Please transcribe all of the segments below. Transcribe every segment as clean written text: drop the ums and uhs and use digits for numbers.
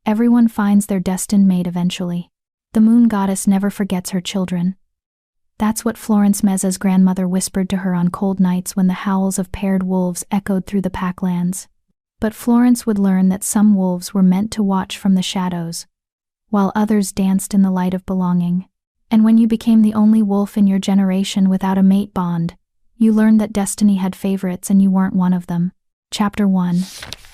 Everyone finds their destined mate eventually. The moon goddess never forgets her children. That's what Florence Mezza's grandmother whispered to her on cold nights when the howls of paired wolves echoed through the packlands. But Florence would learn that some wolves were meant to watch from the shadows, while others danced in the light of belonging. And when you became the only wolf in your generation without a mate bond, you learned that destiny had favorites and you weren't one of them. Chapter 1.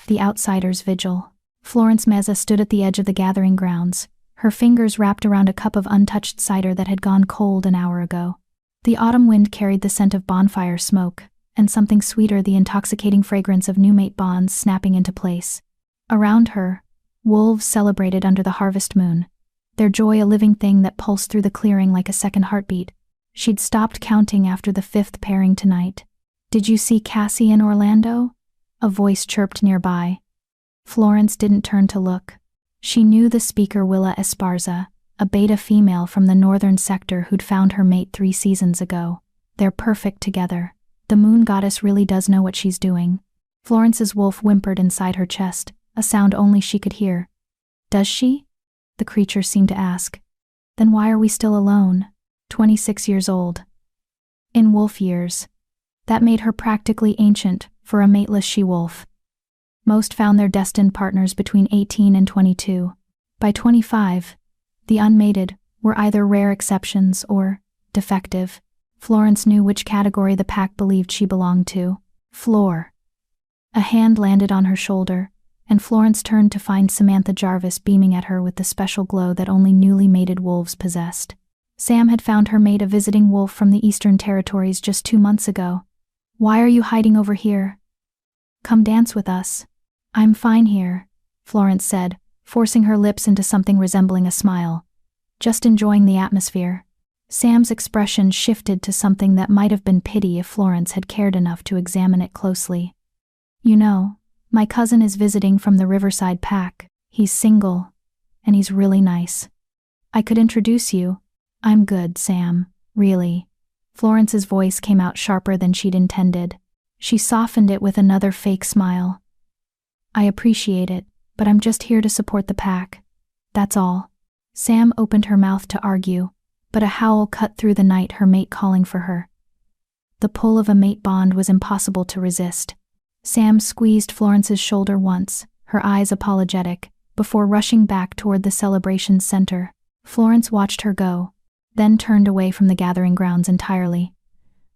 The Outsider's Vigil. Florence Mezza stood at the edge of the gathering grounds, her fingers wrapped around a cup of untouched cider that had gone cold an hour ago. The autumn wind carried the scent of bonfire smoke, and something sweeter, the intoxicating fragrance of new mate bonds snapping into place. Around her, wolves celebrated under the harvest moon, their joy a living thing that pulsed through the clearing like a second heartbeat. She'd stopped counting after the 5th pairing tonight. "Did you see Cassie and Orlando?" a voice chirped nearby. Florence didn't turn to look. She knew the speaker, Willa Esparza, a beta female from the northern sector who'd found her mate 3 seasons ago. They're perfect together. The moon goddess really does know what she's doing. Florence's wolf whimpered inside her chest, a sound only she could hear. "Does she?" the creature seemed to ask. "Then why are we still alone?" 26 years old. In wolf years. That made her practically ancient for a mateless she-wolf. Most found their destined partners between 18 and 22. By 25, the unmated were either rare exceptions or defective. Florence knew which category the pack believed she belonged to. Floor. A hand landed on her shoulder, and Florence turned to find Samantha Jarvis beaming at her with the special glow that only newly mated wolves possessed. Sam had found her mate, a visiting wolf from the Eastern Territories, just 2 months ago. "Why are you hiding over here? Come dance with us." "I'm fine here," Florence said, forcing her lips into something resembling a smile. "Just enjoying the atmosphere." Sam's expression shifted to something that might have been pity if Florence had cared enough to examine it closely. "You know, my cousin is visiting from the Riverside pack. He's single, and he's really nice. I could introduce you." "I'm good, Sam, really." Florence's voice came out sharper than she'd intended. She softened it with another fake smile. "I appreciate it, but I'm just here to support the pack. That's all." Sam opened her mouth to argue, but a howl cut through the night, her mate calling for her. The pull of a mate bond was impossible to resist. Sam squeezed Florence's shoulder once, her eyes apologetic, before rushing back toward the celebration's center. Florence watched her go, then turned away from the gathering grounds entirely.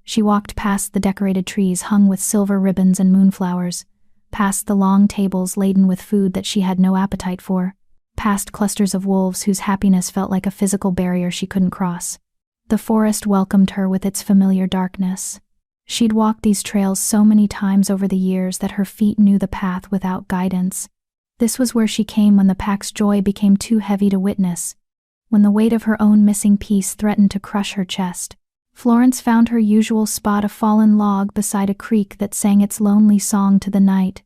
She walked past the decorated trees hung with silver ribbons and moonflowers, past the long tables laden with food that she had no appetite for, past clusters of wolves whose happiness felt like a physical barrier she couldn't cross. The forest welcomed her with its familiar darkness. She'd walked these trails so many times over the years that her feet knew the path without guidance. This was where she came when the pack's joy became too heavy to witness, when the weight of her own missing piece threatened to crush her chest. Florence found her usual spot, a fallen log beside a creek that sang its lonely song to the night,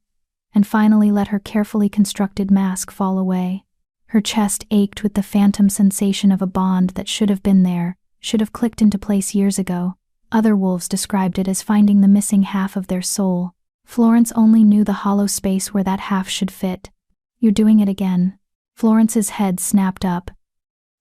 and finally let her carefully constructed mask fall away. Her chest ached with the phantom sensation of a bond that should have been there, should have clicked into place years ago. Other wolves described it as finding the missing half of their soul. Florence only knew the hollow space where that half should fit. "You're doing it again." Florence's head snapped up.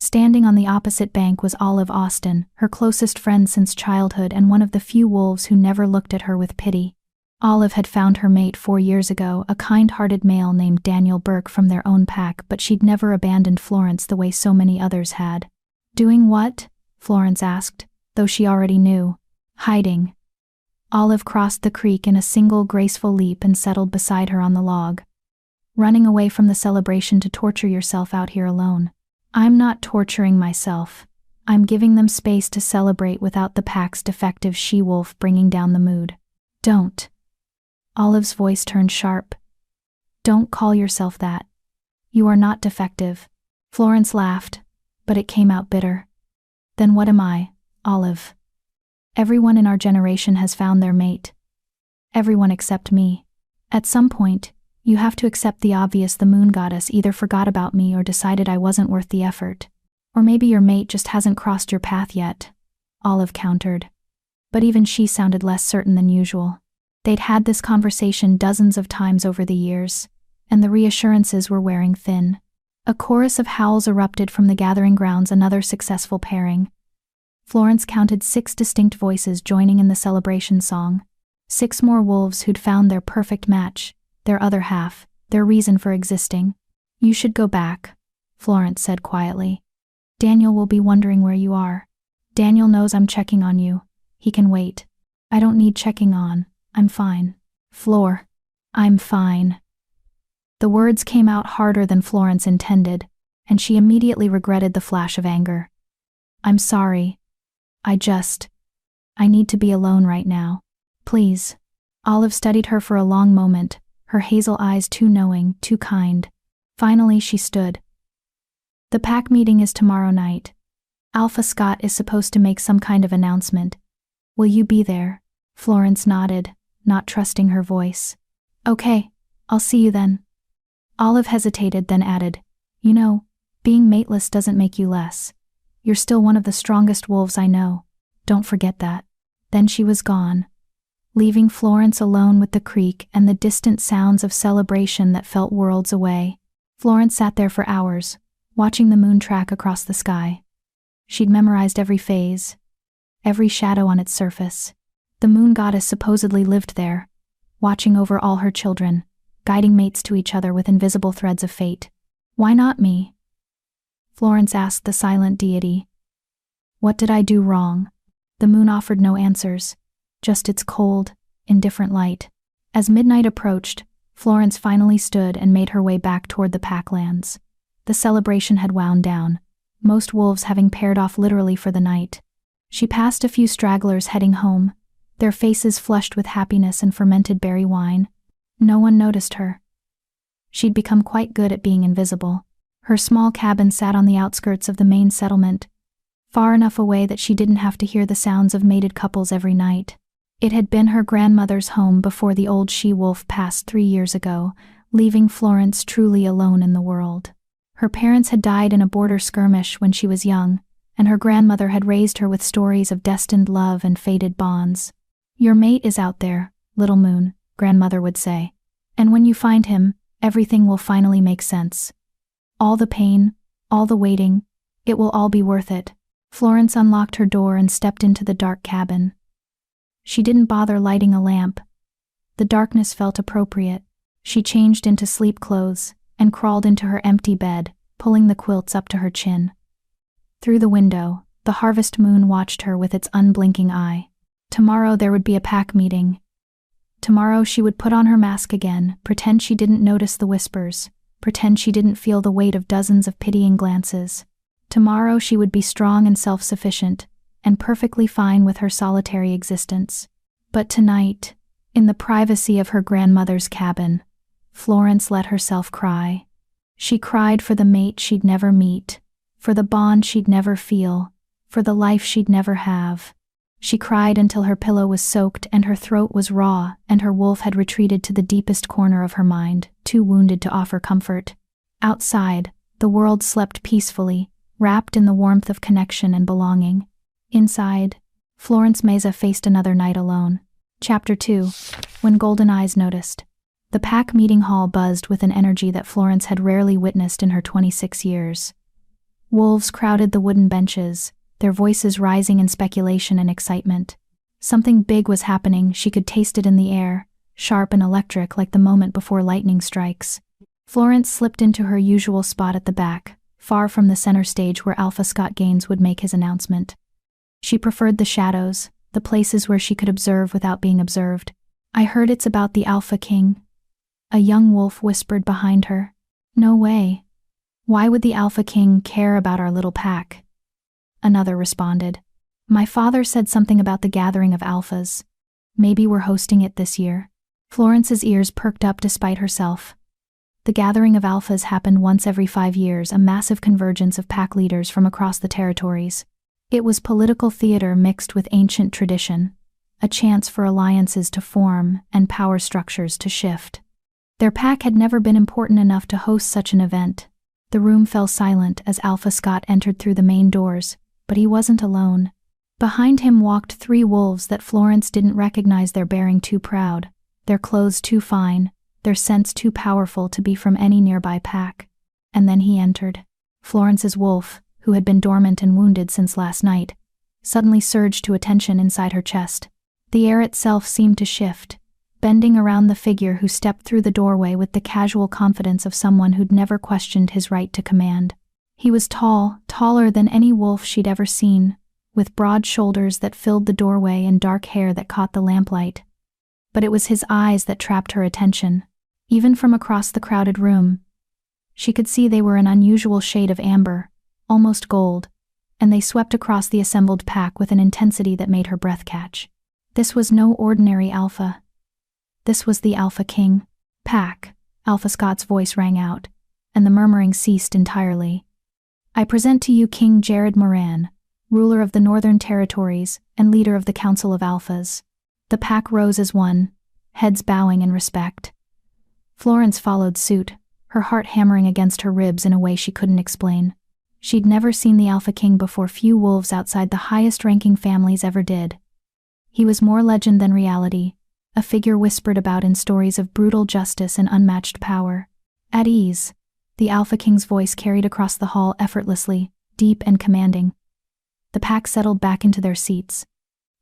Standing on the opposite bank was Olive Austin, her closest friend since childhood and one of the few wolves who never looked at her with pity. Olive had found her mate 4 years ago, a kind-hearted male named Daniel Burke from their own pack, but she'd never abandoned Florence the way so many others had. "Doing what?" Florence asked, though she already knew. "Hiding." Olive crossed the creek in a single graceful leap and settled beside her on the log. "Running away from the celebration to torture yourself out here alone." "I'm not torturing myself. I'm giving them space to celebrate without the pack's defective she-wolf bringing down the mood." "Don't." Olive's voice turned sharp. "Don't call yourself that. You are not defective." Florence laughed, but it came out bitter. "Then what am I, Olive?" "Everyone in our generation has found their mate. Everyone except me. At some point, you have to accept the obvious. The moon goddess either forgot about me or decided I wasn't worth the effort. Or maybe your mate just hasn't crossed your path yet," Olive countered. But even she sounded less certain than usual. They'd had this conversation dozens of times over the years, and the reassurances were wearing thin. A chorus of howls erupted from the gathering grounds, another successful pairing. Florence counted 6 distinct voices joining in the celebration song. 6 more wolves who'd found their perfect match, their other half, their reason for existing. "You should go back," Florence said quietly. "Daniel will be wondering where you are. Daniel knows I'm checking on you. He can wait." "I don't need checking on. I'm fine." "I'm fine." The words came out harder than Florence intended, and she immediately regretted the flash of anger. "I'm sorry. I need to be alone right now. Please." Olive studied her for a long moment, her hazel eyes too knowing, too kind. Finally she stood. "The pack meeting is tomorrow night. Alpha Scott is supposed to make some kind of announcement. Will you be there?" Florence nodded, not trusting her voice. "Okay, I'll see you then." Olive hesitated, then added, "You know, being mateless doesn't make you less. You're still one of the strongest wolves I know. Don't forget that." Then she was gone, leaving Florence alone with the creek and the distant sounds of celebration that felt worlds away. Florence sat there for hours, watching the moon track across the sky. She'd memorized every phase, every shadow on its surface. The moon goddess supposedly lived there, watching over all her children, guiding mates to each other with invisible threads of fate. "Why not me?" Florence asked the silent deity. "What did I do wrong?" The moon offered no answers, just its cold, indifferent light. As midnight approached, Florence finally stood and made her way back toward the packlands. The celebration had wound down, most wolves having paired off literally for the night. She passed a few stragglers heading home, their faces flushed with happiness and fermented berry wine. No one noticed her. She'd become quite good at being invisible. Her small cabin sat on the outskirts of the main settlement, far enough away that she didn't have to hear the sounds of mated couples every night. It had been her grandmother's home before the old she-wolf passed 3 years ago, leaving Florence truly alone in the world. Her parents had died in a border skirmish when she was young, and her grandmother had raised her with stories of destined love and fated bonds. "Your mate is out there, little moon," grandmother would say. "And when you find him, everything will finally make sense. All the pain, all the waiting, it will all be worth it." Florence unlocked her door and stepped into the dark cabin. She didn't bother lighting a lamp. The darkness felt appropriate. She changed into sleep clothes and crawled into her empty bed, pulling the quilts up to her chin. Through the window, the harvest moon watched her with its unblinking eye. Tomorrow there would be a pack meeting. Tomorrow she would put on her mask again, pretend she didn't notice the whispers, pretend she didn't feel the weight of dozens of pitying glances. Tomorrow she would be strong and self-sufficient, and perfectly fine with her solitary existence. But tonight, in the privacy of her grandmother's cabin, Florence let herself cry. She cried for the mate she'd never meet, for the bond she'd never feel, for the life she'd never have. She cried until her pillow was soaked and her throat was raw, and her wolf had retreated to the deepest corner of her mind, too wounded to offer comfort. Outside, the world slept peacefully, wrapped in the warmth of connection and belonging. Inside, Florence Meza faced another night alone. Chapter 2. When Golden Eyes Noticed. The pack meeting hall buzzed with an energy that Florence had rarely witnessed in her 26 years. Wolves crowded the wooden benches, their voices rising in speculation and excitement. Something big was happening, she could taste it in the air, sharp and electric like the moment before lightning strikes. Florence slipped into her usual spot at the back, far from the center stage where Alpha Scott Gaines would make his announcement. She preferred the shadows, the places where she could observe without being observed. "I heard it's about the Alpha King," a young wolf whispered behind her. "No way. Why would the Alpha King care about our little pack?" Another responded. "My father said something about the gathering of alphas. Maybe we're hosting it this year." Florence's ears perked up despite herself. The gathering of alphas happened once every 5 years, a massive convergence of pack leaders from across the territories. It was political theater mixed with ancient tradition, a chance for alliances to form and power structures to shift. Their pack had never been important enough to host such an event. The room fell silent as Alpha Scott entered through the main doors, but he wasn't alone. Behind him walked 3 wolves that Florence didn't recognize, their bearing too proud, their clothes too fine, their scents too powerful to be from any nearby pack. And then he entered. Florence's wolf, who had been dormant and wounded since last night, suddenly surged to attention inside her chest. The air itself seemed to shift, bending around the figure who stepped through the doorway with the casual confidence of someone who'd never questioned his right to command. He was tall, taller than any wolf she'd ever seen, with broad shoulders that filled the doorway and dark hair that caught the lamplight. But it was his eyes that trapped her attention. Even from across the crowded room, she could see they were an unusual shade of amber, almost gold, and they swept across the assembled pack with an intensity that made her breath catch. This was no ordinary alpha. This was the Alpha King. Pack, Alpha Scott's voice rang out, and the murmuring ceased entirely. I present to you King Jared Moran, ruler of the Northern Territories and leader of the Council of Alphas. The pack rose as one, heads bowing in respect. Florence followed suit, her heart hammering against her ribs in a way she couldn't explain. She'd never seen the Alpha King before. Few wolves outside the highest-ranking families ever did. He was more legend than reality, a figure whispered about in stories of brutal justice and unmatched power. At ease, the Alpha King's voice carried across the hall effortlessly, deep and commanding. The pack settled back into their seats.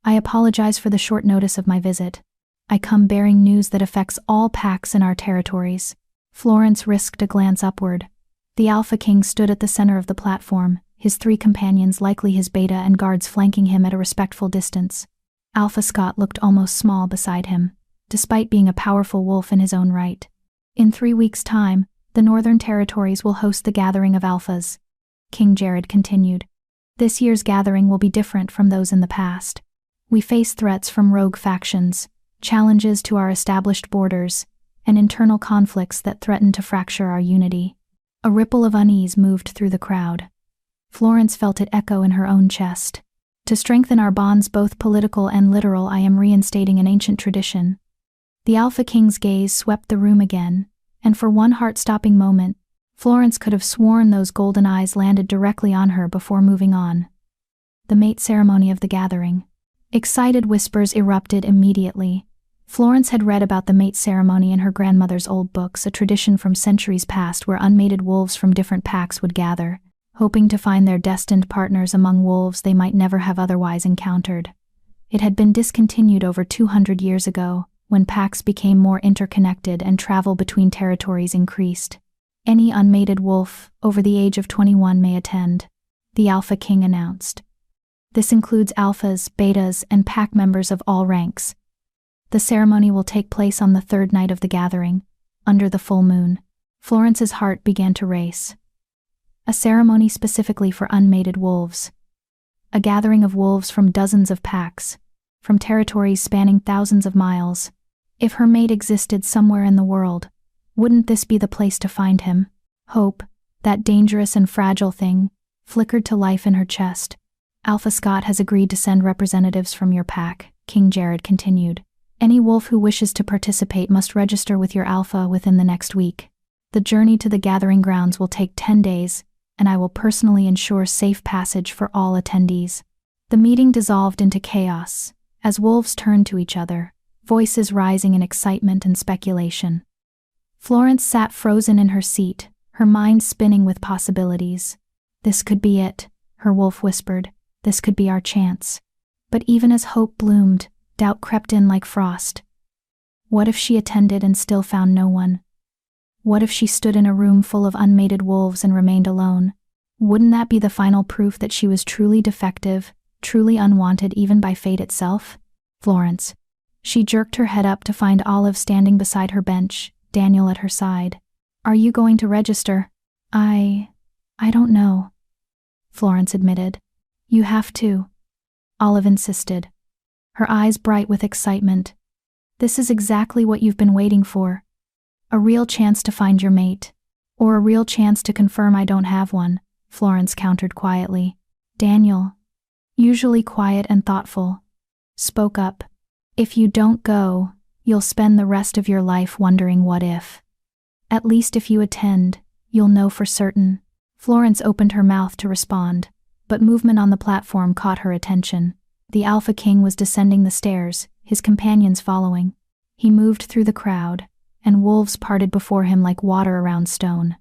I apologize for the short notice of my visit. I come bearing news that affects all packs in our territories. Florence risked a glance upward. The Alpha King stood at the center of the platform, his 3 companions, likely his beta and guards, flanking him at a respectful distance. Alpha Scott looked almost small beside him, despite being a powerful wolf in his own right. In 3 weeks' time, the Northern Territories will host the Gathering of Alphas, King Jared continued. This year's gathering will be different from those in the past. We face threats from rogue factions, challenges to our established borders, and internal conflicts that threaten to fracture our unity. A ripple of unease moved through the crowd. Florence felt it echo in her own chest. To strengthen our bonds, both political and literal, I am reinstating an ancient tradition. The Alpha King's gaze swept the room again, and for one heart-stopping moment, Florence could have sworn those golden eyes landed directly on her before moving on. The mate ceremony of the gathering. Excited whispers erupted immediately. Florence had read about the mate ceremony in her grandmother's old books, a tradition from centuries past where unmated wolves from different packs would gather, hoping to find their destined partners among wolves they might never have otherwise encountered. It had been discontinued over 200 years ago, when packs became more interconnected and travel between territories increased. Any unmated wolf over the age of 21 may attend, the Alpha King announced. This includes alphas, betas, and pack members of all ranks. The ceremony will take place on the 3rd night of the gathering, under the full moon. Florence's heart began to race. A ceremony specifically for unmated wolves. A gathering of wolves from dozens of packs, from territories spanning thousands of miles. If her mate existed somewhere in the world, wouldn't this be the place to find him? Hope, that dangerous and fragile thing, flickered to life in her chest. Alpha Scott has agreed to send representatives from your pack, King Jared continued. Any wolf who wishes to participate must register with your alpha within the next week. The journey to the gathering grounds will take 10 days, and I will personally ensure safe passage for all attendees. The meeting dissolved into chaos, as wolves turned to each other, voices rising in excitement and speculation. Florence sat frozen in her seat, her mind spinning with possibilities. This could be it, her wolf whispered. This could be our chance. But even as hope bloomed, doubt crept in like frost. What if she attended and still found no one? What if she stood in a room full of unmated wolves and remained alone? Wouldn't that be the final proof that she was truly defective, truly unwanted even by fate itself? Florence. She jerked her head up to find Olive standing beside her bench, Daniel at her side. Are you going to register? I don't know, Florence admitted. You have to, Olive insisted, her eyes bright with excitement. This is exactly what you've been waiting for. A real chance to find your mate. Or a real chance to confirm I don't have one, Florence countered quietly. Daniel, usually quiet and thoughtful, spoke up. If you don't go, you'll spend the rest of your life wondering what if. At least if you attend, you'll know for certain. Florence opened her mouth to respond, but movement on the platform caught her attention. The Alpha King was descending the stairs, his companions following. He moved through the crowd, and wolves parted before him like water around stone.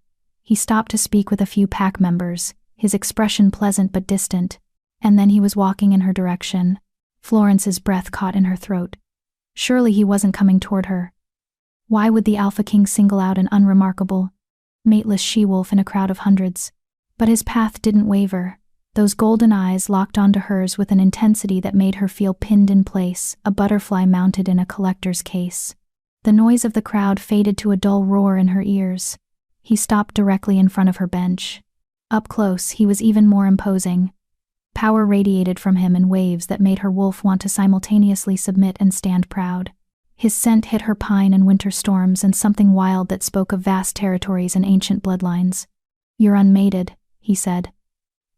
He stopped to speak with a few pack members, his expression pleasant but distant, and then he was walking in her direction. Florence's breath caught in her throat. Surely he wasn't coming toward her. Why would the Alpha King single out an unremarkable, mateless she-wolf in a crowd of hundreds? But his path didn't waver. Those golden eyes locked onto hers with an intensity that made her feel pinned in place, a butterfly mounted in a collector's case. The noise of the crowd faded to a dull roar in her ears. He stopped directly in front of her bench. Up close, he was even more imposing. Power radiated from him in waves that made her wolf want to simultaneously submit and stand proud. His scent hit her pine and winter storms and something wild that spoke of vast territories and ancient bloodlines. "You're unmated," he said.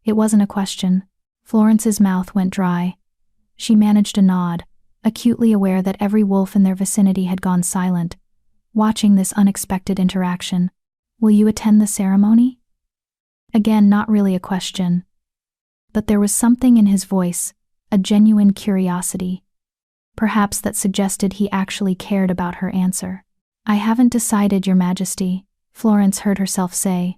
It wasn't a question. Florence's mouth went dry. She managed a nod, acutely aware that every wolf in their vicinity had gone silent, watching this unexpected interaction. "Will you attend the ceremony?" Again, not really a question. But there was something in his voice, a genuine curiosity. Perhaps that suggested he actually cared about her answer. "I haven't decided, Your Majesty," Florence heard herself say.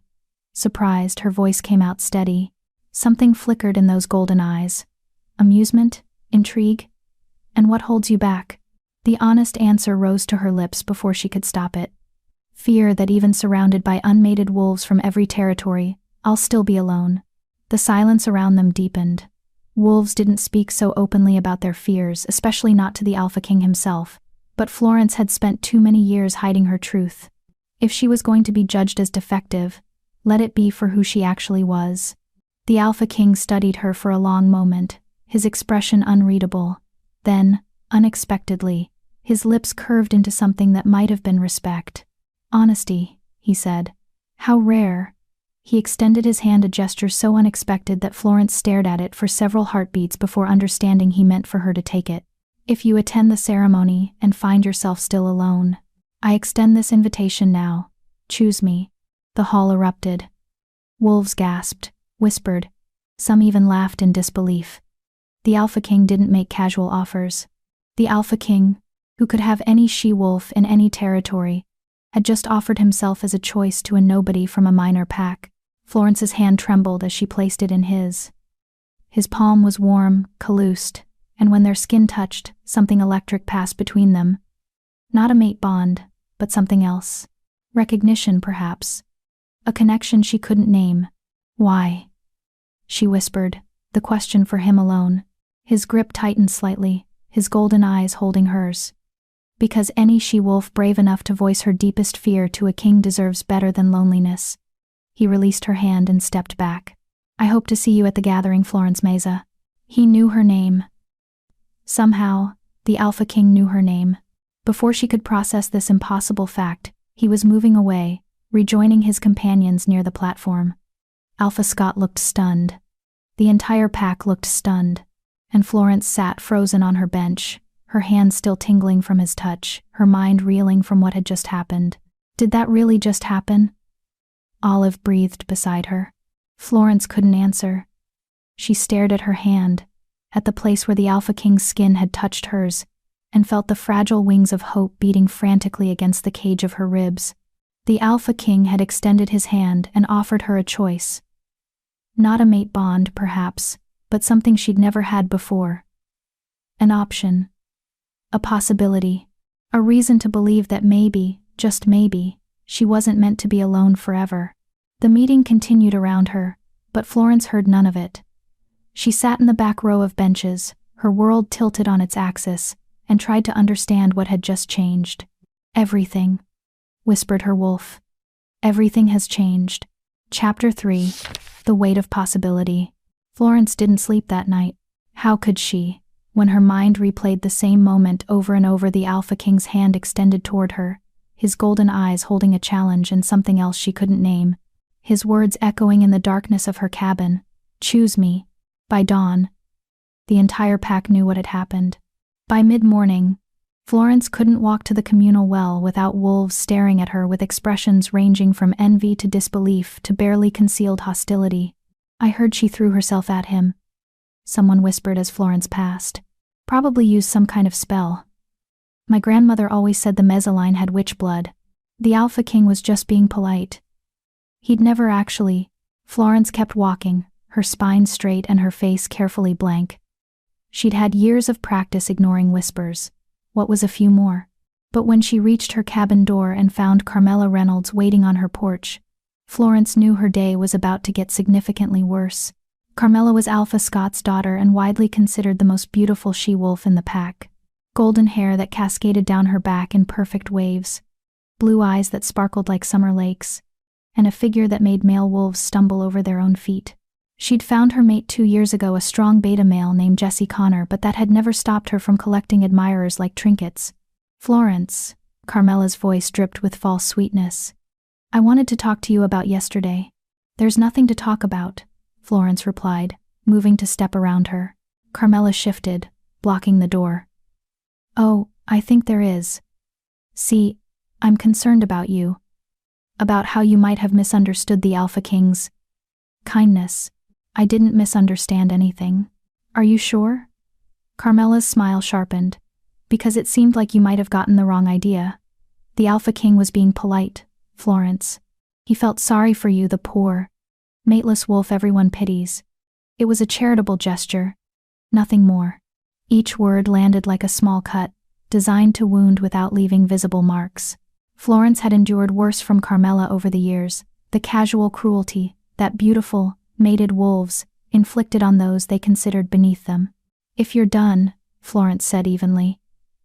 Surprised, her voice came out steady. Something flickered in those golden eyes. Amusement? Intrigue? "And what holds you back?" The honest answer rose to her lips before she could stop it. "Fear that even surrounded by unmated wolves from every territory, I'll still be alone." The silence around them deepened. Wolves didn't speak so openly about their fears, especially not to the Alpha King himself, but Florence had spent too many years hiding her truth. If she was going to be judged as defective, let it be for who she actually was. The Alpha King studied her for a long moment, his expression unreadable. Then, unexpectedly, his lips curved into something that might have been respect. "Honesty," he said. "How rare." He extended his hand, a gesture so unexpected that Florence stared at it for several heartbeats before understanding he meant for her to take it. "If you attend the ceremony and find yourself still alone, I extend this invitation now. Choose me." The hall erupted. Wolves gasped, whispered. Some even laughed in disbelief. The Alpha King didn't make casual offers. The Alpha King, who could have any she-wolf in any territory, had just offered himself as a choice to a nobody from a minor pack. Florence's hand trembled as she placed it in his. His palm was warm, calloused, and when their skin touched, something electric passed between them. Not a mate bond, but something else. Recognition, perhaps. A connection she couldn't name. "Why?" she whispered, the question for him alone. His grip tightened slightly, his golden eyes holding hers. "Because any she-wolf brave enough to voice her deepest fear to a king deserves better than loneliness." He released her hand and stepped back. "I hope to see you at the gathering, Florence Meza." He knew her name. Somehow, the Alpha King knew her name. Before she could process this impossible fact, he was moving away, rejoining his companions near the platform. Alpha Scott looked stunned. The entire pack looked stunned, and Florence sat frozen on her bench, her hands still tingling from his touch, her mind reeling from what had just happened. Did that really just happen? Olive breathed beside her. Florence couldn't answer. She stared at her hand, at the place where the Alpha King's skin had touched hers, and felt the fragile wings of hope beating frantically against the cage of her ribs. The Alpha King had extended his hand and offered her a choice. Not a mate bond, perhaps, but something she'd never had before. An option. A possibility. A reason to believe that maybe, just maybe, she wasn't meant to be alone forever. The meeting continued around her, but Florence heard none of it. She sat in the back row of benches, her world tilted on its axis, and tried to understand what had just changed. "Everything," whispered her wolf. "Everything has changed." Chapter 3. The Weight of Possibility. Florence didn't sleep that night. How could she, when her mind replayed the same moment over and over? The Alpha King's hand extended toward her, his golden eyes holding a challenge and something else she couldn't name. His words echoing in the darkness of her cabin. "Choose me." By dawn, the entire pack knew what had happened. By mid-morning, Florence couldn't walk to the communal well without wolves staring at her with expressions ranging from envy to disbelief to barely concealed hostility. "I heard she threw herself at him," someone whispered as Florence passed. "Probably used some kind of spell. My grandmother always said the Meza line had witch blood." The Alpha King was just being polite. He'd never actually. Florence kept walking, her spine straight and her face carefully blank. She'd had years of practice ignoring whispers. What was a few more? But when she reached her cabin door and found Carmela Reynolds waiting on her porch, Florence knew her day was about to get significantly worse. Carmela was Alpha Scott's daughter and widely considered the most beautiful she-wolf in the pack. Golden hair that cascaded down her back in perfect waves, blue eyes that sparkled like summer lakes, and a figure that made male wolves stumble over their own feet. She'd found her mate 2 years ago, a strong beta male named Jesse Connor, but that had never stopped her from collecting admirers like trinkets. "Florence," Carmela's voice dripped with false sweetness. "I wanted to talk to you about yesterday." "There's nothing to talk about," Florence replied, moving to step around her. Carmela shifted, blocking the door. "Oh, I think there is. See, I'm concerned about you. About how you might have misunderstood the Alpha King's kindness." "I didn't misunderstand anything." "Are you sure?" Carmela's smile sharpened. "Because it seemed like you might have gotten the wrong idea. The Alpha King was being polite, Florence. He felt sorry for you, the poor, mateless wolf everyone pities. It was a charitable gesture. Nothing more." Each word landed like a small cut, designed to wound without leaving visible marks. Florence had endured worse from Carmela over the years, the casual cruelty that beautiful, mated wolves inflicted on those they considered beneath them. "If you're done," Florence said evenly,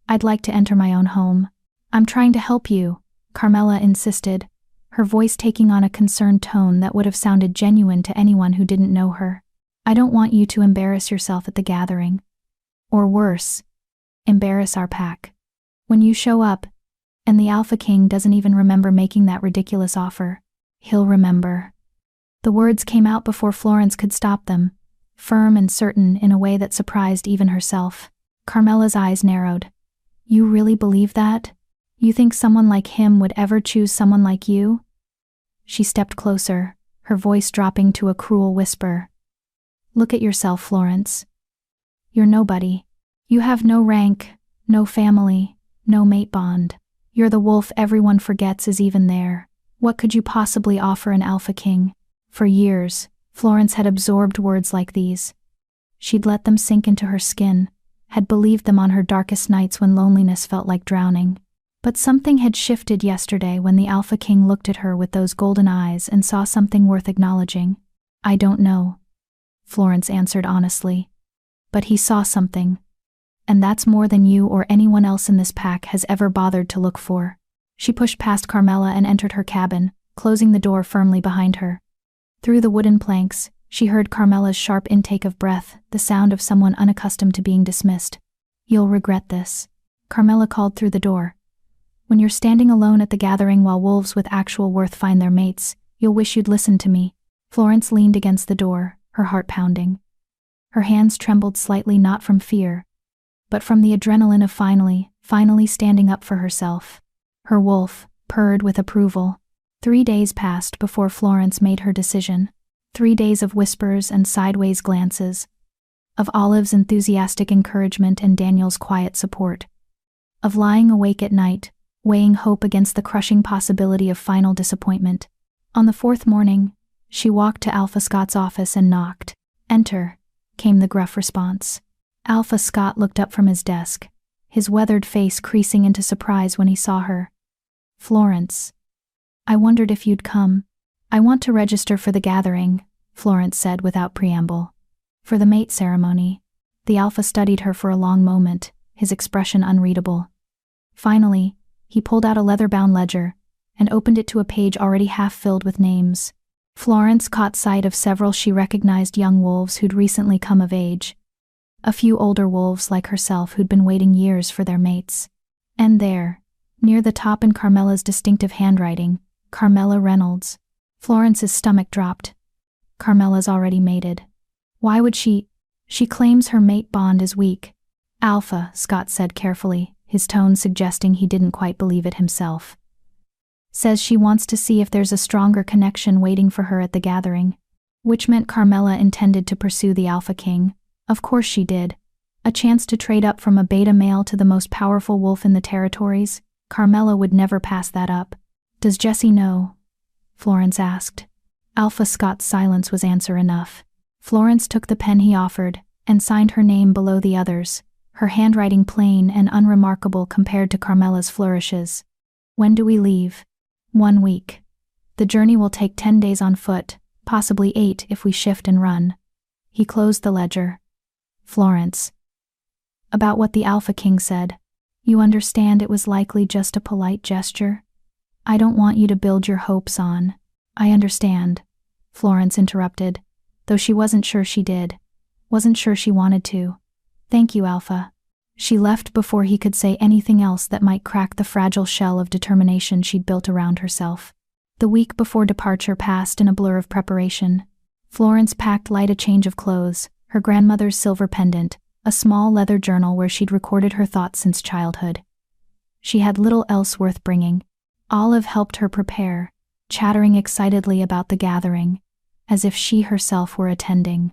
"I'd like to enter my own home." "I'm trying to help you," Carmela insisted, her voice taking on a concerned tone that would have sounded genuine to anyone who didn't know her. "I don't want you to embarrass yourself at the gathering. Or worse, embarrass our pack. When you show up, and the Alpha King doesn't even remember making that ridiculous offer, he'll remember." The words came out before Florence could stop them, firm and certain in a way that surprised even herself. Carmela's eyes narrowed. "You really believe that? You think someone like him would ever choose someone like you?" She stepped closer, her voice dropping to a cruel whisper. "Look at yourself, Florence. You're nobody. You have no rank, no family, no mate bond. You're the wolf everyone forgets is even there. What could you possibly offer an Alpha King?" For years, Florence had absorbed words like these. She'd let them sink into her skin, had believed them on her darkest nights when loneliness felt like drowning. But something had shifted yesterday when the Alpha King looked at her with those golden eyes and saw something worth acknowledging. "I don't know," Florence answered honestly. "But he saw something. And that's more than you or anyone else in this pack has ever bothered to look for." She pushed past Carmela and entered her cabin, closing the door firmly behind her. Through the wooden planks, she heard Carmela's sharp intake of breath, the sound of someone unaccustomed to being dismissed. "You'll regret this," Carmela called through the door. "When you're standing alone at the gathering while wolves with actual worth find their mates, you'll wish you'd listened to me." Florence leaned against the door, her heart pounding. Her hands trembled slightly, not from fear, but from the adrenaline of finally standing up for herself. Her wolf purred with approval. 3 days passed before Florence made her decision. 3 days of whispers and sideways glances, of Olive's enthusiastic encouragement and Daniel's quiet support, of lying awake at night, weighing hope against the crushing possibility of final disappointment. On the 4th morning, she walked to Alpha Scott's office and knocked. "Enter," came the gruff response. Alpha Scott looked up from his desk, his weathered face creasing into surprise when he saw her. "Florence, I wondered if you'd come." "I want to register for the gathering," Florence said without preamble. "For the mate ceremony." The Alpha studied her for a long moment, his expression unreadable. Finally, he pulled out a leather-bound ledger and opened it to a page already half filled with names. Florence caught sight of several she recognized young wolves who'd recently come of age. A few older wolves like herself who'd been waiting years for their mates. And there, near the top in Carmela's distinctive handwriting, Carmela Reynolds. Florence's stomach dropped. Carmela's already mated. Why would she? She claims her mate bond is weak. "Alpha," Scott said carefully, his tone suggesting he didn't quite believe it himself. "Says she wants to see if there's a stronger connection waiting for her at the gathering." Which meant Carmela intended to pursue the Alpha King. Of course she did. A chance to trade up from a beta male to the most powerful wolf in the territories. Carmela would never pass that up. "Does Jesse know?" Florence asked. Alpha Scott's silence was answer enough. Florence took the pen he offered and signed her name below the others, her handwriting plain and unremarkable compared to Carmela's flourishes. When do we leave? 1 week. The journey will take 10 days on foot, possibly 8 if we shift and run. He closed the ledger. Florence. About what the Alpha King said. You understand it was likely just a polite gesture? I don't want you to build your hopes on. I understand, Florence interrupted, though she wasn't sure she did. Wasn't sure she wanted to. Thank you, Alpha. She left before he could say anything else that might crack the fragile shell of determination she'd built around herself. The week before departure passed in a blur of preparation. Florence packed light a change of clothes, her grandmother's silver pendant, a small leather journal where she'd recorded her thoughts since childhood. She had little else worth bringing. Olive helped her prepare, chattering excitedly about the gathering, as if she herself were attending.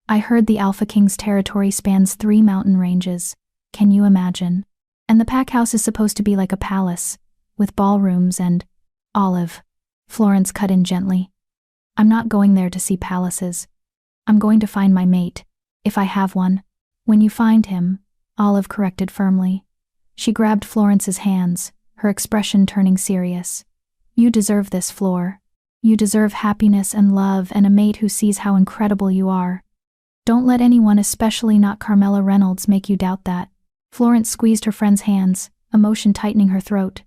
I heard the Alpha King's territory spans 3 mountain ranges. Can you imagine? And the pack house is supposed to be like a palace, with ballrooms and… Olive. Florence cut in gently. I'm not going there to see palaces. I'm going to find my mate, if I have one. When you find him, Olive corrected firmly. She grabbed Florence's hands, her expression turning serious. You deserve this, Flor. You deserve happiness and love and a mate who sees how incredible you are. Don't let anyone, especially not Carmela Reynolds, make you doubt that. Florence squeezed her friend's hands, emotion tightening her throat.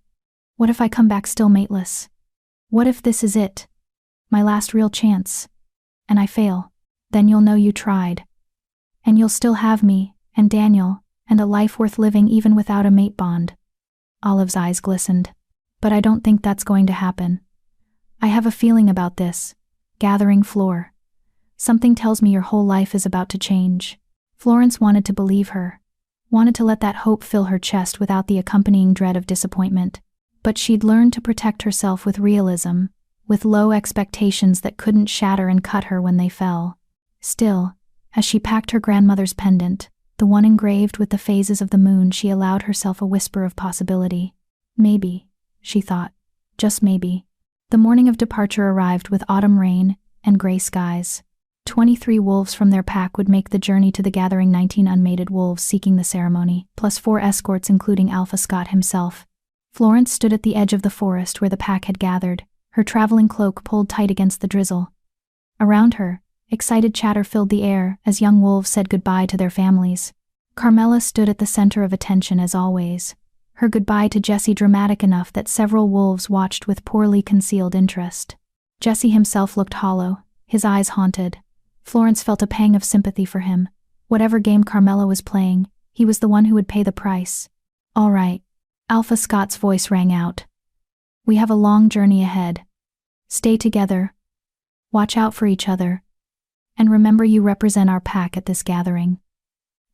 What if I come back still mateless? What if this is it? My last real chance. And I fail. Then you'll know you tried. And you'll still have me, and Daniel, and a life worth living even without a mate bond. Olive's eyes glistened. But I don't think that's going to happen. I have a feeling about this. Gathering Flor. Something tells me your whole life is about to change. Florence wanted to believe her. Wanted to let that hope fill her chest without the accompanying dread of disappointment. But she'd learned to protect herself with realism, with low expectations that couldn't shatter and cut her when they fell. Still, as she packed her grandmother's pendant, the one engraved with the phases of the moon, she allowed herself a whisper of possibility. Maybe, she thought, just maybe. The morning of departure arrived with autumn rain and gray skies. 23 wolves from their pack would make the journey to the gathering, 19 unmated wolves seeking the ceremony, plus 4 escorts including Alpha Scott himself. Florence stood at the edge of the forest where the pack had gathered, her traveling cloak pulled tight against the drizzle. Around her, excited chatter filled the air as young wolves said goodbye to their families. Carmela stood at the center of attention as always, her goodbye to Jesse dramatic enough that several wolves watched with poorly concealed interest. Jesse himself looked hollow, his eyes haunted. Florence felt a pang of sympathy for him. Whatever game Carmela was playing, he was the one who would pay the price. All right. Alpha Scott's voice rang out. We have a long journey ahead. Stay together. Watch out for each other. And remember you represent our pack at this gathering.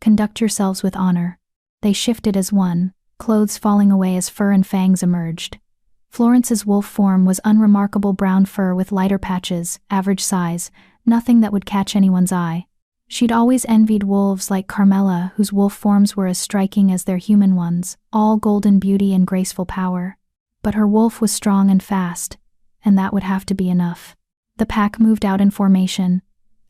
Conduct yourselves with honor. They shifted as one, clothes falling away as fur and fangs emerged. Florence's wolf form was unremarkable brown fur with lighter patches, average size, nothing that would catch anyone's eye. She'd always envied wolves like Carmela, whose wolf forms were as striking as their human ones, all golden beauty and graceful power. But her wolf was strong and fast, and that would have to be enough. The pack moved out in formation,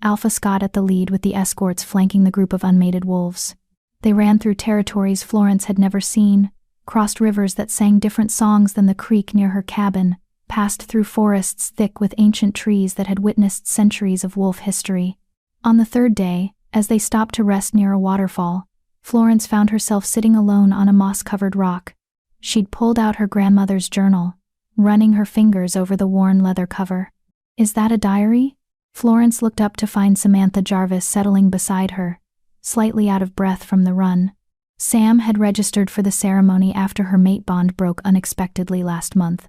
Alpha Scott at the lead with the escorts flanking the group of unmated wolves. They ran through territories Florence had never seen, crossed rivers that sang different songs than the creek near her cabin, passed through forests thick with ancient trees that had witnessed centuries of wolf history. On the 3rd day, as they stopped to rest near a waterfall, Florence found herself sitting alone on a moss-covered rock. She'd pulled out her grandmother's journal, running her fingers over the worn leather cover. Is that a diary? Florence looked up to find Samantha Jarvis settling beside her, slightly out of breath from the run. Sam had registered for the ceremony after her mate bond broke unexpectedly last month.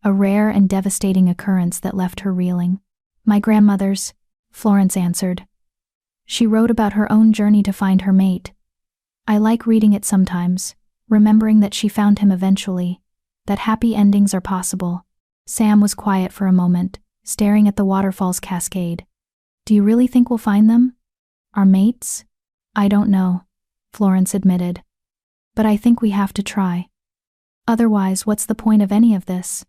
A rare and devastating occurrence that left her reeling. My grandmother's, Florence answered. She wrote about her own journey to find her mate. I like reading it sometimes, remembering that she found him eventually, that happy endings are possible. Sam was quiet for a moment, staring at the waterfall's cascade. Do you really think we'll find them? Our mates? I don't know, Florence admitted. But I think we have to try. Otherwise, what's the point of any of this?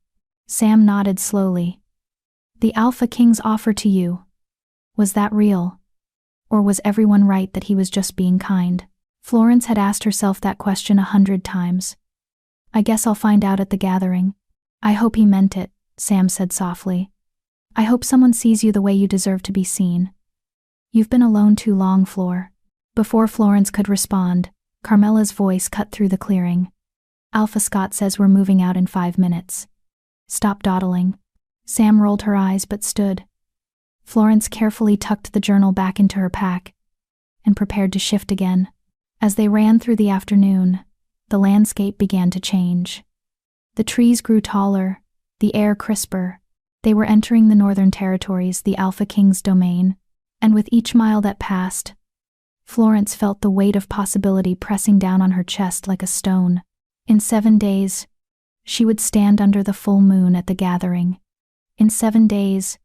Sam nodded slowly, The Alpha King's offer to you. Was that real? Or was everyone right that he was just being kind? Florence had asked herself that question 100 times. I guess I'll find out at the gathering. I hope he meant it, Sam said softly. I hope someone sees you the way you deserve to be seen. You've been alone too long, Flor. Before Florence could respond, Carmela's voice cut through the clearing. Alpha Scott says we're moving out in 5 minutes. Stop dawdling. Sam rolled her eyes but stood. Florence carefully tucked the journal back into her pack and prepared to shift again. As they ran through the afternoon, the landscape began to change. The trees grew taller, the air crisper. They were entering the Northern Territories, the Alpha King's domain, and with each mile that passed, Florence felt the weight of possibility pressing down on her chest like a stone. In 7 days, she would stand under the full moon at the gathering. In 7 days,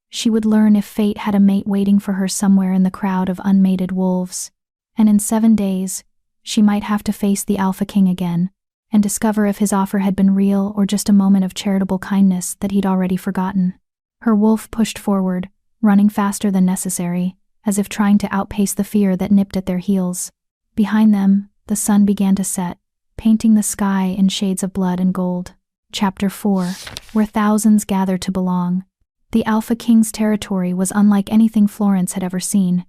she would learn if fate had a mate waiting for her somewhere in the crowd of unmated wolves. And in 7 days, she might have to face the Alpha King again, and discover if his offer had been real or just a moment of charitable kindness that he'd already forgotten. Her wolf pushed forward, running faster than necessary, as if trying to outpace the fear that nipped at their heels. Behind them, the sun began to set, painting the sky in shades of blood and gold. Chapter 4, where thousands gather to belong. The Alpha King's territory was unlike anything Florence had ever seen.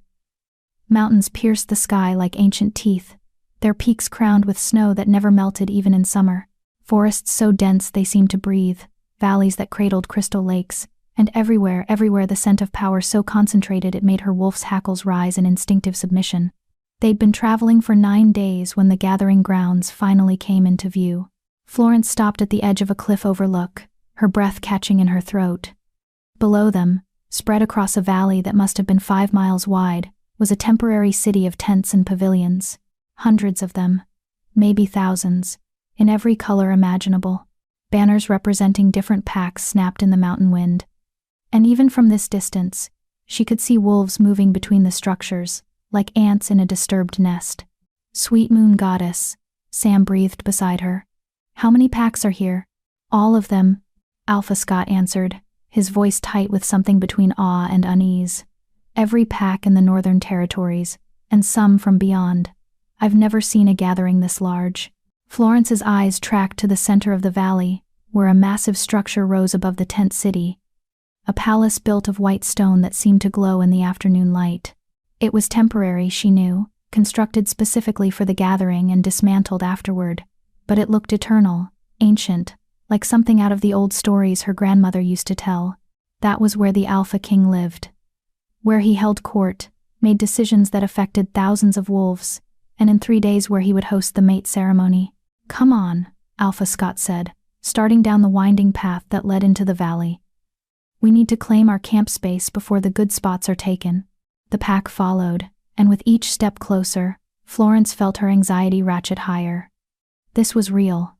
Mountains pierced the sky like ancient teeth, their peaks crowned with snow that never melted even in summer. Forests so dense they seemed to breathe, valleys that cradled crystal lakes, and everywhere the scent of power so concentrated it made her wolf's hackles rise in instinctive submission. They'd been traveling for 9 days when the gathering grounds finally came into view. Florence stopped at the edge of a cliff overlook, her breath catching in her throat. Below them, spread across a valley that must have been 5 miles wide, was a temporary city of tents and pavilions. Hundreds of them, maybe thousands, in every color imaginable. Banners representing different packs snapped in the mountain wind. And even from this distance, she could see wolves moving between the structures, like ants in a disturbed nest. Sweet moon goddess, Sam breathed beside her. How many packs are here? All of them, Alpha Scott answered, his voice tight with something between awe and unease. Every pack in the Northern Territories, and some from beyond. I've never seen a gathering this large. Florence's eyes tracked to the center of the valley, where a massive structure rose above the tent city. A palace built of white stone that seemed to glow in the afternoon light. It was temporary, she knew, constructed specifically for the gathering and dismantled afterward. But it looked eternal, ancient, like something out of the old stories her grandmother used to tell. That was where the Alpha King lived. Where he held court, made decisions that affected thousands of wolves, and in 3 days where he would host the mate ceremony. Come on, Alpha Scott said, starting down the winding path that led into the valley. We need to claim our camp space before the good spots are taken. The pack followed, and with each step closer, Florence felt her anxiety ratchet higher. This was real.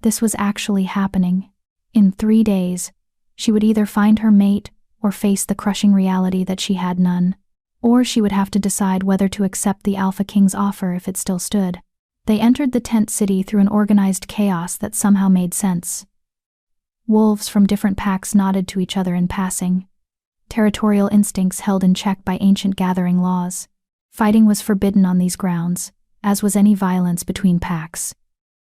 This was actually happening. In 3 days, she would either find her mate or face the crushing reality that she had none. Or she would have to decide whether to accept the Alpha King's offer if it still stood. They entered the tent city through an organized chaos that somehow made sense. Wolves from different packs nodded to each other in passing. Territorial instincts held in check by ancient gathering laws. Fighting was forbidden on these grounds, as was any violence between packs.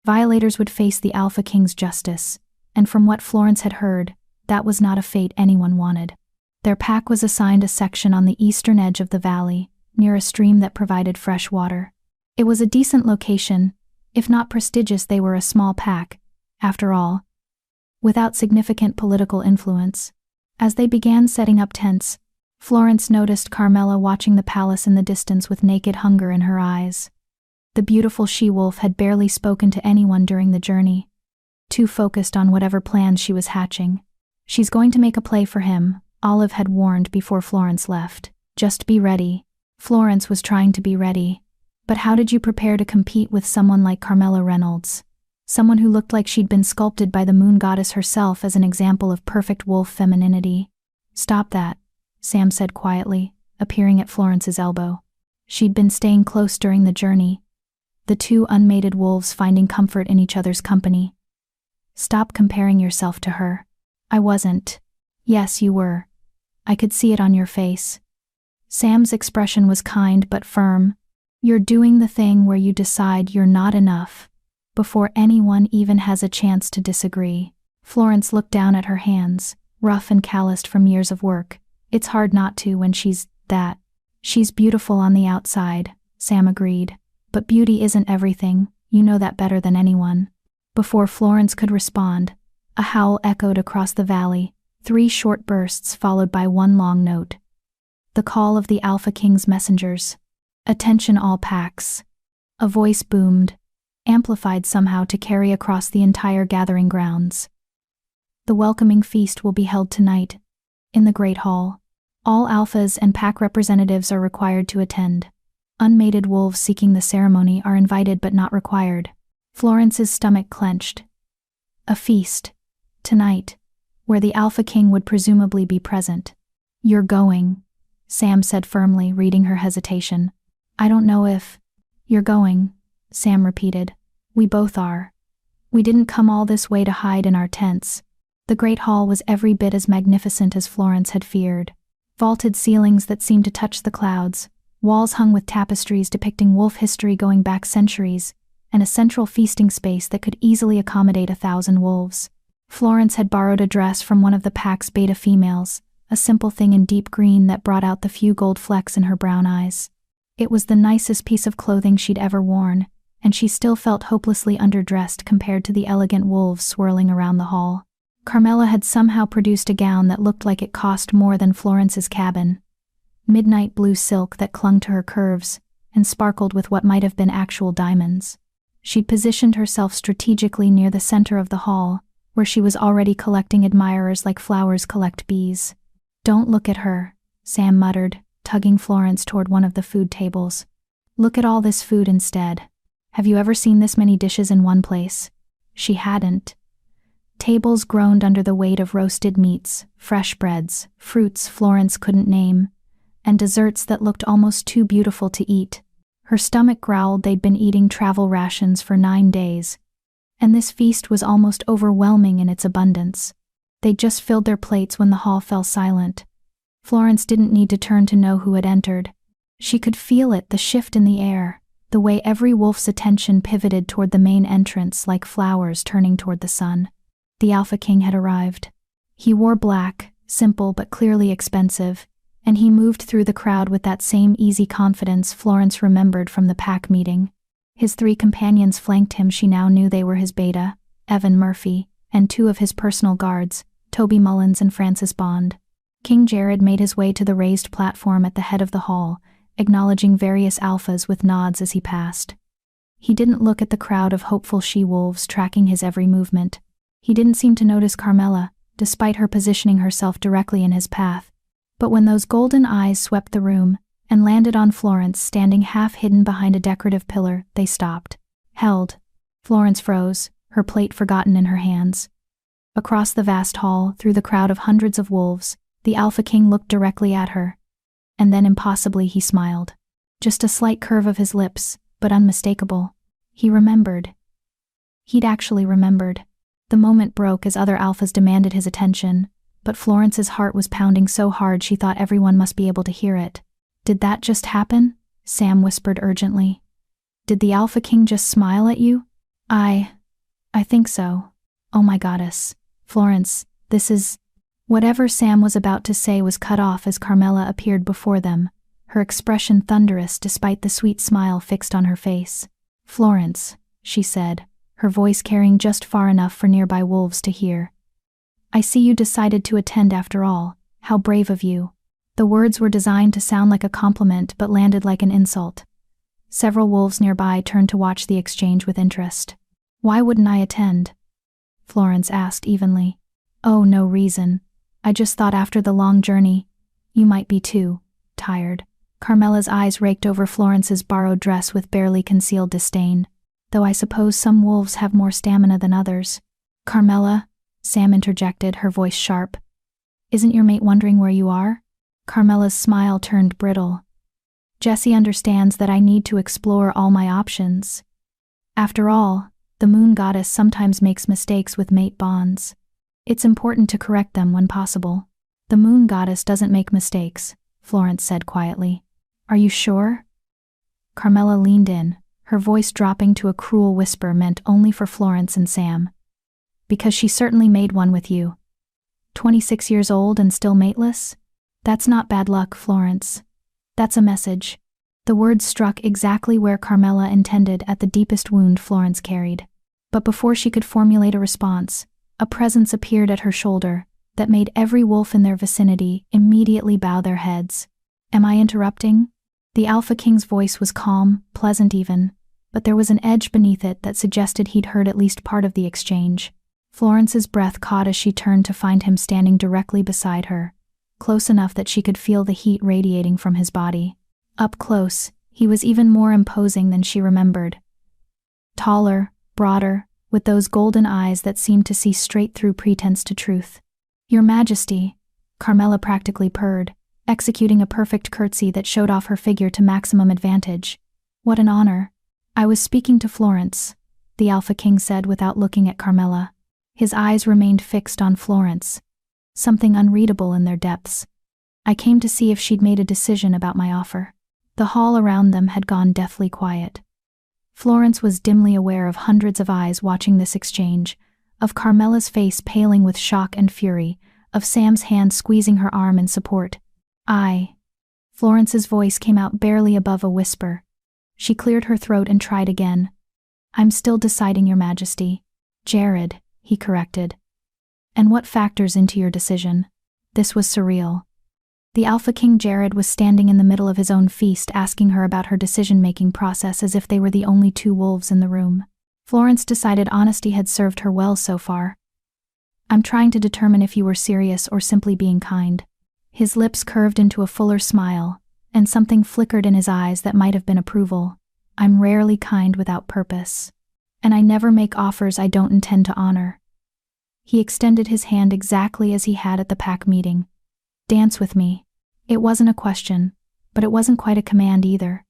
Violators would face the Alpha King's justice, and from what Florence had heard, that was not a fate anyone wanted. Their pack was assigned a section on the eastern edge of the valley, near a stream that provided fresh water. It was a decent location. If not prestigious, they were a small pack, after all, without significant political influence. As they began setting up tents, Florence noticed Carmela watching the palace in the distance with naked hunger in her eyes. The beautiful she-wolf had barely spoken to anyone during the journey, too focused on whatever plans she was hatching. She's going to make a play for him, Olive had warned before Florence left. Just be ready. Florence was trying to be ready. But how did you prepare to compete with someone like Carmela Reynolds? Someone who looked like she'd been sculpted by the moon goddess herself as an example of perfect wolf femininity. Stop that, Sam said quietly, appearing at Florence's elbow. She'd been staying close during the journey, the two unmated wolves finding comfort in each other's company. Stop comparing yourself to her. I wasn't. Yes, you were. I could see it on your face. Sam's expression was kind but firm. You're doing the thing where you decide you're not enough, before anyone even has a chance to disagree. Florence looked down at her hands, rough and calloused from years of work. It's hard not to when she's that. She's beautiful on the outside, Sam agreed. But beauty isn't everything, you know that better than anyone. Before Florence could respond, a howl echoed across the valley, 3 short bursts followed by one long note. The call of the Alpha King's messengers. Attention all packs. A voice boomed, amplified somehow to carry across the entire gathering grounds. The welcoming feast will be held tonight, in the Great Hall. All alphas and pack representatives are required to attend. Unmated wolves seeking the ceremony are invited but not required. Florence's stomach clenched. A feast, tonight, where the Alpha King would presumably be present. You're going, Sam said firmly, reading her hesitation. I don't know if... You're going, Sam repeated. We both are. We didn't come all this way to hide in our tents. The Great Hall was every bit as magnificent as Florence had feared. Vaulted ceilings that seemed to touch the clouds, walls hung with tapestries depicting wolf history going back centuries, and a central feasting space that could easily accommodate 1,000 wolves. Florence had borrowed a dress from one of the pack's beta females, a simple thing in deep green that brought out the few gold flecks in her brown eyes. It was the nicest piece of clothing she'd ever worn, and she still felt hopelessly underdressed compared to the elegant wolves swirling around the hall. Carmela had somehow produced a gown that looked like it cost more than Florence's cabin. Midnight blue silk that clung to her curves and sparkled with what might have been actual diamonds. She'd positioned herself strategically near the center of the hall, where she was already collecting admirers like flowers collect bees. Don't look at her, Sam muttered, tugging Florence toward one of the food tables. Look at all this food instead. Have you ever seen this many dishes in one place? She hadn't. Tables groaned under the weight of roasted meats, fresh breads, fruits Florence couldn't name, and desserts that looked almost too beautiful to eat. Her stomach growled they'd been eating travel rations for 9 days, and this feast was almost overwhelming in its abundance. They'd just filled their plates when the hall fell silent. Florence didn't need to turn to know who had entered. She could feel it, the shift in the air, the way every wolf's attention pivoted toward the main entrance like flowers turning toward the sun. The Alpha King had arrived. He wore black, simple but clearly expensive, and he moved through the crowd with that same easy confidence Florence remembered from the pack meeting. His 3 companions flanked him. She now knew they were his beta, Evan Murphy, and 2 of his personal guards, Toby Mullins and Francis Bond. King Jared made his way to the raised platform at the head of the hall, acknowledging various alphas with nods as he passed. He didn't look at the crowd of hopeful she-wolves tracking his every movement. He didn't seem to notice Carmela, despite her positioning herself directly in his path. But when those golden eyes swept the room and landed on Florence standing half-hidden behind a decorative pillar, they stopped. Held. Florence froze, her plate forgotten in her hands. Across the vast hall, through the crowd of hundreds of wolves, the Alpha King looked directly at her. And then impossibly he smiled. Just a slight curve of his lips, but unmistakable. He remembered. He'd actually remembered. The moment broke as other alphas demanded his attention, but Florence's heart was pounding so hard she thought everyone must be able to hear it. Did that just happen? Sam whispered urgently. Did the Alpha King just smile at you? I think so. Oh my goddess. Florence, this is... Whatever Sam was about to say was cut off as Carmela appeared before them, her expression thunderous despite the sweet smile fixed on her face. Florence, she said, her voice carrying just far enough for nearby wolves to hear. I see you decided to attend after all. How brave of you. The words were designed to sound like a compliment but landed like an insult. Several wolves nearby turned to watch the exchange with interest. Why wouldn't I attend? Florence asked evenly. Oh, no reason. I just thought after the long journey, you might be too tired. Carmela's eyes raked over Florence's borrowed dress with barely concealed disdain. Though I suppose some wolves have more stamina than others. Carmela, Sam interjected, her voice sharp. Isn't your mate wondering where you are? Carmela's smile turned brittle. Jesse understands that I need to explore all my options. After all, the moon goddess sometimes makes mistakes with mate bonds. It's important to correct them when possible. The moon goddess doesn't make mistakes, Florence said quietly. Are you sure? Carmela leaned in, her voice dropping to a cruel whisper meant only for Florence and Sam. Because she certainly made one with you. 26 years old and still mateless? That's not bad luck, Florence. That's a message. The words struck exactly where Carmela intended, at the deepest wound Florence carried. But before she could formulate a response, a presence appeared at her shoulder that made every wolf in their vicinity immediately bow their heads. Am I interrupting? The Alpha King's voice was calm, pleasant even, but there was an edge beneath it that suggested he'd heard at least part of the exchange. Florence's breath caught as she turned to find him standing directly beside her, close enough that she could feel the heat radiating from his body. Up close, he was even more imposing than she remembered. Taller, broader, with those golden eyes that seemed to see straight through pretense to truth. Your Majesty, Carmela practically purred, executing a perfect curtsy that showed off her figure to maximum advantage. What an honor. I was speaking to Florence, the Alpha King said without looking at Carmela. His eyes remained fixed on Florence, something unreadable in their depths. I came to see if she'd made a decision about my offer. The hall around them had gone deathly quiet. Florence was dimly aware of hundreds of eyes watching this exchange, of Carmela's face paling with shock and fury, of Sam's hand squeezing her arm in support. Florence's voice came out barely above a whisper. She cleared her throat and tried again. I'm still deciding, Your Majesty. Jared, he corrected. And what factors into your decision? This was surreal. The Alpha King Jared was standing in the middle of his own feast, asking her about her decision-making process as if they were the only two wolves in the room. Florence decided honesty had served her well so far. I'm trying to determine if you were serious or simply being kind. His lips curved into a fuller smile, and something flickered in his eyes that might have been approval. I'm rarely kind without purpose. And I never make offers I don't intend to honor. He extended his hand exactly as he had at the pack meeting. Dance with me. It wasn't a question, but it wasn't quite a command either.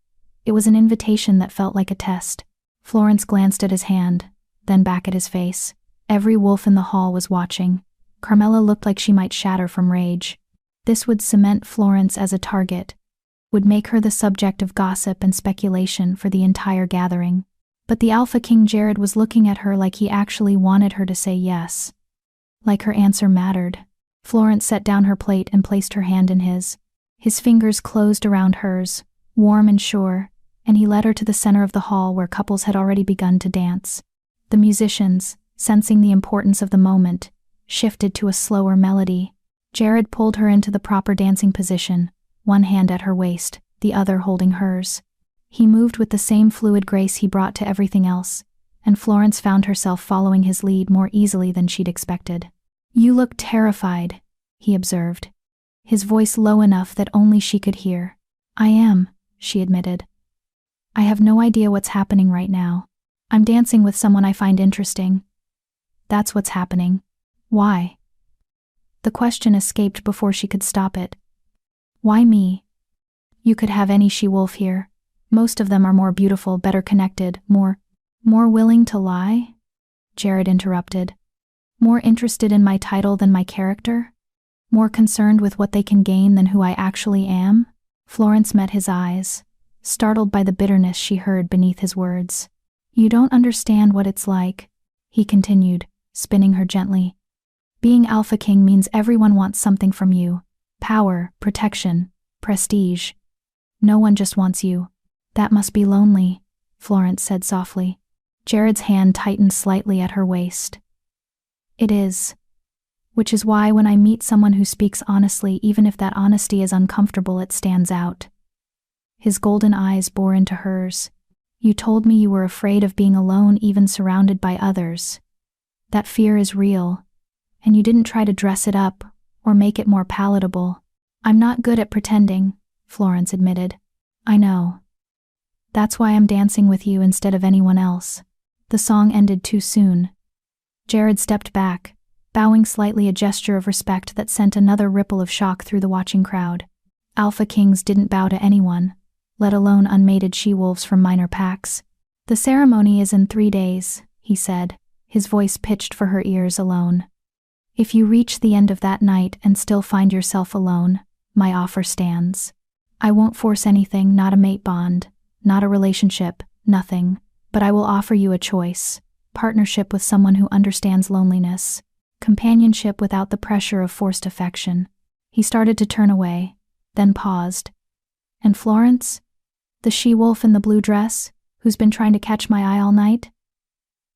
It was an invitation that felt like a test. Florence glanced at his hand, then back at his face. Every wolf in the hall was watching. Carmela looked like she might shatter from rage. This would cement Florence as a target, would make her the subject of gossip and speculation for the entire gathering. But the Alpha King Jared was looking at her like he actually wanted her to say yes. Like her answer mattered. Florence set down her plate and placed her hand in his. His fingers closed around hers, warm and sure, and he led her to the center of the hall where couples had already begun to dance. The musicians, sensing the importance of the moment, shifted to a slower melody. Jared pulled her into the proper dancing position, one hand at her waist, the other holding hers. He moved with the same fluid grace he brought to everything else, and Florence found herself following his lead more easily than she'd expected. You look terrified, he observed, his voice low enough that only she could hear. I am, she admitted. I have no idea what's happening right now. I'm dancing with someone I find interesting. That's what's happening. Why? The question escaped before she could stop it. Why me? You could have any she-wolf here. Most of them are more beautiful, better connected, more willing to lie? Jared interrupted. More interested in my title than my character? More concerned with what they can gain than who I actually am? Florence met his eyes, startled by the bitterness she heard beneath his words. You don't understand what it's like, he continued, spinning her gently. Being Alpha King means everyone wants something from you. Power, protection, prestige. No one just wants you. That must be lonely, Florence said softly. Jared's hand tightened slightly at her waist. It is. Which is why when I meet someone who speaks honestly, even if that honesty is uncomfortable, it stands out. His golden eyes bore into hers. You told me you were afraid of being alone, even surrounded by others. That fear is real, and you didn't try to dress it up or make it more palatable. I'm not good at pretending, Florence admitted. I know. That's why I'm dancing with you instead of anyone else. The song ended too soon. Jared stepped back, bowing slightly, a gesture of respect that sent another ripple of shock through the watching crowd. Alpha Kings didn't bow to anyone, let alone unmated she-wolves from minor packs. The ceremony is in 3 days, he said, his voice pitched for her ears alone. If you reach the end of that night and still find yourself alone, my offer stands. I won't force anything, not a mate bond, not a relationship, nothing, but I will offer you a choice: partnership with someone who understands loneliness, companionship without the pressure of forced affection." He started to turn away, then paused. "And Florence? The she-wolf in the blue dress, who's been trying to catch my eye all night?"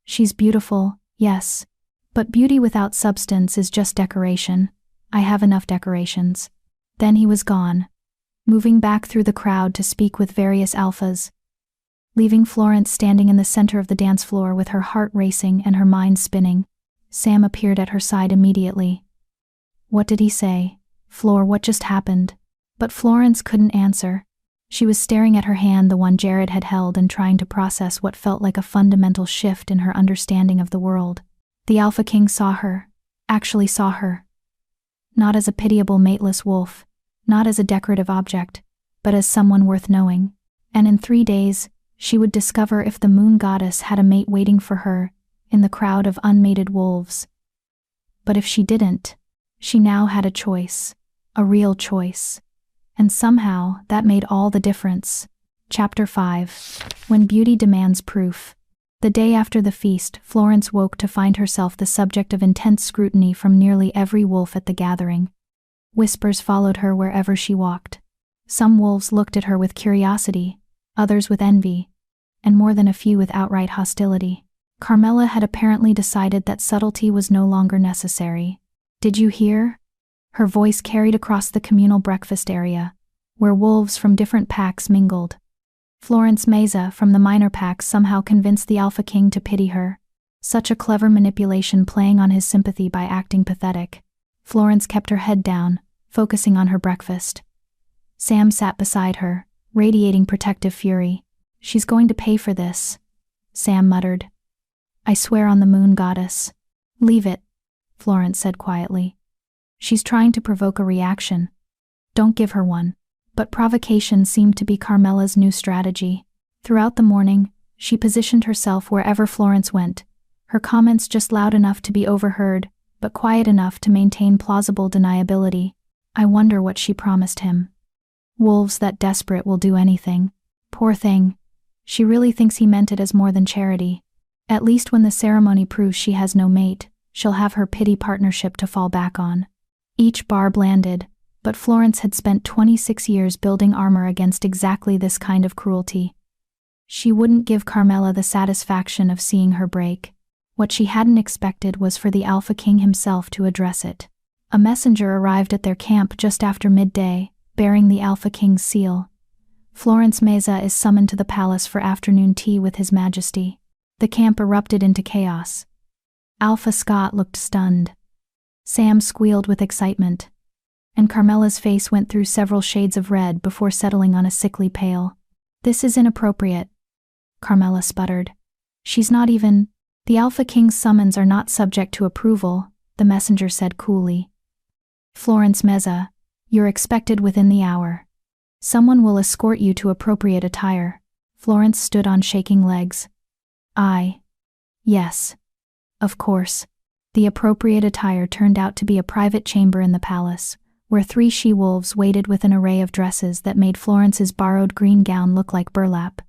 "She's beautiful, yes. But beauty without substance is just decoration. I have enough decorations." Then he was gone, moving back through the crowd to speak with various alphas. Leaving Florence standing in the center of the dance floor with her heart racing and her mind spinning, Sam appeared at her side immediately. "What did he say? Flor, what just happened?" But Florence couldn't answer. She was staring at her hand, the one Jared had held, and trying to process what felt like a fundamental shift in her understanding of the world. The Alpha King saw her, actually saw her. Not as a pitiable mateless wolf, not as a decorative object, but as someone worth knowing. And in 3 days, she would discover if the moon goddess had a mate waiting for her in the crowd of unmated wolves. But if she didn't, she now had a choice, a real choice. And somehow, that made all the difference. Chapter 5. When Beauty Demands Proof. The day after the feast, Florence woke to find herself the subject of intense scrutiny from nearly every wolf at the gathering. Whispers followed her wherever she walked. Some wolves looked at her with curiosity, others with envy, and more than a few with outright hostility. Carmela had apparently decided that subtlety was no longer necessary. "Did you hear?" Her voice carried across the communal breakfast area, where wolves from different packs mingled. Florence Meza from the minor pack somehow convinced the Alpha King to pity her. Such a clever manipulation, playing on his sympathy by acting pathetic. Florence kept her head down, focusing on her breakfast. Sam sat beside her, radiating protective fury. "She's going to pay for this," Sam muttered. "I swear on the moon goddess." "Leave it," Florence said quietly. "She's trying to provoke a reaction. Don't give her one." But provocation seemed to be Carmela's new strategy. Throughout the morning, she positioned herself wherever Florence went, her comments just loud enough to be overheard, but quiet enough to maintain plausible deniability. I wonder what she promised him. Wolves that desperate will do anything. Poor thing. She really thinks he meant it as more than charity. At least when the ceremony proves she has no mate, she'll have her pity partnership to fall back on. Each barb landed, but Florence had spent 26 years building armor against exactly this kind of cruelty. She wouldn't give Carmela the satisfaction of seeing her break. What she hadn't expected was for the Alpha King himself to address it. A messenger arrived at their camp just after midday, bearing the Alpha King's seal. "Florence Meza is summoned to the palace for afternoon tea with His Majesty." The camp erupted into chaos. Alpha Scott looked stunned. Sam squealed with excitement, and Carmela's face went through several shades of red before settling on a sickly pale. "This is inappropriate," Carmela sputtered. "She's not even—" "The Alpha King's summons are not subject to approval," the messenger said coolly. "Florence Meza, you're expected within the hour. Someone will escort you to appropriate attire." Florence stood on shaking legs. Yes. Of course." The appropriate attire turned out to be a private chamber in the palace, where 3 she-wolves waited with an array of dresses that made Florence's borrowed green gown look like burlap.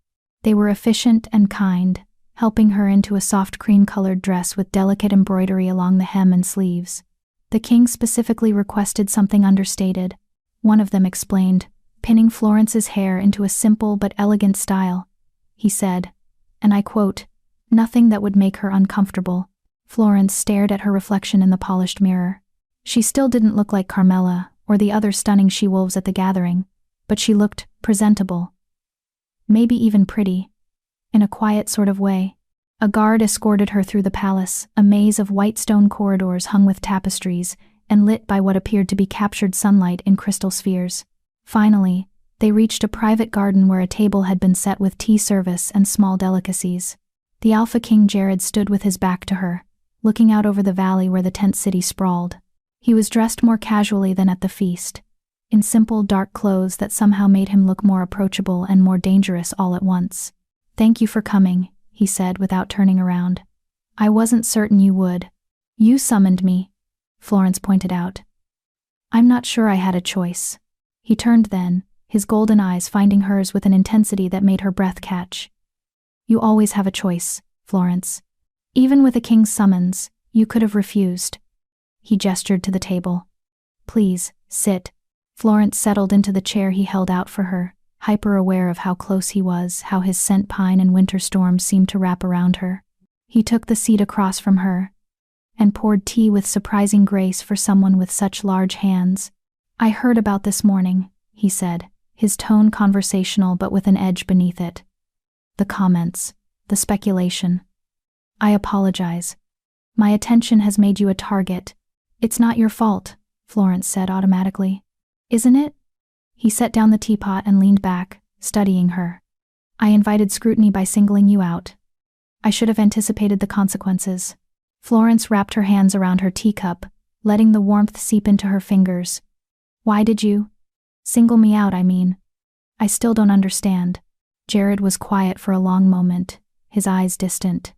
They were efficient and kind, helping her into a soft cream-colored dress with delicate embroidery along the hem and sleeves. The king specifically requested something understated. One of them explained, pinning Florence's hair into a simple but elegant style. He said, and I quote, "Nothing that would make her uncomfortable." Florence stared at her reflection in the polished mirror. She still didn't look like Carmela or the other stunning she-wolves at the gathering, but she looked presentable. Maybe even pretty, in a quiet sort of way. A guard escorted her through the palace, a maze of white stone corridors hung with tapestries and lit by what appeared to be captured sunlight in crystal spheres. Finally, they reached a private garden where a table had been set with tea service and small delicacies. The Alpha King Jared stood with his back to her, looking out over the valley where the tent city sprawled. He was dressed more casually than at the feast, in simple dark clothes that somehow made him look more approachable and more dangerous all at once. "Thank you for coming," he said without turning around. "I wasn't certain you would." "You summoned me." Florence pointed out. I'm not sure I had a choice. He turned then, his golden eyes finding hers with an intensity that made her breath catch. You always have a choice, Florence. Even with a king's summons, you could have refused. He gestured to the table. Please, sit. Florence settled into the chair he held out for her, hyper-aware of how close he was, how his scent pine and winter storms seemed to wrap around her. He took the seat across from her and poured tea with surprising grace for someone with such large hands. I heard about this morning, he said, his tone conversational but with an edge beneath it. The comments, the speculation. I apologize. My attention has made you a target. It's not your fault, Florence said automatically. Isn't it? He set down the teapot and leaned back, studying her. I invited scrutiny by singling you out. I should have anticipated the consequences. Florence wrapped her hands around her teacup, letting the warmth seep into her fingers. Why did you? Single me out, I mean. I still don't understand. Jared was quiet for a long moment, his eyes distant.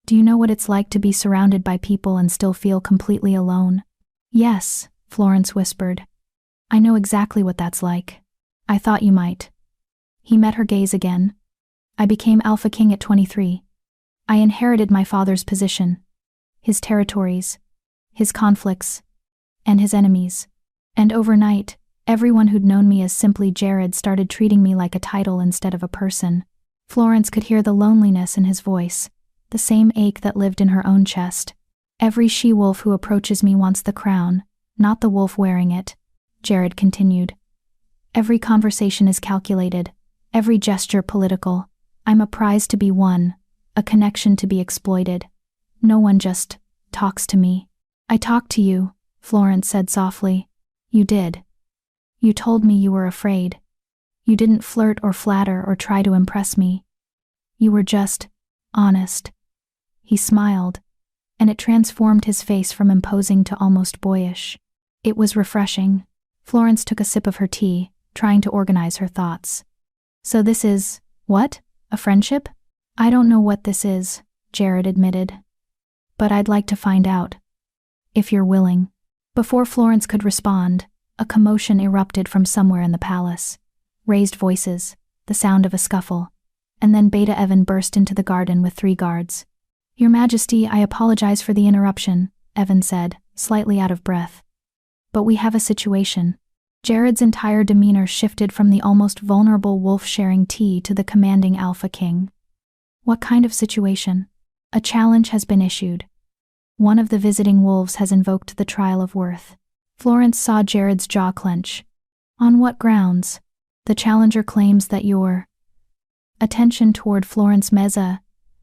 Do you know what it's like to be surrounded by people and still feel completely alone? Yes, Florence whispered. I know exactly what that's like. I thought you might. He met her gaze again. I became Alpha King at 23. I inherited my father's position, his territories, his conflicts, and his enemies. And overnight, everyone who'd known me as simply Jared started treating me like a title instead of a person. Florence could hear the loneliness in his voice, the same ache that lived in her own chest. Every she-wolf who approaches me wants the crown, not the wolf wearing it, Jared continued. Every conversation is calculated, every gesture political. I'm a prize to be won, a connection to be exploited. No one just talks to me. I talked to you, Florence said softly. You did. You told me you were afraid. You didn't flirt or flatter or try to impress me. You were just honest. He smiled, and it transformed his face from imposing to almost boyish. It was refreshing. Florence took a sip of her tea, trying to organize her thoughts. So this is, what? A friendship? I don't know what this is, Jared admitted. But I'd like to find out. If you're willing. Before Florence could respond, a commotion erupted from somewhere in the palace. Raised voices, the sound of a scuffle, and then Beta Evan burst into the garden with 3 guards. Your Majesty, I apologize for the interruption, Evan said, slightly out of breath. But we have a situation. Jared's entire demeanor shifted from the almost vulnerable wolf sharing tea to the commanding Alpha King. What kind of situation? A challenge has been issued. One of the visiting wolves has invoked the trial of worth. Florence saw Jared's jaw clench. On what grounds? The challenger claims that your attention toward Florence Meza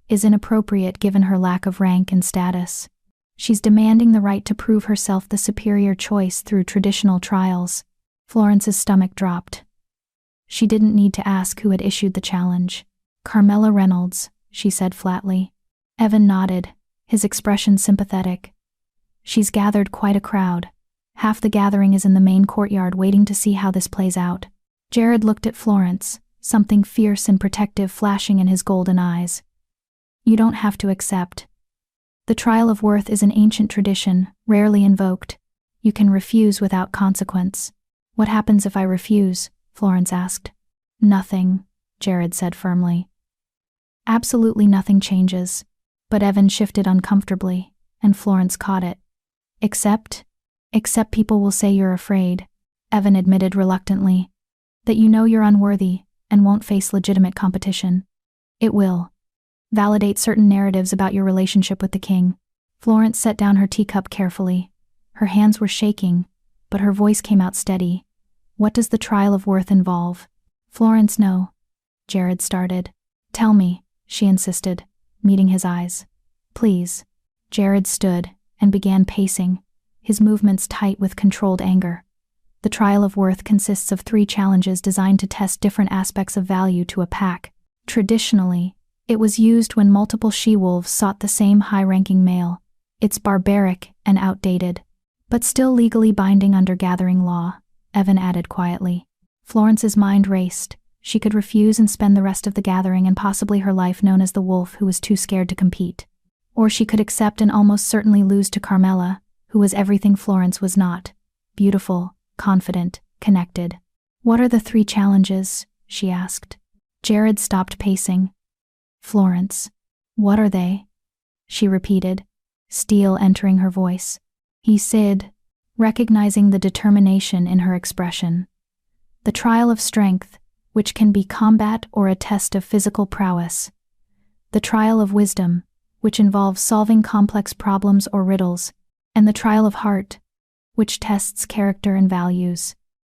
is inappropriate given her lack of rank and status. She's demanding the right to prove herself the superior choice through traditional trials. Florence's stomach dropped. She didn't need to ask who had issued the challenge. Carmela Reynolds, she said flatly. Evan nodded, his expression sympathetic. She's gathered quite a crowd. Half the gathering is in the main courtyard waiting to see how this plays out. Jared looked at Florence, something fierce and protective flashing in his golden eyes. You don't have to accept. The trial of worth is an ancient tradition, rarely invoked. You can refuse without consequence. What happens if I refuse? Florence asked. Nothing, Jared said firmly. Absolutely nothing changes. But Evan shifted uncomfortably, and Florence caught it. Except people will say you're afraid, Evan admitted reluctantly. That you know you're unworthy and won't face legitimate competition. It will. Validate certain narratives about your relationship with the king. Florence set down her teacup carefully. Her hands were shaking, but her voice came out steady. What does the trial of worth involve? Florence, no. Jared started. Tell me, she insisted, meeting his eyes. Please. Jared stood and began pacing, his movements tight with controlled anger. The trial of worth consists of 3 challenges designed to test different aspects of value to a pack. Traditionally, it was used when multiple she-wolves sought the same high-ranking male. It's barbaric and outdated, but still legally binding under gathering law, Evan added quietly. Florence's mind raced. She could refuse and spend the rest of the gathering and possibly her life known as the wolf who was too scared to compete. Or she could accept and almost certainly lose to Carmela, who was everything Florence was not: beautiful, confident, connected. "What are the 3 challenges?" she asked. Jared stopped pacing. "Florence, what are they?" she repeated, steel entering her voice. He said, recognizing the determination in her expression. "The trial of strength, which can be combat or a test of physical prowess. The trial of wisdom, which involves solving complex problems or riddles. And the trial of heart, which tests character and values."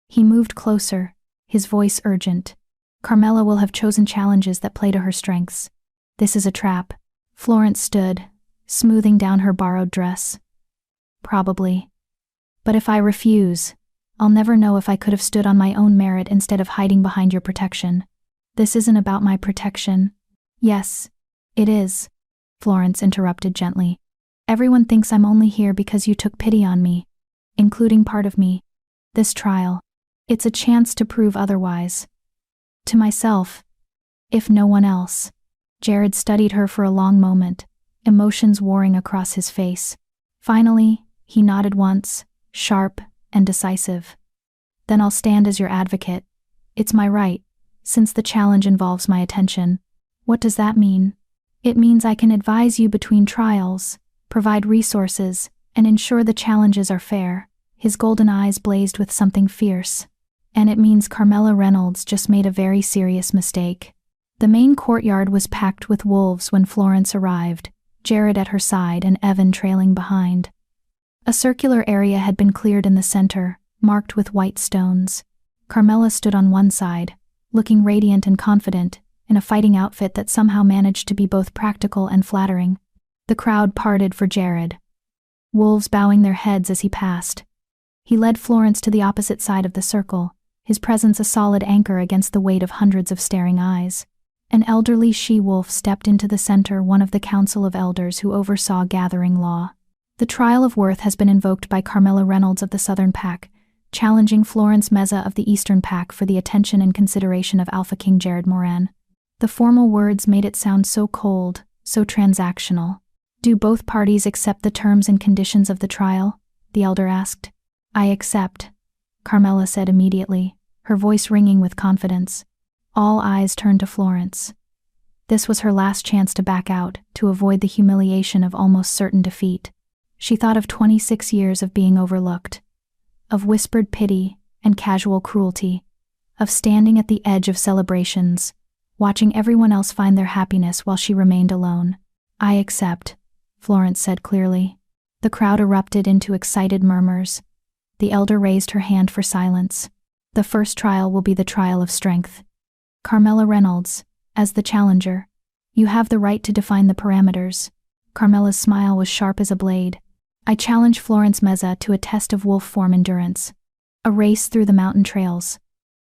He moved closer, his voice urgent. "Carmela will have chosen challenges that play to her strengths. This is a trap." Florence stood, smoothing down her borrowed dress. "Probably. But if I refuse, I'll never know if I could have stood on my own merit instead of hiding behind your protection." "This isn't about my protection." "Yes, it is," Florence interrupted gently. "Everyone thinks I'm only here because you took pity on me, including part of me. This trial, it's a chance to prove otherwise. To myself, if no one else." Jared studied her for a long moment, emotions warring across his face. Finally, he nodded once, sharp and decisive. "Then I'll stand as your advocate. It's my right, since the challenge involves my attention." "What does that mean?" "It means I can advise you between trials, provide resources, and ensure the challenges are fair." His golden eyes blazed with something fierce. "And it means Carmela Reynolds just made a very serious mistake." The main courtyard was packed with wolves when Florence arrived, Jared at her side and Evan trailing behind. A circular area had been cleared in the center, marked with white stones. Carmela stood on one side, looking radiant and confident, in a fighting outfit that somehow managed to be both practical and flattering. The crowd parted for Jared, wolves bowing their heads as he passed. He led Florence to the opposite side of the circle, his presence a solid anchor against the weight of hundreds of staring eyes. An elderly she-wolf stepped into the center, one of the council of elders who oversaw gathering law. "The trial of worth has been invoked by Carmela Reynolds of the Southern Pack, challenging Florence Meza of the Eastern Pack for the attention and consideration of Alpha King Jared Moran." The formal words made it sound so cold, so transactional. "Do both parties accept the terms and conditions of the trial?" the elder asked. "I accept," Carmela said immediately, her voice ringing with confidence. All eyes turned to Florence. This was her last chance to back out, to avoid the humiliation of almost certain defeat. She thought of 26 years of being overlooked, of whispered pity and casual cruelty, of standing at the edge of celebrations, watching everyone else find their happiness while she remained alone. "I accept," Florence said clearly. The crowd erupted into excited murmurs. The elder raised her hand for silence. "The first trial will be the trial of strength. Carmela Reynolds, as the challenger, you have the right to define the parameters." Carmela's smile was sharp as a blade. "I challenge Florence Meza to a test of wolf form endurance. A race through the mountain trails.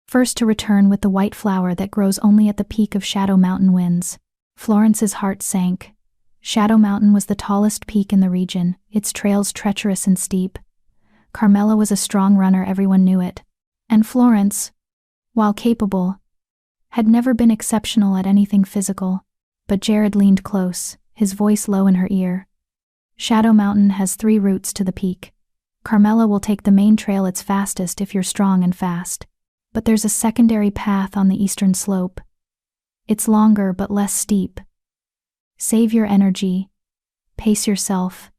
First to return with the white flower that grows only at the peak of Shadow Mountain wins." Florence's heart sank. Shadow Mountain was the tallest peak in the region, its trails treacherous and steep. Carmela was a strong runner, everyone knew it. And Florence, while capable, had never been exceptional at anything physical. But Jared leaned close, his voice low in her ear. "Shadow Mountain has 3 routes to the peak. Carmela will take the main trail its fastest if you're strong and fast. But there's a secondary path on the eastern slope. It's longer but less steep. Save your energy, pace yourself,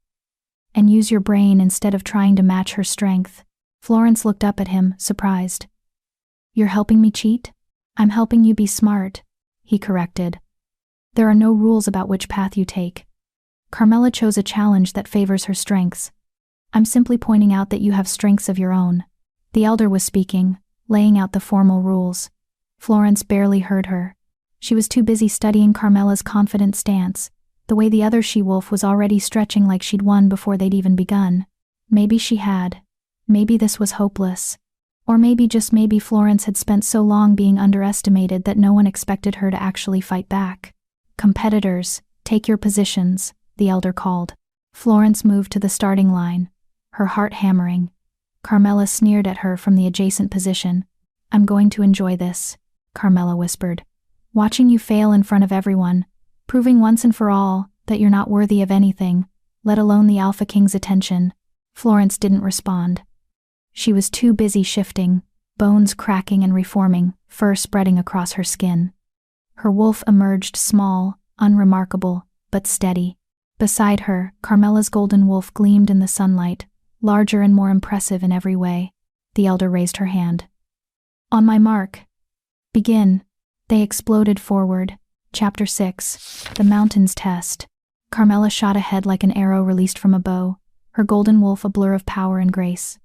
and use your brain instead of trying to match her strength." Florence looked up at him, surprised. "You're helping me cheat?" "I'm helping you be smart," he corrected. "There are no rules about which path you take. Carmela chose a challenge that favors her strengths. I'm simply pointing out that you have strengths of your own." The elder was speaking, laying out the formal rules. Florence barely heard her. She was too busy studying Carmela's confident stance, the way the other she-wolf was already stretching like she'd won before they'd even begun. Maybe she had. Maybe this was hopeless. Or maybe, just maybe, Florence had spent so long being underestimated that no one expected her to actually fight back. "Competitors, take your positions," the elder called. Florence moved to the starting line, her heart hammering. Carmela sneered at her from the adjacent position. "I'm going to enjoy this," Carmela whispered. "Watching you fail in front of everyone, proving once and for all that you're not worthy of anything, let alone the Alpha King's attention." Florence didn't respond. She was too busy shifting, bones cracking and reforming, fur spreading across her skin. Her wolf emerged small, unremarkable, but steady. Beside her, Carmela's golden wolf gleamed in the sunlight, larger and more impressive in every way. The elder raised her hand. "On my mark. Begin." They exploded forward. Chapter 6. The Mountains Test. Carmela shot ahead like an arrow released from a bow, her golden wolf a blur of power and grace.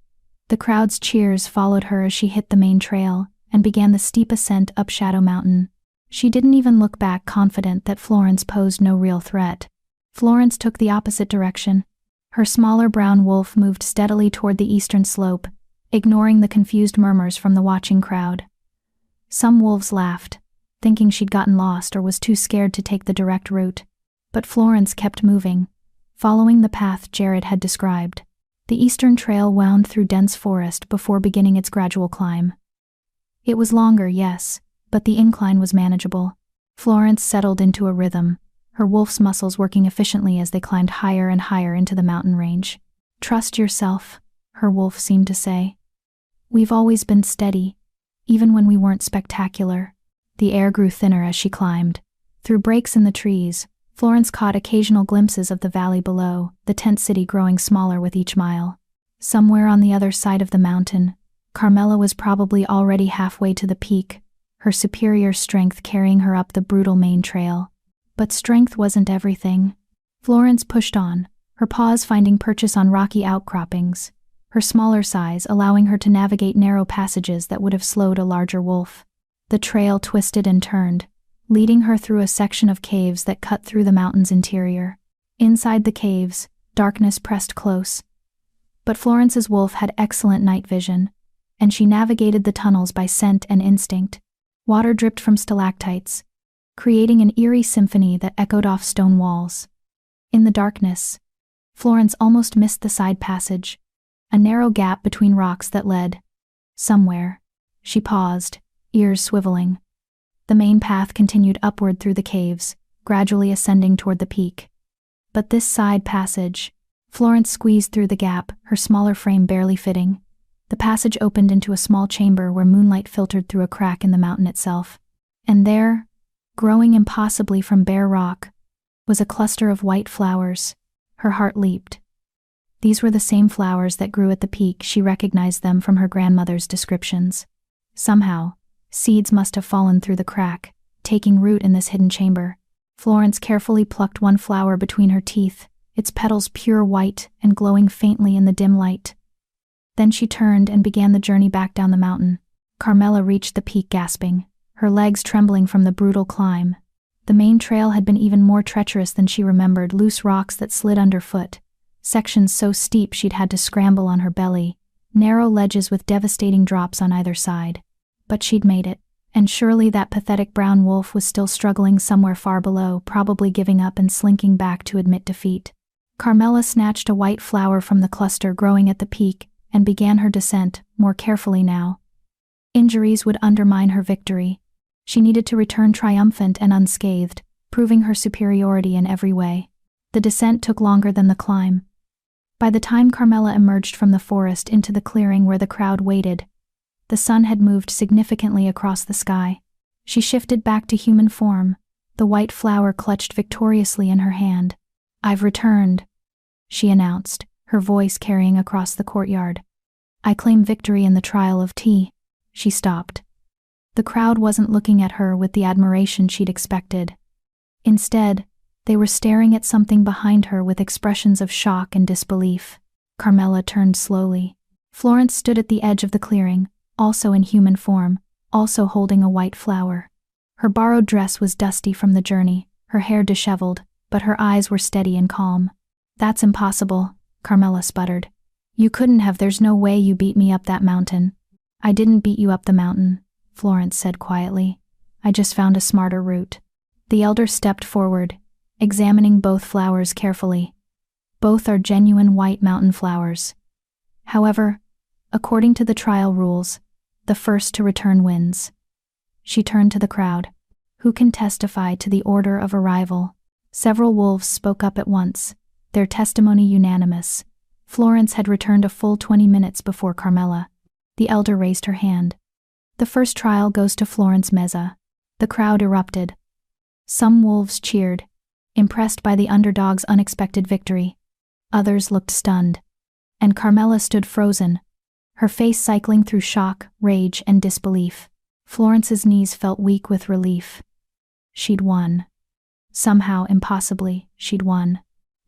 The crowd's cheers followed her as she hit the main trail and began the steep ascent up Shadow Mountain. She didn't even look back, confident that Florence posed no real threat. Florence took the opposite direction. Her smaller brown wolf moved steadily toward the eastern slope, ignoring the confused murmurs from the watching crowd. Some wolves laughed, thinking she'd gotten lost or was too scared to take the direct route. But Florence kept moving, following the path Jared had described. The eastern trail wound through dense forest before beginning its gradual climb. It was longer, yes, but the incline was manageable. Florence settled into a rhythm, her wolf's muscles working efficiently as they climbed higher and higher into the mountain range. "Trust yourself," her wolf seemed to say. "We've always been steady, even when we weren't spectacular." The air grew thinner as she climbed. Through breaks in the trees, Florence caught occasional glimpses of the valley below, the tent city growing smaller with each mile. Somewhere on the other side of the mountain, Carmela was probably already halfway to the peak, her superior strength carrying her up the brutal main trail. But strength wasn't everything. Florence pushed on, her paws finding purchase on rocky outcroppings, her smaller size allowing her to navigate narrow passages that would have slowed a larger wolf. The trail twisted and turned, leading her through a section of caves that cut through the mountain's interior. Inside the caves, darkness pressed close. But Florence's wolf had excellent night vision, and she navigated the tunnels by scent and instinct. Water dripped from stalactites, creating an eerie symphony that echoed off stone walls. In the darkness, Florence almost missed the side passage, a narrow gap between rocks that led somewhere. She paused, ears swiveling. The main path continued upward through the caves, gradually ascending toward the peak. But this side passage, Florence squeezed through the gap, her smaller frame barely fitting. The passage opened into a small chamber where moonlight filtered through a crack in the mountain itself. And there, growing impossibly from bare rock, was a cluster of white flowers. Her heart leaped. These were the same flowers that grew at the peak. She recognized them from her grandmother's descriptions. Somehow, seeds must have fallen through the crack, taking root in this hidden chamber. Florence carefully plucked one flower between her teeth, its petals pure white and glowing faintly in the dim light. Then she turned and began the journey back down the mountain. Carmela reached the peak gasping, her legs trembling from the brutal climb. The main trail had been even more treacherous than she remembered, loose rocks that slid underfoot, sections so steep she'd had to scramble on her belly, narrow ledges with devastating drops on either side. But she'd made it, and surely that pathetic brown wolf was still struggling somewhere far below, probably giving up and slinking back to admit defeat. Carmela snatched a white flower from the cluster growing at the peak and began her descent, more carefully now. Injuries would undermine her victory. She needed to return triumphant and unscathed, proving her superiority in every way. The descent took longer than the climb. By the time Carmela emerged from the forest into the clearing where the crowd waited, the sun had moved significantly across the sky. She shifted back to human form, the white flower clutched victoriously in her hand. "I've returned," she announced, her voice carrying across the courtyard. "I claim victory in the trial of tea." She stopped. The crowd wasn't looking at her with the admiration she'd expected. Instead, they were staring at something behind her with expressions of shock and disbelief. Carmela turned slowly. Florence stood at the edge of the clearing, also in human form, also holding a white flower. Her borrowed dress was dusty from the journey, her hair disheveled, but her eyes were steady and calm. "That's impossible," Carmela sputtered. "You couldn't have. There's no way you beat me up that mountain." "I didn't beat you up the mountain," Florence said quietly. "I just found a smarter route." The elder stepped forward, examining both flowers carefully. Both are genuine white mountain flowers. However, according to the trial rules, the first to return wins. She turned to the crowd. "Who can testify to the order of arrival?" Several wolves spoke up at once, their testimony unanimous. Florence had returned a full 20 minutes before Carmela. The elder raised her hand. The first trial goes to Florence Meza. The crowd erupted. Some wolves cheered, impressed by the underdog's unexpected victory. Others looked stunned. And Carmela stood frozen, her face cycling through shock, rage, and disbelief. Florence's knees felt weak with relief. She'd won. Somehow, impossibly, she'd won.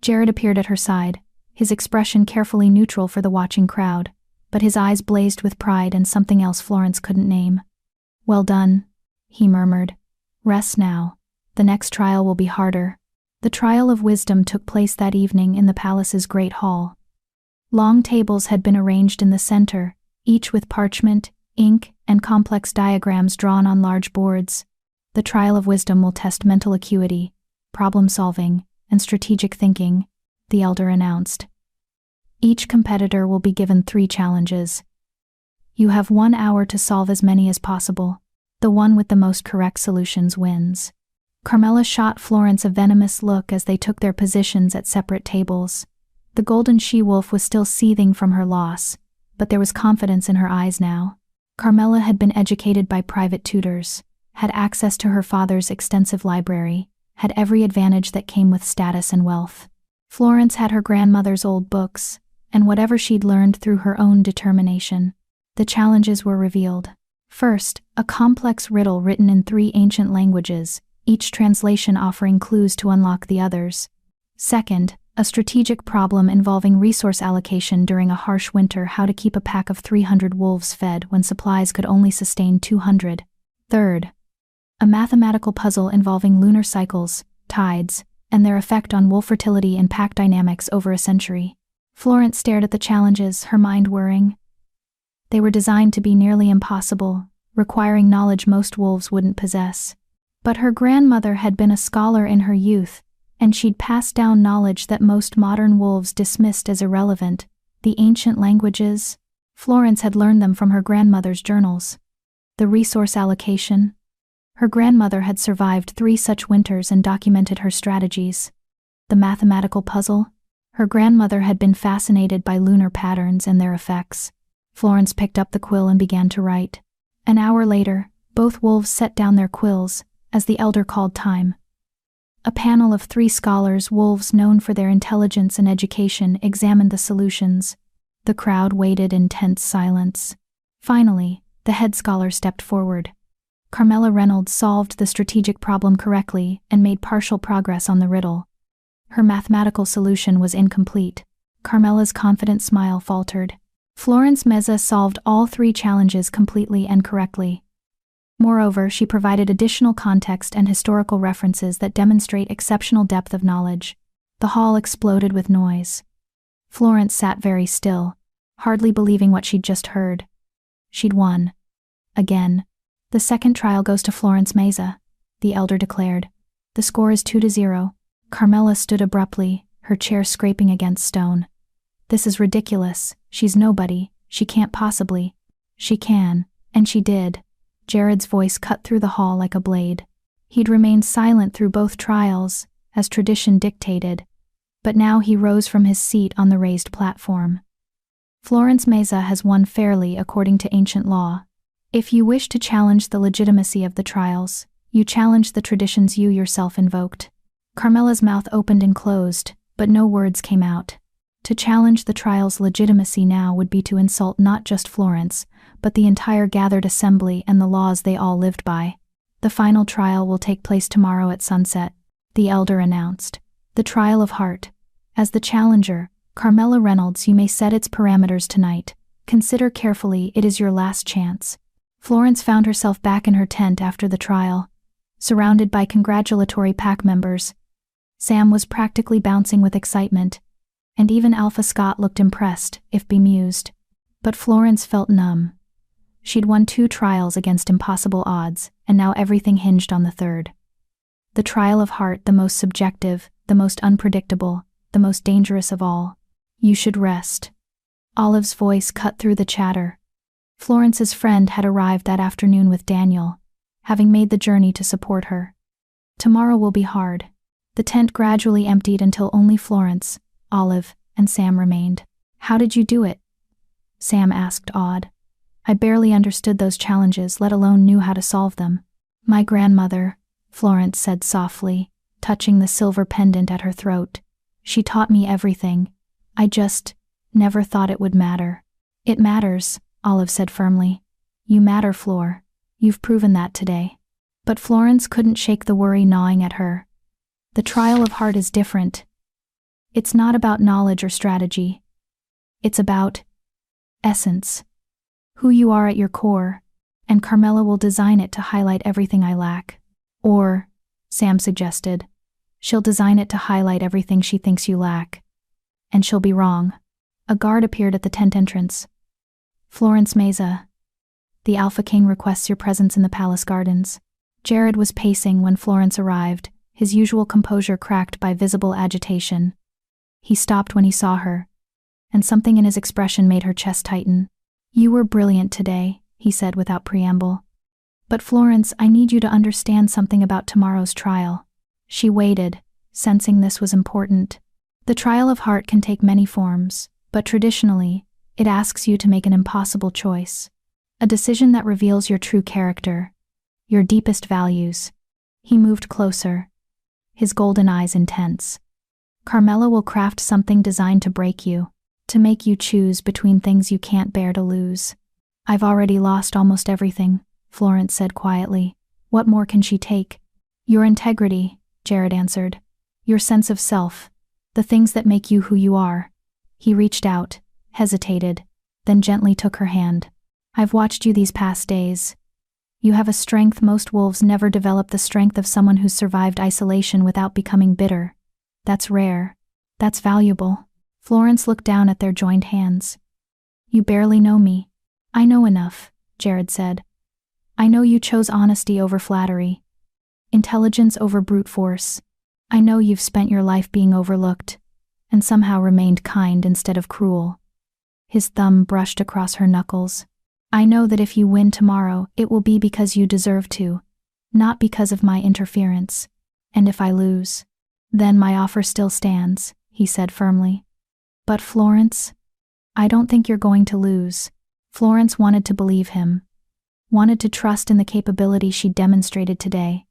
Jared appeared at her side, his expression carefully neutral for the watching crowd, but his eyes blazed with pride and something else Florence couldn't name. "Well done," he murmured. "Rest now. The next trial will be harder." The trial of wisdom took place that evening in the palace's great hall. Long tables had been arranged in the center, each with parchment, ink, and complex diagrams drawn on large boards. The trial of wisdom will test mental acuity, problem-solving, and strategic thinking, the elder announced. Each competitor will be given 3 challenges. You have 1 hour to solve as many as possible. The one with the most correct solutions wins. Carmela shot Florence a venomous look as they took their positions at separate tables. The golden she-wolf was still seething from her loss, but there was confidence in her eyes now. Carmela had been educated by private tutors, had access to her father's extensive library, had every advantage that came with status and wealth. Florence had her grandmother's old books, and whatever she'd learned through her own determination. The challenges were revealed. First, a complex riddle written in 3 ancient languages, each translation offering clues to unlock the others. Second, a strategic problem involving resource allocation during a harsh winter, how to keep a pack of 300 wolves fed when supplies could only sustain 200. Third, a mathematical puzzle involving lunar cycles, tides, and their effect on wolf fertility and pack dynamics over a century. Florence stared at the challenges, her mind whirring. They were designed to be nearly impossible, requiring knowledge most wolves wouldn't possess. But her grandmother had been a scholar in her youth, and she'd passed down knowledge that most modern wolves dismissed as irrelevant. The ancient languages, Florence had learned them from her grandmother's journals. The resource allocation, her grandmother had survived 3 such winters and documented her strategies. The mathematical puzzle, her grandmother had been fascinated by lunar patterns and their effects. Florence picked up the quill and began to write. An hour later, both wolves set down their quills, as the elder called time. A panel of 3 scholars, wolves known for their intelligence and education, examined the solutions. The crowd waited in tense silence. Finally, the head scholar stepped forward. Carmela Reynolds solved the strategic problem correctly and made partial progress on the riddle. Her mathematical solution was incomplete. Carmela's confident smile faltered. Florence Meza solved all 3 challenges completely and correctly. Moreover, she provided additional context and historical references that demonstrate exceptional depth of knowledge. The hall exploded with noise. Florence sat very still, hardly believing what she'd just heard. She'd won. Again. "The second trial goes to Florence Meza," the elder declared. "The score is 2-0. Carmela stood abruptly, her chair scraping against stone. "This is ridiculous. She's nobody. She can't possibly." "She can, and she did." Jared's voice cut through the hall like a blade. He'd remained silent through both trials, as tradition dictated, but now he rose from his seat on the raised platform. "Florence Meza has won fairly according to ancient law. If you wish to challenge the legitimacy of the trials, you challenge the traditions you yourself invoked." Carmela's mouth opened and closed, but no words came out. To challenge the trial's legitimacy now would be to insult not just Florence, but the entire gathered assembly and the laws they all lived by. "The final trial will take place tomorrow at sunset," the elder announced. "The trial of heart. As the challenger, Carmela Reynolds, you may set its parameters tonight. Consider carefully, it is your last chance." Florence found herself back in her tent after the trial, surrounded by congratulatory pack members. Sam was practically bouncing with excitement, and even Alpha Scott looked impressed, if bemused. But Florence felt numb. She'd won 2 trials against impossible odds, and now everything hinged on the third. The trial of heart, the most subjective, the most unpredictable, the most dangerous of all. "You should rest." Olive's voice cut through the chatter. Florence's friend had arrived that afternoon with Daniel, having made the journey to support her. "Tomorrow will be hard." The tent gradually emptied until only Florence, Olive, and Sam remained. How did you do it? Sam asked, awed. I barely understood those challenges, let alone knew how to solve them. My grandmother, Florence said softly, touching the silver pendant at her throat. She taught me everything. I just never thought it would matter. It matters, Olive said firmly. You matter, Flor. You've proven that today. But Florence couldn't shake the worry gnawing at her. The trial of heart is different. It's not about knowledge or strategy. It's about essence. Who you are at your core, and Carmela will design it to highlight everything I lack. Or, Sam suggested, she'll design it to highlight everything she thinks you lack. And she'll be wrong. A guard appeared at the tent entrance. Florence Meza. The Alpha King requests your presence in the palace gardens. Jared was pacing when Florence arrived, his usual composure cracked by visible agitation. He stopped when he saw her, and something in his expression made her chest tighten. You were brilliant today, he said without preamble. But Florence, I need you to understand something about tomorrow's trial. She waited, sensing this was important. The trial of heart can take many forms, but traditionally, it asks you to make an impossible choice. A decision that reveals your true character, your deepest values. He moved closer, his golden eyes intense. Carmela will craft something designed to break you, to make you choose between things you can't bear to lose. I've already lost almost everything, Florence said quietly. What more can she take? Your integrity, Jared answered. Your sense of self. The things that make you who you are. He reached out, hesitated, then gently took her hand. I've watched you these past days. You have a strength most wolves never develop, the strength of someone who's survived isolation without becoming bitter. That's rare. That's valuable. Florence looked down at their joined hands. You barely know me. I know enough, Jared said. I know you chose honesty over flattery, intelligence over brute force. I know you've spent your life being overlooked, and somehow remained kind instead of cruel. His thumb brushed across her knuckles. I know that if you win tomorrow, it will be because you deserve to, not because of my interference. And if I lose, then my offer still stands, he said firmly. But Florence, I don't think you're going to lose. Florence wanted to believe him, wanted to trust in the capability she demonstrated today.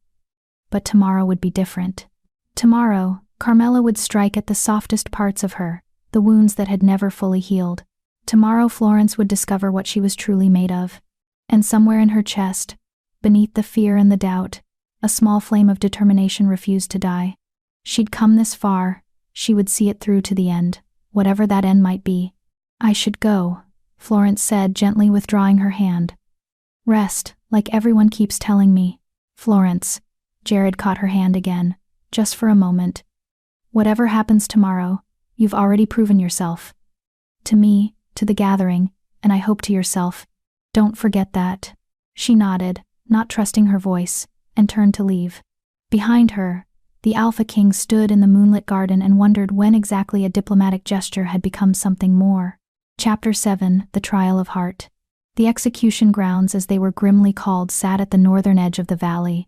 But tomorrow would be different. Tomorrow, Carmela would strike at the softest parts of her, the wounds that had never fully healed. Tomorrow Florence would discover what she was truly made of. And somewhere in her chest, beneath the fear and the doubt, a small flame of determination refused to die. She'd come this far, she would see it through to the end, whatever that end might be. I should go, Florence said, gently withdrawing her hand. Rest, like everyone keeps telling me. Florence, Jared caught her hand again, just for a moment. Whatever happens tomorrow, you've already proven yourself. To me, to the gathering, and I hope to yourself. Don't forget that. She nodded, not trusting her voice, and turned to leave. Behind her, the Alpha King stood in the moonlit garden and wondered when exactly a diplomatic gesture had become something more. Chapter 7, The Trial of Heart. The execution grounds, as they were grimly called, sat at the northern edge of the valley,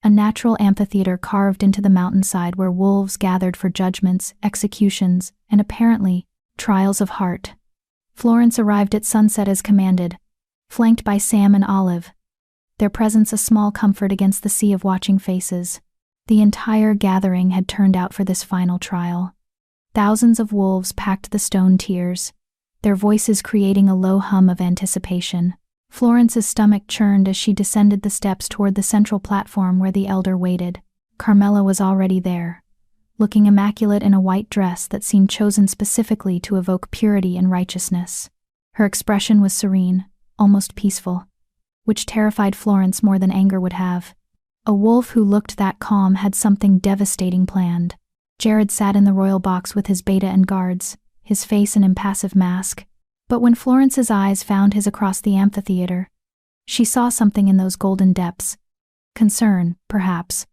a natural amphitheater carved into the mountainside where wolves gathered for judgments, executions, and apparently, trials of heart. Florence arrived at sunset as commanded, flanked by Sam and Olive, their presence a small comfort against the sea of watching faces. The entire gathering had turned out for this final trial. Thousands of wolves packed the stone tiers, their voices creating a low hum of anticipation. Florence's stomach churned as she descended the steps toward the central platform where the elder waited. Carmela was already there, looking immaculate in a white dress that seemed chosen specifically to evoke purity and righteousness. Her expression was serene, almost peaceful, which terrified Florence more than anger would have. A wolf who looked that calm had something devastating planned. Jared sat in the royal box with his beta and guards, his face an impassive mask. But when Florence's eyes found his across the amphitheater, she saw something in those golden depths. Concern, perhaps,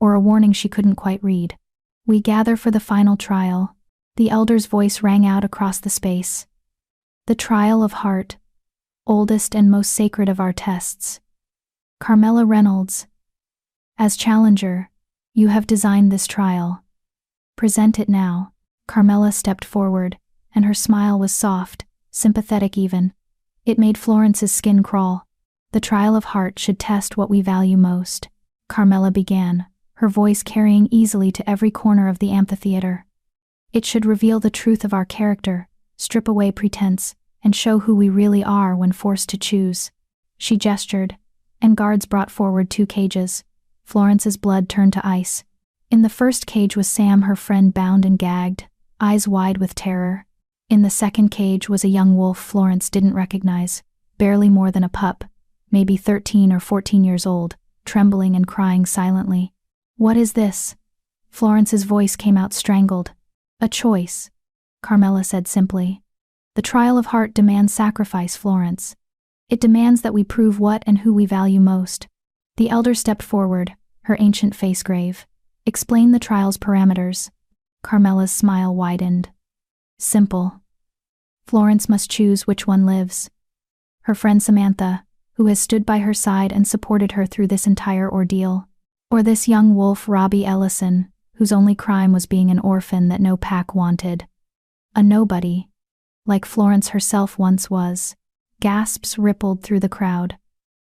or a warning she couldn't quite read. We gather for the final trial. The elder's voice rang out across the space. The trial of heart, oldest and most sacred of our tests. Carmela Reynolds, as challenger, you have designed this trial. Present it now. Carmela stepped forward, and her smile was soft, sympathetic even. It made Florence's skin crawl. The trial of heart should test what we value most, Carmela began, her voice carrying easily to every corner of the amphitheater. It should reveal the truth of our character, strip away pretense, and show who we really are when forced to choose. She gestured, and guards brought forward 2 cages. Florence's blood turned to ice. In the first cage was Sam, her friend, bound and gagged, eyes wide with terror. In the second cage was a young wolf Florence didn't recognize, barely more than a pup, maybe 13 or 14 years old, trembling and crying silently. "What is this?" Florence's voice came out strangled. "A choice," Carmela said simply. "The trial of heart demands sacrifice, Florence. It demands that we prove what and who we value most." The elder stepped forward, her ancient face grave. "Explain the trial's parameters." Carmela's smile widened. "Simple. Florence must choose which one lives. Her friend Samantha, who has stood by her side and supported her through this entire ordeal, or this young wolf Robbie Ellison, whose only crime was being an orphan that no pack wanted. A nobody, like Florence herself once was." Gasps rippled through the crowd.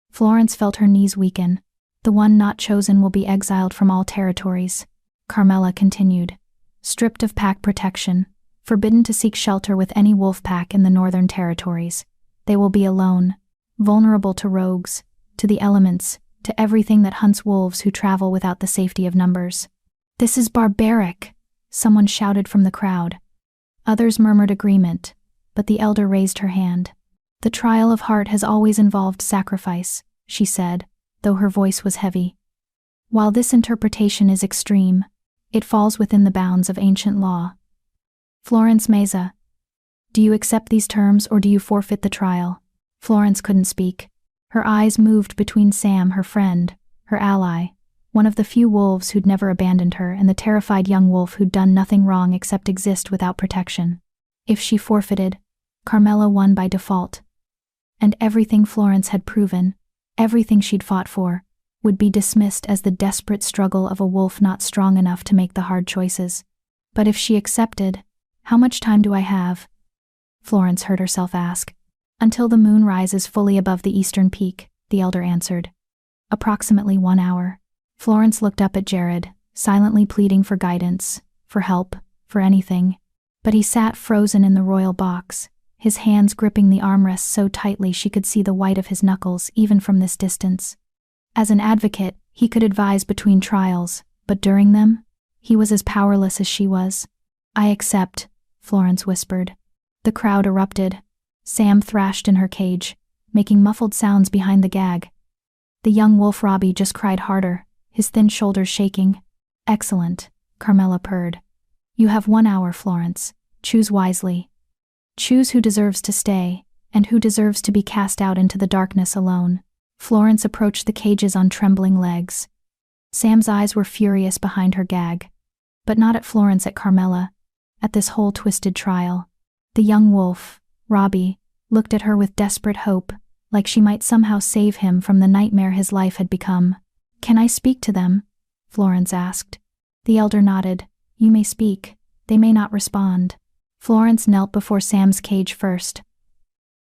Florence felt her knees weaken. "The one not chosen will be exiled from all territories," Carmela continued. "Stripped of pack protection, forbidden to seek shelter with any wolf pack in the northern territories. They will be alone, vulnerable to rogues, to the elements, to everything that hunts wolves who travel without the safety of numbers." "This is barbaric," someone shouted from the crowd. Others murmured agreement, but the elder raised her hand. "The trial of heart has always involved sacrifice," she said, though her voice was heavy. "While this interpretation is extreme, it falls within the bounds of ancient law. Florence Meza, do you accept these terms or do you forfeit the trial?" Florence couldn't speak. Her eyes moved between Sam, her friend, her ally, one of the few wolves who'd never abandoned her, and the terrified young wolf who'd done nothing wrong except exist without protection. If she forfeited, Carmela won by default. And everything Florence had proven, everything she'd fought for, would be dismissed as the desperate struggle of a wolf not strong enough to make the hard choices. But if she accepted, "How much time do I have?" Florence heard herself ask. "Until the moon rises fully above the eastern peak," the elder answered. "Approximately 1 hour." Florence looked up at Jared, silently pleading for guidance, for help, for anything. But he sat frozen in the royal box, his hands gripping the armrests so tightly she could see the white of his knuckles even from this distance. As an advocate, he could advise between trials, but during them, he was as powerless as she was. "I accept," Florence whispered. The crowd erupted. Sam thrashed in her cage, making muffled sounds behind the gag. The young wolf Robbie just cried harder, his thin shoulders shaking. "Excellent," Carmela purred. "You have 1 hour, Florence. Choose wisely. Choose who deserves to stay, and who deserves to be cast out into the darkness alone." Florence approached the cages on trembling legs. Sam's eyes were furious behind her gag. But not at Florence, at Carmela, at this whole twisted trial. The young wolf, Robbie, looked at her with desperate hope, like she might somehow save him from the nightmare his life had become. "Can I speak to them?" Florence asked. The elder nodded. "You may speak. They may not respond." Florence knelt before Sam's cage first.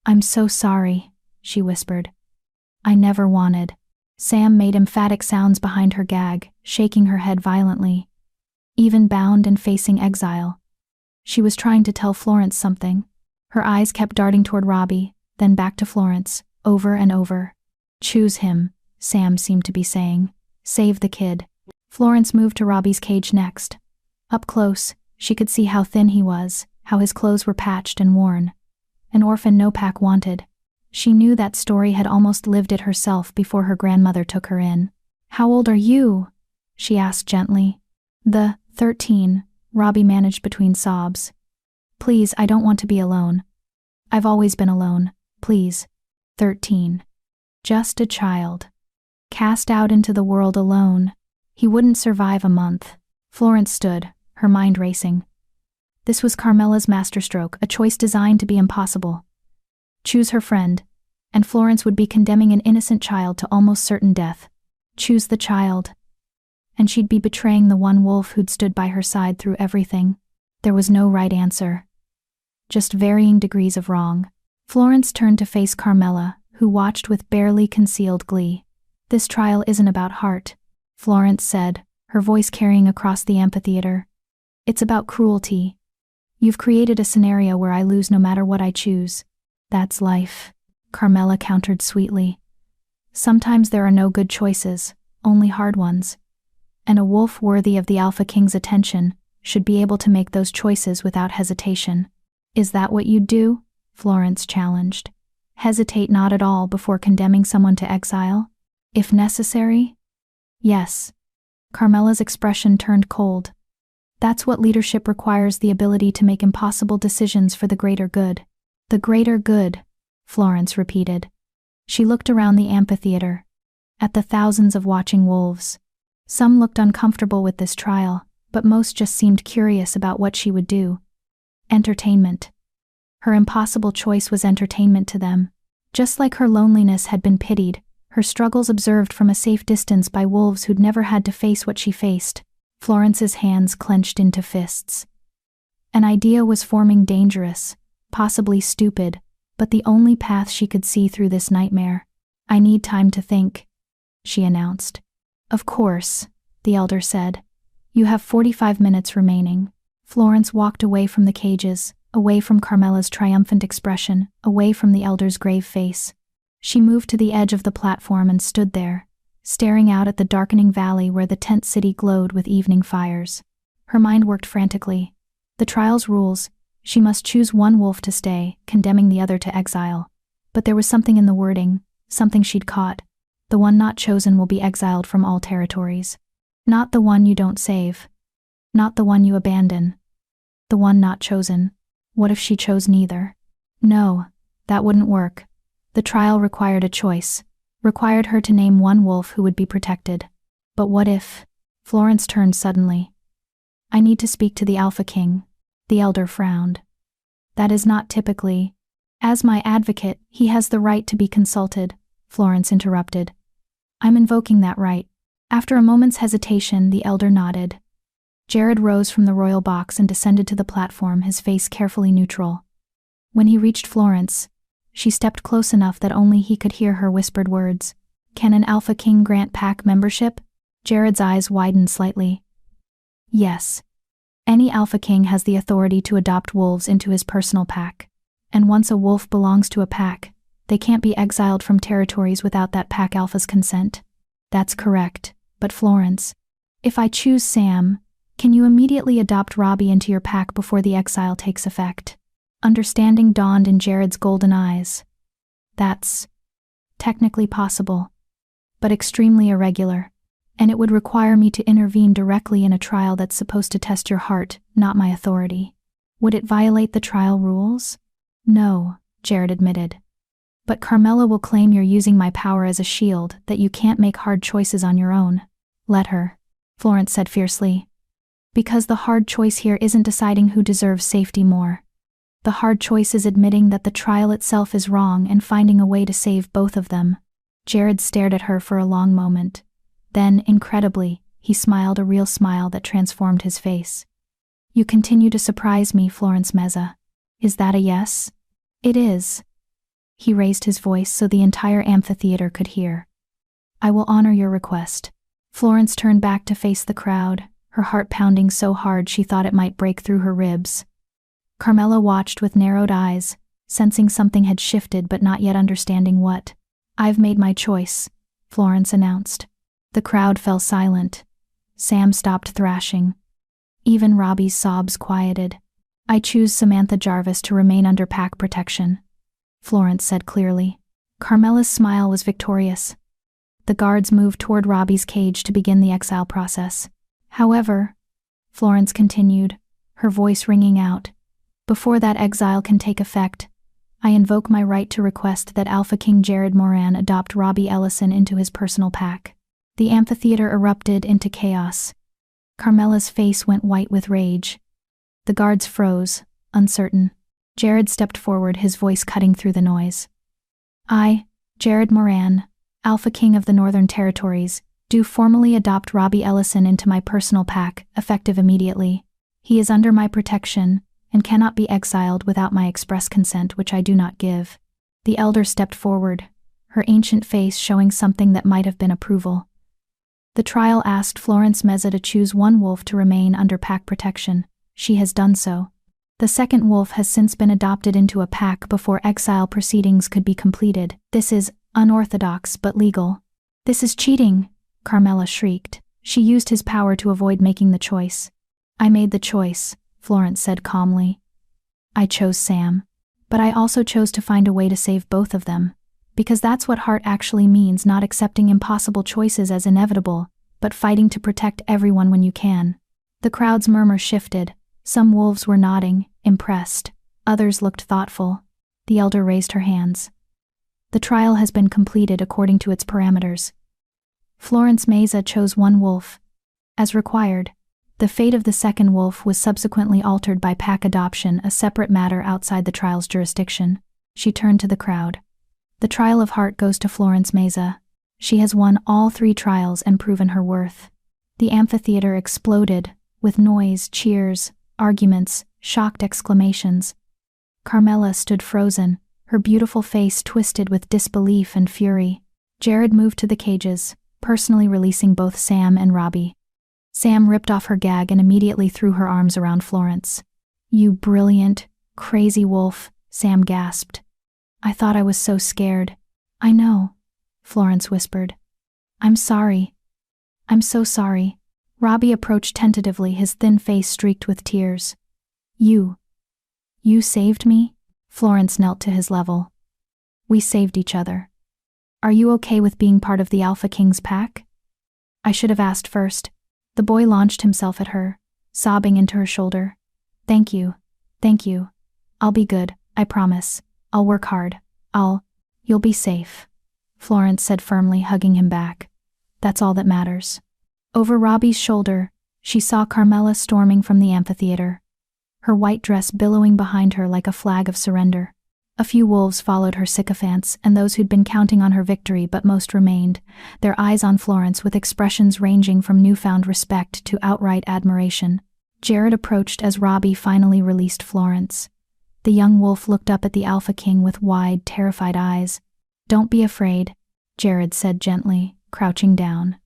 "I'm so sorry," she whispered. "I never wanted." Sam made emphatic sounds behind her gag, shaking her head violently. Even bound and facing exile, she was trying to tell Florence something. Her eyes kept darting toward Robbie, then back to Florence, over and over. "Choose him," Sam seemed to be saying. "Save the kid." Florence moved to Robbie's cage next. Up close, she could see how thin he was, how his clothes were patched and worn. An orphan no pack wanted. She knew that story had almost lived it herself before her grandmother took her in. "How old are you?" she asked gently. 13, Robbie managed between sobs. "Please, I don't want to be alone. I've always been alone. Please." 13. Just a child. Cast out into the world alone. He wouldn't survive a month. Florence stood, her mind racing. This was Carmela's masterstroke, a choice designed to be impossible. Choose her friend, and Florence would be condemning an innocent child to almost certain death. Choose the child, and she'd be betraying the one wolf who'd stood by her side through everything. There was no right answer. just varying degrees of wrong. Florence turned to face Carmela, who watched with barely concealed glee. "This trial isn't about heart," Florence said, her voice carrying across the amphitheater. "It's about cruelty. You've created a scenario where I lose no matter what I choose. That's life," Carmela countered sweetly. "Sometimes there are no good choices, only hard ones. And a wolf worthy of the Alpha King's attention should be able to make those choices without hesitation." "Is that what you'd do?" Florence challenged. "Hesitate not at all before condemning someone to exile? If necessary?" "Yes." Carmela's expression turned cold. "That's what leadership requires, the ability to make impossible decisions for the greater good." "The greater good," Florence repeated. She looked around the amphitheater, at the thousands of watching wolves. Some looked uncomfortable with this trial, but most just seemed curious about what she would do. Entertainment. Her impossible choice was entertainment to them. Just like her loneliness had been pitied, her struggles observed from a safe distance by wolves who'd never had to face what she faced. Florence's hands clenched into fists. An idea was forming, dangerous, possibly stupid, but the only path she could see through this nightmare. "I need time to think," she announced. "Of course," the elder said. "You have 45 minutes remaining." Florence walked away from the cages, away from Carmela's triumphant expression, away from the elder's grave face. She moved to the edge of the platform and stood there, staring out at the darkening valley where the tent city glowed with evening fires. Her mind worked frantically. The trial's rules: she must choose one wolf to stay, condemning the other to exile. But there was something in the wording, something she'd caught. The one not chosen will be exiled from all territories. Not the one you don't save. Not the one you abandon. The one not chosen. What if she chose neither? No, that wouldn't work. The trial required a choice, required her to name one wolf who would be protected. But what if? Florence turned suddenly. "I need to speak to the Alpha King." The elder frowned. "That is not typically. As my advocate, he has the right to be consulted," Florence interrupted. "I'm invoking that right." After a moment's hesitation, the elder nodded. Jared rose from the royal box and descended to the platform, his face carefully neutral. When he reached Florence, she stepped close enough that only he could hear her whispered words. "Can an Alpha King grant pack membership?" Jared's eyes widened slightly. "Yes. Any Alpha King has the authority to adopt wolves into his personal pack. And once a wolf belongs to a pack, they can't be exiled from territories without that pack alpha's consent." "That's correct. But Florence, if I choose Sam, can you immediately adopt Robbie into your pack before the exile takes effect?" Understanding dawned in Jared's golden eyes. "That's technically possible, but extremely irregular, and it would require me to intervene directly in a trial that's supposed to test your heart, not my authority." "Would it violate the trial rules?" "No," Jared admitted. "But Carmela will claim you're using my power as a shield, that you can't make hard choices on your own." "Let her," Florence said fiercely. "Because the hard choice here isn't deciding who deserves safety more. The hard choice is admitting that the trial itself is wrong and finding a way to save both of them." Jared stared at her for a long moment. Then, incredibly, he smiled, a real smile that transformed his face. "You continue to surprise me, Florence Meza. Is that a yes?" "It is." He raised his voice so the entire amphitheater could hear. "I will honor your request." Florence turned back to face the crowd, her heart pounding so hard she thought it might break through her ribs. Carmela watched with narrowed eyes, sensing something had shifted but not yet understanding what. "I've made my choice," Florence announced. The crowd fell silent. Sam stopped thrashing. Even Robbie's sobs quieted. "I choose Samantha Jarvis to remain under pack protection," Florence said clearly. Carmela's smile was victorious. The guards moved toward Robbie's cage to begin the exile process. "However," Florence continued, her voice ringing out, "before that exile can take effect, I invoke my right to request that Alpha King Jared Moran adopt Robbie Ellison into his personal pack." The amphitheater erupted into chaos. Carmela's face went white with rage. The guards froze, uncertain. Jared stepped forward, his voice cutting through the noise. "I, Jared Moran, Alpha King of the Northern Territories, do formally adopt Robbie Ellison into my personal pack, effective immediately. He is under my protection, and cannot be exiled without my express consent, which I do not give." The elder stepped forward, her ancient face showing something that might have been approval. "The trial asked Florence Meza to choose one wolf to remain under pack protection. She has done so. The second wolf has since been adopted into a pack before exile proceedings could be completed. This is unorthodox but legal." "This is cheating," Carmela shrieked. She used his power to avoid making the choice. "I made the choice," Florence said calmly. "I chose Sam. But I also chose to find a way to save both of them. Because that's what heart actually means, not accepting impossible choices as inevitable, but fighting to protect everyone when you can." The crowd's murmur shifted. Some wolves were nodding, impressed. Others looked thoughtful. The elder raised her hands. "The trial has been completed according to its parameters. Florence Meza chose one wolf, as required. The fate of the second wolf was subsequently altered by pack adoption, a separate matter outside the trial's jurisdiction." She turned to the crowd. "The trial of heart goes to Florence Meza. She has won all 3 trials and proven her worth." The amphitheater exploded, with noise, cheers, arguments, shocked exclamations. Carmela stood frozen, her beautiful face twisted with disbelief and fury. Jared moved to the cages, personally releasing both Sam and Robbie. Sam ripped off her gag and immediately threw her arms around Florence. "You brilliant, crazy wolf," Sam gasped. "I thought I was so scared." "I know," Florence whispered. "I'm sorry. I'm so sorry." Robbie approached tentatively, his thin face streaked with tears. You saved me?" Florence knelt to his level. "We saved each other. Are you okay with being part of the Alpha King's pack?" "I should have asked first." The boy launched himself at her, sobbing into her shoulder. Thank you. I'll be good, I promise. I'll work hard. You'll be safe," Florence said firmly, hugging him back. "That's all that matters." Over Robbie's shoulder, she saw Carmela storming from the amphitheater, her white dress billowing behind her like a flag of surrender. A few wolves followed her sycophants and those who'd been counting on her victory, but most remained, their eyes on Florence with expressions ranging from newfound respect to outright admiration. Jared approached as Robbie finally released Florence. The young wolf looked up at the Alpha King with wide, terrified eyes. "Don't be afraid," Jared said gently, crouching down.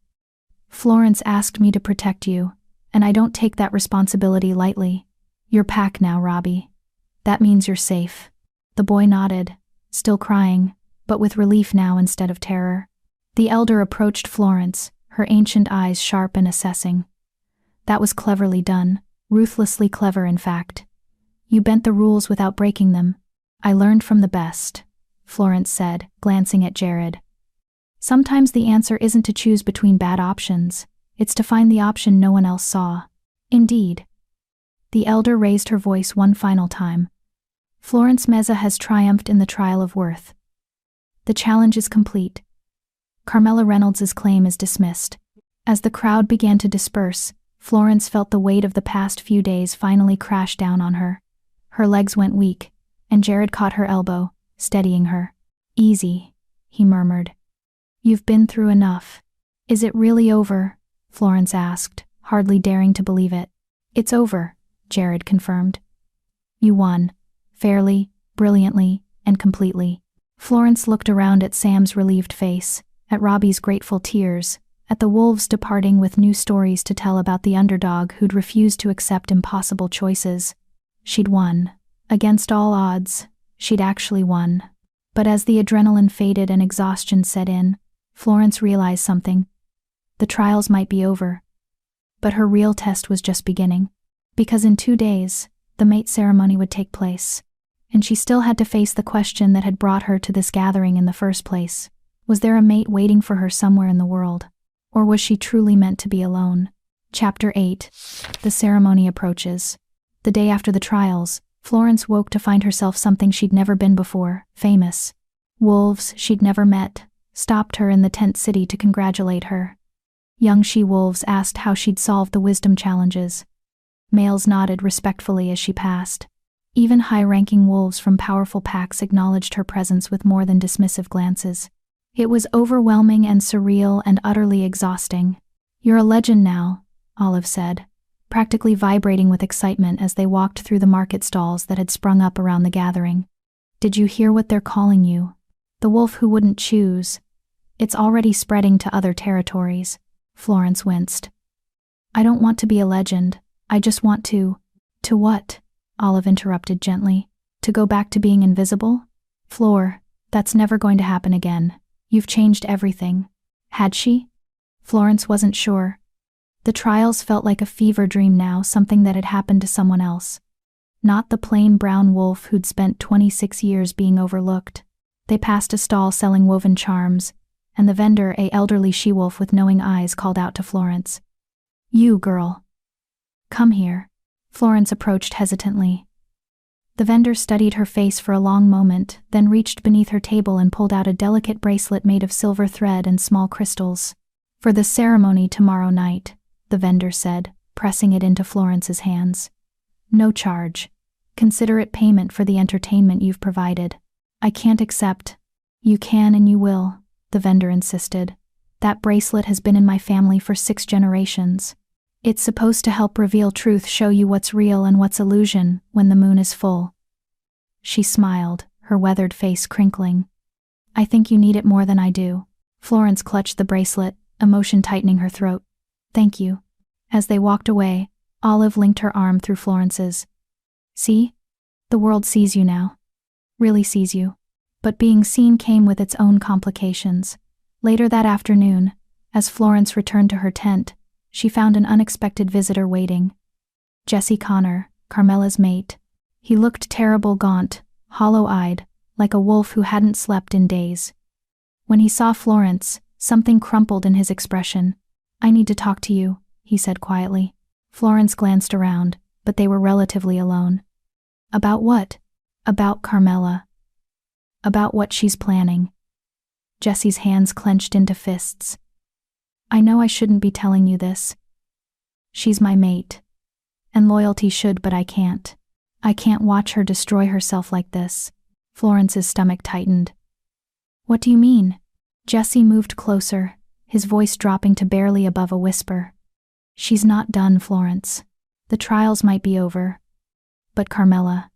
"Florence asked me to protect you, and I don't take that responsibility lightly. You're pack now, Robbie. That means you're safe." The boy nodded, still crying, but with relief now instead of terror. The elder approached Florence, her ancient eyes sharp and assessing. "That was cleverly done, ruthlessly clever in fact. You bent the rules without breaking them. I learned from the best," Florence said, glancing at Jared. "Sometimes the answer isn't to choose between bad options, it's to find the option no one else saw." "Indeed." The elder raised her voice one final time. "Florence Meza has triumphed in the trial of worth. The challenge is complete. Carmela Reynolds's claim is dismissed." As the crowd began to disperse, Florence felt the weight of the past few days finally crash down on her. Her legs went weak, and Jared caught her elbow, steadying her. "Easy," he murmured. "You've been through enough." "Is it really over?" Florence asked, hardly daring to believe it. "It's over," Jared confirmed. "You won. Fairly, brilliantly, and completely." Florence looked around at Sam's relieved face, at Robbie's grateful tears, at the wolves departing with new stories to tell about the underdog who'd refused to accept impossible choices. She'd won. Against all odds, she'd actually won. But as the adrenaline faded and exhaustion set in, Florence realized something. The trials might be over, but her real test was just beginning. Because in 2 days, the mate ceremony would take place. And she still had to face the question that had brought her to this gathering in the first place. Was there a mate waiting for her somewhere in the world? Or was she truly meant to be alone? Chapter 8. The ceremony approaches. The day after the trials, Florence woke to find herself something she'd never been before, famous. Wolves she'd never met stopped her in the tent city to congratulate her. Young she-wolves asked how she'd solved the wisdom challenges. Males nodded respectfully as she passed. Even high-ranking wolves from powerful packs acknowledged her presence with more than dismissive glances. It was overwhelming and surreal and utterly exhausting. "You're a legend now," Olive said. practically vibrating with excitement as they walked through the market stalls that had sprung up around the gathering. "Did you hear what they're calling you? The wolf who wouldn't choose. It's already spreading to other territories." Florence winced. "I don't want to be a legend. I just want to." "To what?" Olive interrupted gently. "To go back to being invisible?" "Flor, that's never going to happen again. You've changed everything." Had she? Florence wasn't sure. The trials felt like a fever dream now, something that had happened to someone else. Not the plain brown wolf who'd spent 26 years being overlooked. They passed a stall selling woven charms, and the vendor, a elderly she-wolf with knowing eyes, called out to Florence. "You, girl. Come here." Florence approached hesitantly. The vendor studied her face for a long moment, then reached beneath her table and pulled out a delicate bracelet made of silver thread and small crystals. "For the ceremony tomorrow night," the vendor said, pressing it into Florence's hands. "No charge. Consider it payment for the entertainment you've provided." "I can't accept." "You can and you will," the vendor insisted. "That bracelet has been in my family for 6 generations. It's supposed to help reveal truth, show you what's real and what's illusion when the moon is full." She smiled, her weathered face crinkling. "I think you need it more than I do." Florence clutched the bracelet, emotion tightening her throat. "Thank you." As they walked away, Olive linked her arm through Florence's. "See? The world sees you now. Really sees you." But being seen came with its own complications. Later that afternoon, as Florence returned to her tent, she found an unexpected visitor waiting. Jesse Connor, Carmela's mate. He looked terrible, gaunt, hollow-eyed, like a wolf who hadn't slept in days. When he saw Florence, something crumpled in his expression. "I need to talk to you," he said quietly. Florence glanced around, but they were relatively alone. "About what?" "About Carmela. About what she's planning." Jesse's hands clenched into fists. "I know I shouldn't be telling you this. She's my mate. And loyalty should, but I can't. I can't watch her destroy herself like this." Florence's stomach tightened. "What do you mean?" Jesse moved closer, his voice dropping to barely above a whisper. "She's not done, Florence. The trials might be over. But Carmela.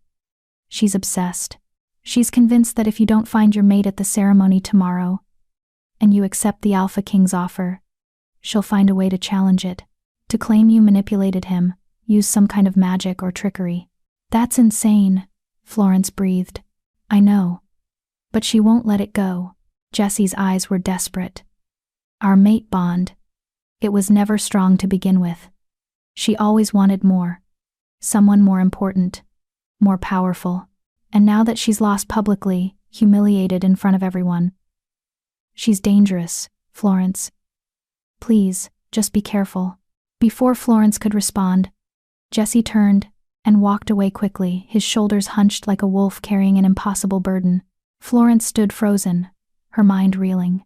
She's obsessed. She's convinced that if you don't find your mate at the ceremony tomorrow, and you accept the Alpha King's offer, she'll find a way to challenge it, to claim you manipulated him, use some kind of magic or trickery." "That's insane," Florence breathed. "I know. But she won't let it go." Jesse's eyes were desperate. "Our mate bond. It was never strong to begin with. She always wanted more. Someone more important. More powerful. And now that she's lost publicly, humiliated in front of everyone. She's dangerous, Florence. Please, just be careful." Before Florence could respond, Jesse turned and walked away quickly, his shoulders hunched like a wolf carrying an impossible burden. Florence stood frozen, her mind reeling.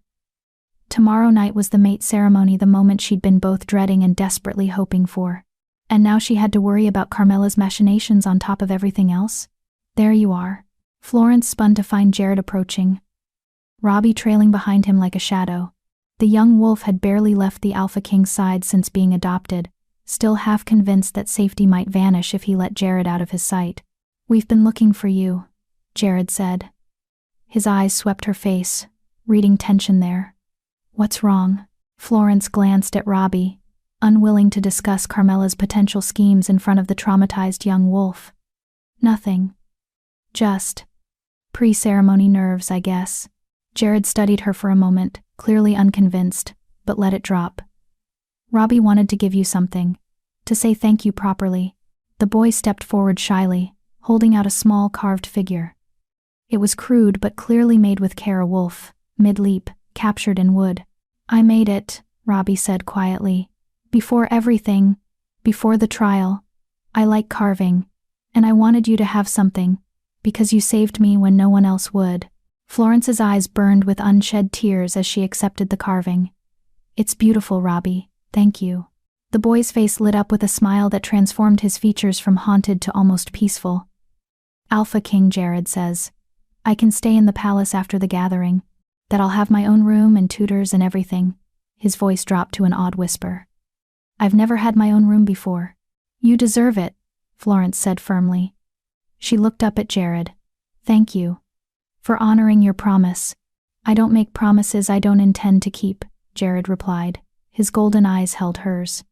Tomorrow night was the mate ceremony, the moment she'd been both dreading and desperately hoping for. And now she had to worry about Carmela's machinations on top of everything else. "There you are." Florence spun to find Jared approaching, Robbie trailing behind him like a shadow. The young wolf had barely left the Alpha King's side since being adopted, still half convinced that safety might vanish if he let Jared out of his sight. "We've been looking for you," Jared said. His eyes swept her face, reading tension there. "What's wrong?" Florence glanced at Robbie, unwilling to discuss Carmela's potential schemes in front of the traumatized young wolf. "Nothing. Just pre-ceremony nerves, I guess." Jared studied her for a moment, clearly unconvinced, but let it drop. "Robbie wanted to give you something. To say thank you properly." The boy stepped forward shyly, holding out a small carved figure. It was crude but clearly made with care, a wolf, mid-leap, captured in wood. "I made it," Robbie said quietly. "Before everything, before the trial. I like carving, and I wanted you to have something, because you saved me when no one else would." Florence's eyes burned with unshed tears as she accepted the carving. "It's beautiful, Robbie, thank you." The boy's face lit up with a smile that transformed his features from haunted to almost peaceful. "Alpha King Jared says I can stay in the palace after the gathering, that I'll have my own room and tutors and everything." His voice dropped to an odd whisper. "I've never had my own room before. You deserve it, Florence said firmly. She looked up at Jared. Thank you for honoring your promise. I don't make promises I don't intend to keep, Jared replied. His golden eyes held hers.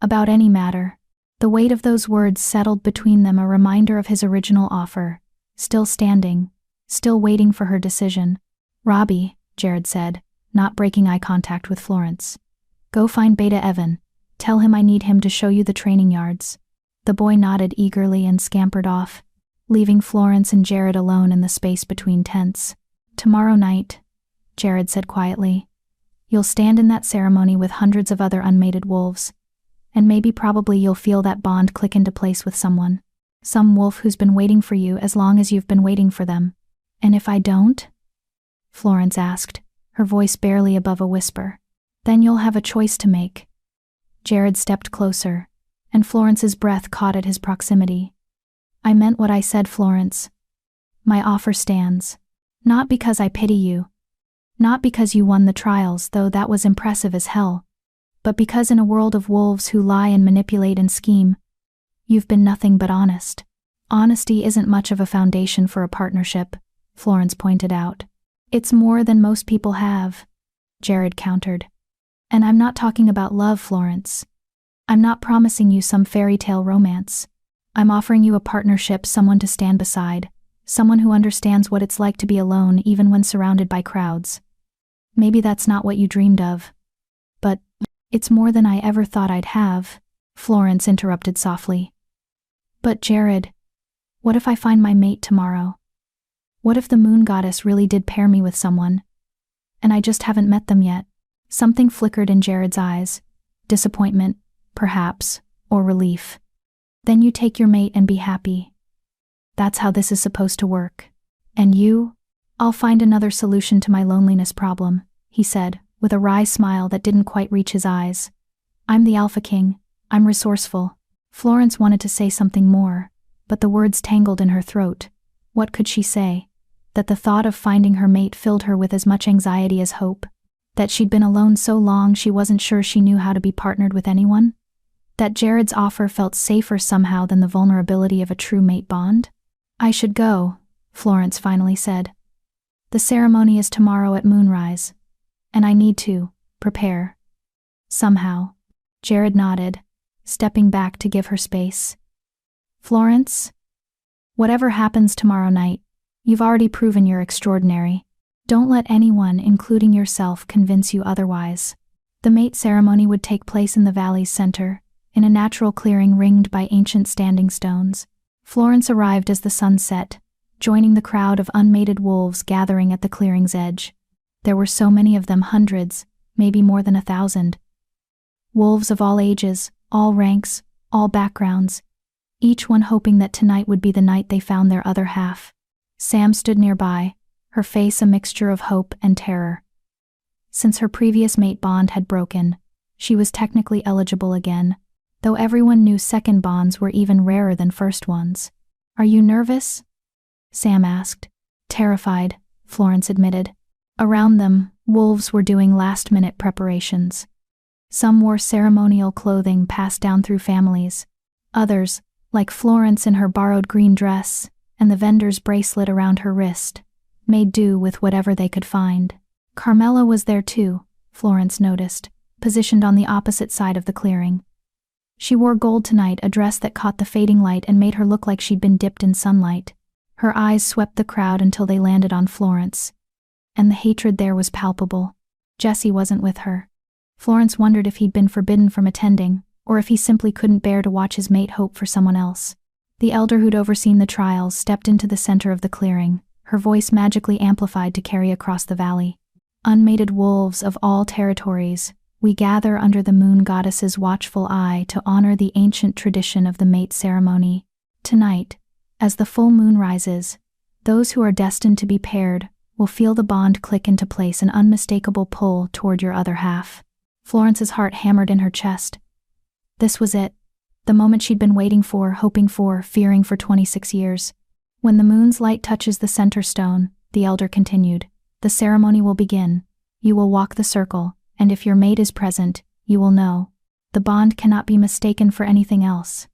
About any matter. The weight of those words settled between them, a reminder of his original offer. Still standing, still waiting for her decision. Robbie, Jared said, not breaking eye contact with Florence. Go find Beta Evan. Tell him I need him to show you the training yards. The boy nodded eagerly and scampered off, leaving Florence and Jared alone in the space between tents. Tomorrow night, Jared said quietly, you'll stand in that ceremony with hundreds of other unmated wolves. And maybe probably you'll feel that bond click into place with someone. Some wolf who's been waiting for you as long as you've been waiting for them. And if I don't? Florence asked, her voice barely above a whisper. Then you'll have a choice to make. Jared stepped closer, and Florence's breath caught at his proximity. I meant what I said, Florence. My offer stands. Not because I pity you. Not because you won the trials, though that was impressive as hell. But because in a world of wolves who lie and manipulate and scheme, you've been nothing but honest. Honesty isn't much of a foundation for a partnership, Florence pointed out. It's more than most people have, Jared countered. And I'm not talking about love, Florence. I'm not promising you some fairy tale romance. I'm offering you a partnership, someone to stand beside, someone who understands what it's like to be alone even when surrounded by crowds. Maybe that's not what you dreamed of. But it's more than I ever thought I'd have, Florence interrupted softly. But Jared, what if I find my mate tomorrow? What if the moon goddess really did pair me with someone, and I just haven't met them yet? Something flickered in Jared's eyes. Disappointment, perhaps, or relief. Then you take your mate and be happy. That's how this is supposed to work. And you? I'll find another solution to my loneliness problem, he said, with a wry smile that didn't quite reach his eyes. I'm the Alpha King. I'm resourceful. Florence wanted to say something more, but the words tangled in her throat. What could she say? That the thought of finding her mate filled her with as much anxiety as hope? That she'd been alone so long she wasn't sure she knew how to be partnered with anyone? That Jared's offer felt safer somehow than the vulnerability of a true mate bond? I should go, Florence finally said. The ceremony is tomorrow at moonrise, and I need to prepare. Somehow. Jared nodded, stepping back to give her space. Florence? Whatever happens tomorrow night, you've already proven you're extraordinary. Don't let anyone, including yourself, convince you otherwise. The mate ceremony would take place in the valley's center, in a natural clearing ringed by ancient standing stones. Florence arrived as the sun set, joining the crowd of unmated wolves gathering at the clearing's edge. There were so many of them, hundreds, maybe more than 1,000. Wolves of all ages, all ranks, all backgrounds, each one hoping that tonight would be the night they found their other half. Sam stood nearby, her face a mixture of hope and terror. Since her previous mate bond had broken, she was technically eligible again, though everyone knew second bonds were even rarer than first ones. Are you nervous? Sam asked. Terrified, Florence admitted. Around them, wolves were doing last-minute preparations. Some wore ceremonial clothing passed down through families. Others, like Florence in her borrowed green dress and the vendor's bracelet around her wrist, made do with whatever they could find. Carmela was there too, Florence noticed, positioned on the opposite side of the clearing. She wore gold tonight, a dress that caught the fading light and made her look like she'd been dipped in sunlight. Her eyes swept the crowd until they landed on Florence. And the hatred there was palpable. Jesse wasn't with her. Florence wondered if he'd been forbidden from attending, or if he simply couldn't bear to watch his mate hope for someone else. The elder who'd overseen the trials stepped into the center of the clearing, her voice magically amplified to carry across the valley. Unmated wolves of all territories, we gather under the moon goddess's watchful eye to honor the ancient tradition of the mate ceremony. Tonight, as the full moon rises, those who are destined to be paired will feel the bond click into place, an unmistakable pull toward your other half. Florence's heart hammered in her chest. This was it. The moment she'd been waiting for, hoping for, fearing for 26 years. When the moon's light touches the center stone, the elder continued, the ceremony will begin. You will walk the circle, and if your mate is present, you will know. The bond cannot be mistaken for anything else.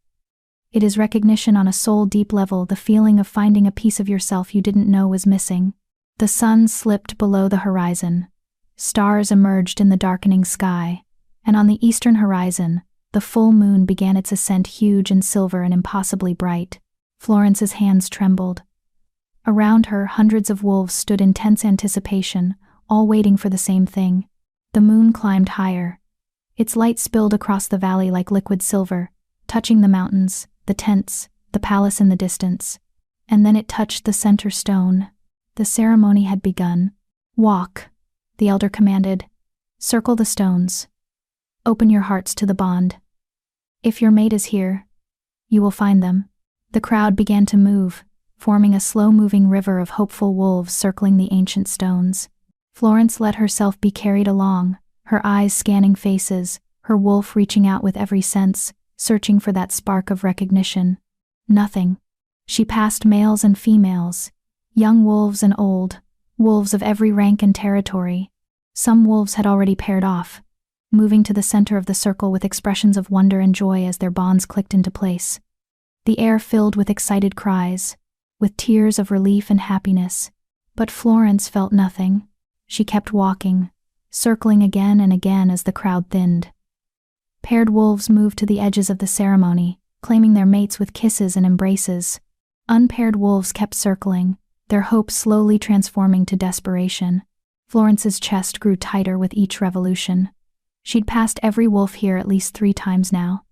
It is recognition on a soul deep level, the feeling of finding a piece of yourself you didn't know was missing. The sun slipped below the horizon. Stars emerged in the darkening sky, and on the eastern horizon, the full moon began its ascent, huge and silver and impossibly bright. Florence's hands trembled. Around her, hundreds of wolves stood in tense anticipation, all waiting for the same thing. The moon climbed higher. Its light spilled across the valley like liquid silver, touching the mountains, the tents, the palace in the distance. And then it touched the center stone. The ceremony had begun. "Walk," the elder commanded. "Circle the stones. Open your hearts to the bond. If your mate is here, you will find them." The crowd began to move, forming a slow-moving river of hopeful wolves circling the ancient stones. Florence let herself be carried along, her eyes scanning faces, her wolf reaching out with every sense, searching for that spark of recognition. Nothing. She passed males and females, young wolves and old, wolves of every rank and territory. Some wolves had already paired off, moving to the center of the circle with expressions of wonder and joy as their bonds clicked into place. The air filled with excited cries, with tears of relief and happiness. But Florence felt nothing. She kept walking, circling again and again as the crowd thinned. Paired wolves moved to the edges of the ceremony, claiming their mates with kisses and embraces. Unpaired wolves kept circling, their hopes slowly transforming to desperation. Florence's chest grew tighter with each revolution. She'd passed every wolf here at least 3 times now.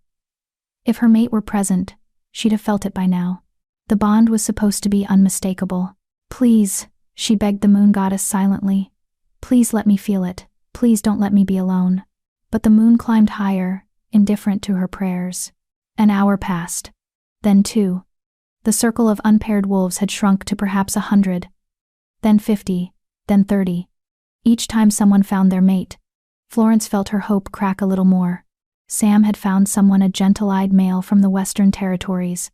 If her mate were present, she'd have felt it by now. The bond was supposed to be unmistakable. "Please," she begged the moon goddess silently. "Please let me feel it. Please don't let me be alone." But the moon climbed higher, indifferent to her prayers. An hour passed. Then 2. The circle of unpaired wolves had shrunk to perhaps 100. Then 50. Then 30. Each time someone found their mate, Florence felt her hope crack a little more. Sam had found someone, a gentle-eyed male from the Western Territories.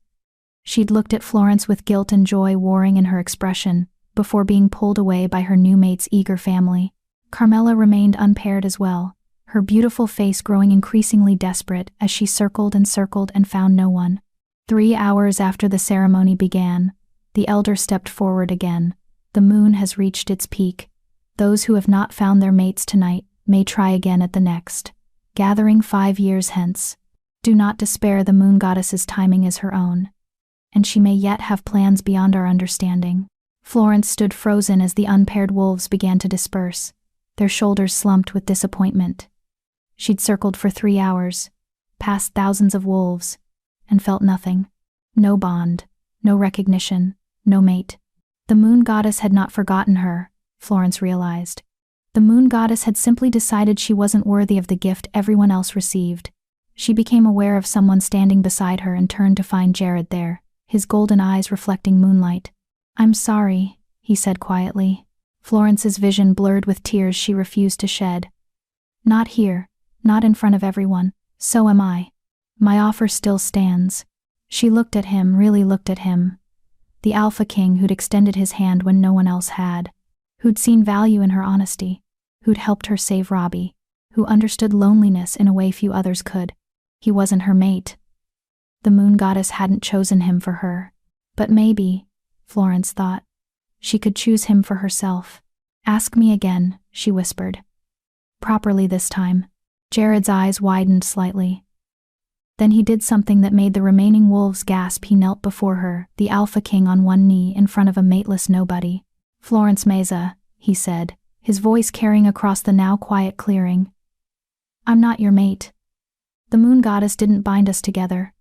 She'd looked at Florence with guilt and joy warring in her expression, before being pulled away by her new mate's eager family. Carmela remained unpaired as well, her beautiful face growing increasingly desperate as she circled and found no one. 3 hours after the ceremony began, the elder stepped forward again. "The moon has reached its peak. Those who have not found their mates tonight may try again at the next gathering 5 years hence. Do not despair, the moon goddess's timing is her own, and she may yet have plans beyond our understanding." Florence stood frozen as the unpaired wolves began to disperse, their shoulders slumped with disappointment. She'd circled for 3 hours, passed thousands of wolves, and felt nothing. No bond, no recognition, no mate. The moon goddess had not forgotten her, Florence realized. The moon goddess had simply decided she wasn't worthy of the gift everyone else received. She became aware of someone standing beside her and turned to find Jared there, his golden eyes reflecting moonlight. "I'm sorry," he said quietly. Florence's vision blurred with tears she refused to shed. "Not here, not in front of everyone. So am I. My offer still stands." She looked at him, really looked at him. The Alpha King who'd extended his hand when no one else had, who'd seen value in her honesty, who'd helped her save Robbie, who understood loneliness in a way few others could. He wasn't her mate. The moon goddess hadn't chosen him for her. But maybe, Florence thought, she could choose him for herself. "Ask me again," she whispered. "Properly this time." Jared's eyes widened slightly. Then he did something that made the remaining wolves gasp. He knelt before her, the Alpha King on one knee in front of a mateless nobody. "Florence Meza," he said, his voice carrying across the now quiet clearing. "I'm not your mate. The moon goddess didn't bind us together.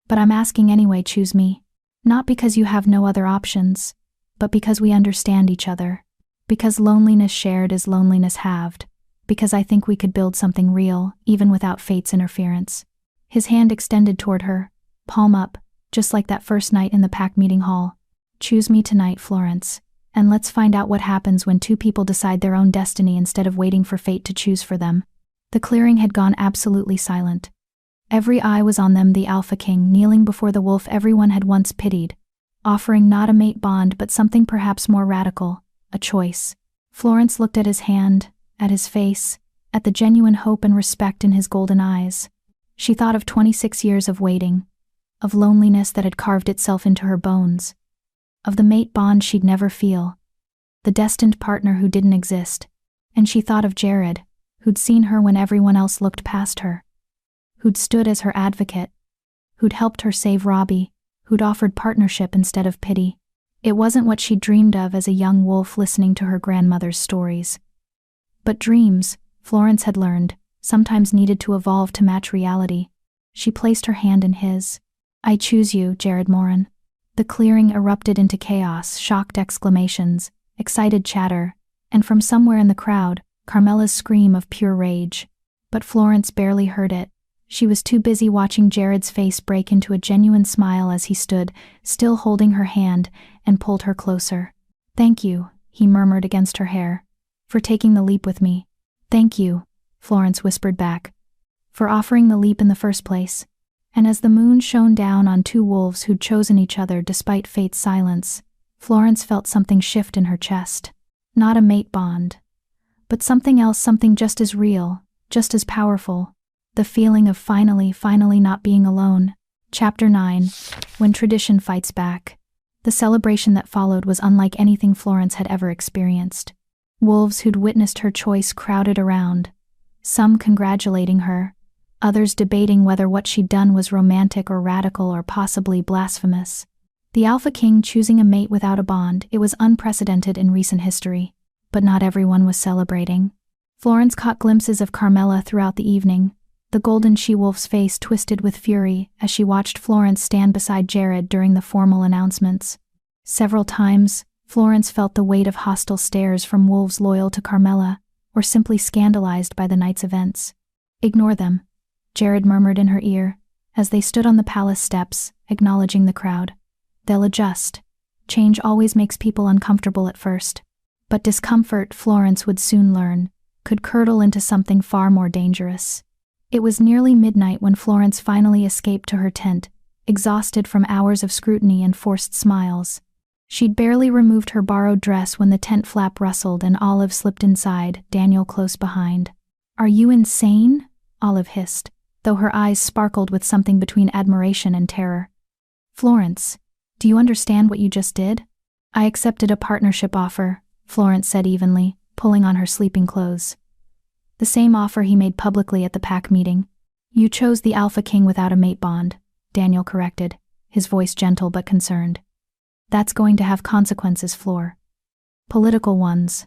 But I'm asking anyway, choose me. Not because you have no other options, but because we understand each other. Because loneliness shared is loneliness halved. Because I think we could build something real, even without fate's interference." His hand extended toward her, palm up, just like that first night in the pack meeting hall. "Choose me tonight, Florence, and let's find out what happens when 2 people decide their own destiny instead of waiting for fate to choose for them." The clearing had gone absolutely silent. Every eye was on them, the Alpha King kneeling before the wolf everyone had once pitied, offering not a mate bond but something perhaps more radical, a choice. Florence looked at his hand, at his face, at the genuine hope and respect in his golden eyes. She thought of 26 years of waiting, of loneliness that had carved itself into her bones, of the mate bond she'd never feel, the destined partner who didn't exist. And she thought of Jared, who'd seen her when everyone else looked past her, who'd stood as her advocate, who'd helped her save Robbie, who'd offered partnership instead of pity. It wasn't what she dreamed of as a young wolf listening to her grandmother's stories. But dreams, Florence had learned, sometimes needed to evolve to match reality. She placed her hand in his. "I choose you, Jared Moran." The clearing erupted into chaos, shocked exclamations, excited chatter, and from somewhere in the crowd, Carmela's scream of pure rage. But Florence barely heard it. She was too busy watching Jared's face break into a genuine smile as he stood, still holding her hand, and pulled her closer. "Thank you," he murmured against her hair, "for taking the leap with me." "Thank you," Florence whispered back, "for offering the leap in the first place." And as the moon shone down on two wolves who'd chosen each other despite fate's silence, Florence felt something shift in her chest. Not a mate bond, but something else, something just as real, just as powerful. The feeling of finally not being alone. Chapter 9. When Tradition Fights Back. The celebration that followed was unlike anything Florence had ever experienced. Wolves who'd witnessed her choice crowded around, some congratulating her, others debating whether what she'd done was romantic or radical or possibly blasphemous. The Alpha King choosing a mate without a bond, it was unprecedented in recent history. But not everyone was celebrating. Florence caught glimpses of Carmela throughout the evening, the golden she-wolf's face twisted with fury as she watched Florence stand beside Jared during the formal announcements. Several times, Florence felt the weight of hostile stares from wolves loyal to Carmela, or simply scandalized by the night's events. "Ignore them," Jared murmured in her ear, as they stood on the palace steps, acknowledging the crowd. "They'll adjust. Change always makes people uncomfortable at first." But discomfort, Florence would soon learn, could curdle into something far more dangerous. It was nearly midnight when Florence finally escaped to her tent, exhausted from hours of scrutiny and forced smiles. She'd barely removed her borrowed dress when the tent flap rustled and Olive slipped inside, Daniel close behind. "Are you insane?" Olive hissed, though her eyes sparkled with something between admiration and terror. "Florence, do you understand what you just did?" "I accepted a partnership offer," Florence said evenly, pulling on her sleeping clothes. "The same offer he made publicly at the pack meeting." "You chose the Alpha King without a mate bond," Daniel corrected, his voice gentle but concerned. "That's going to have consequences, Flor. Political ones.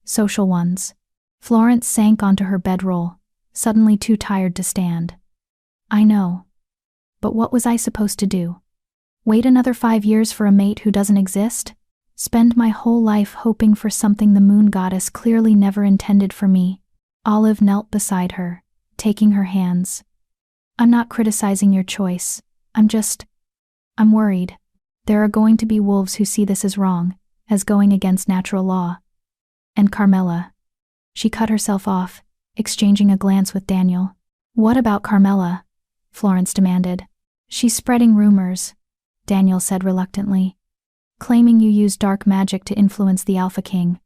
Social ones." Florence sank onto her bedroll, suddenly too tired to stand. "I know. But what was I supposed to do? Wait another 5 years for a mate who doesn't exist? Spend my whole life hoping for something the moon goddess clearly never intended for me?" Olive knelt beside her, taking her hands. "I'm not criticizing your choice. I'm worried. There are going to be wolves who see this as wrong, as going against natural law. And Carmela." She cut herself off, exchanging a glance with Daniel. "What about Carmela?" Florence demanded. "She's spreading rumors," Daniel said reluctantly, "claiming you used dark magic to influence the Alpha King.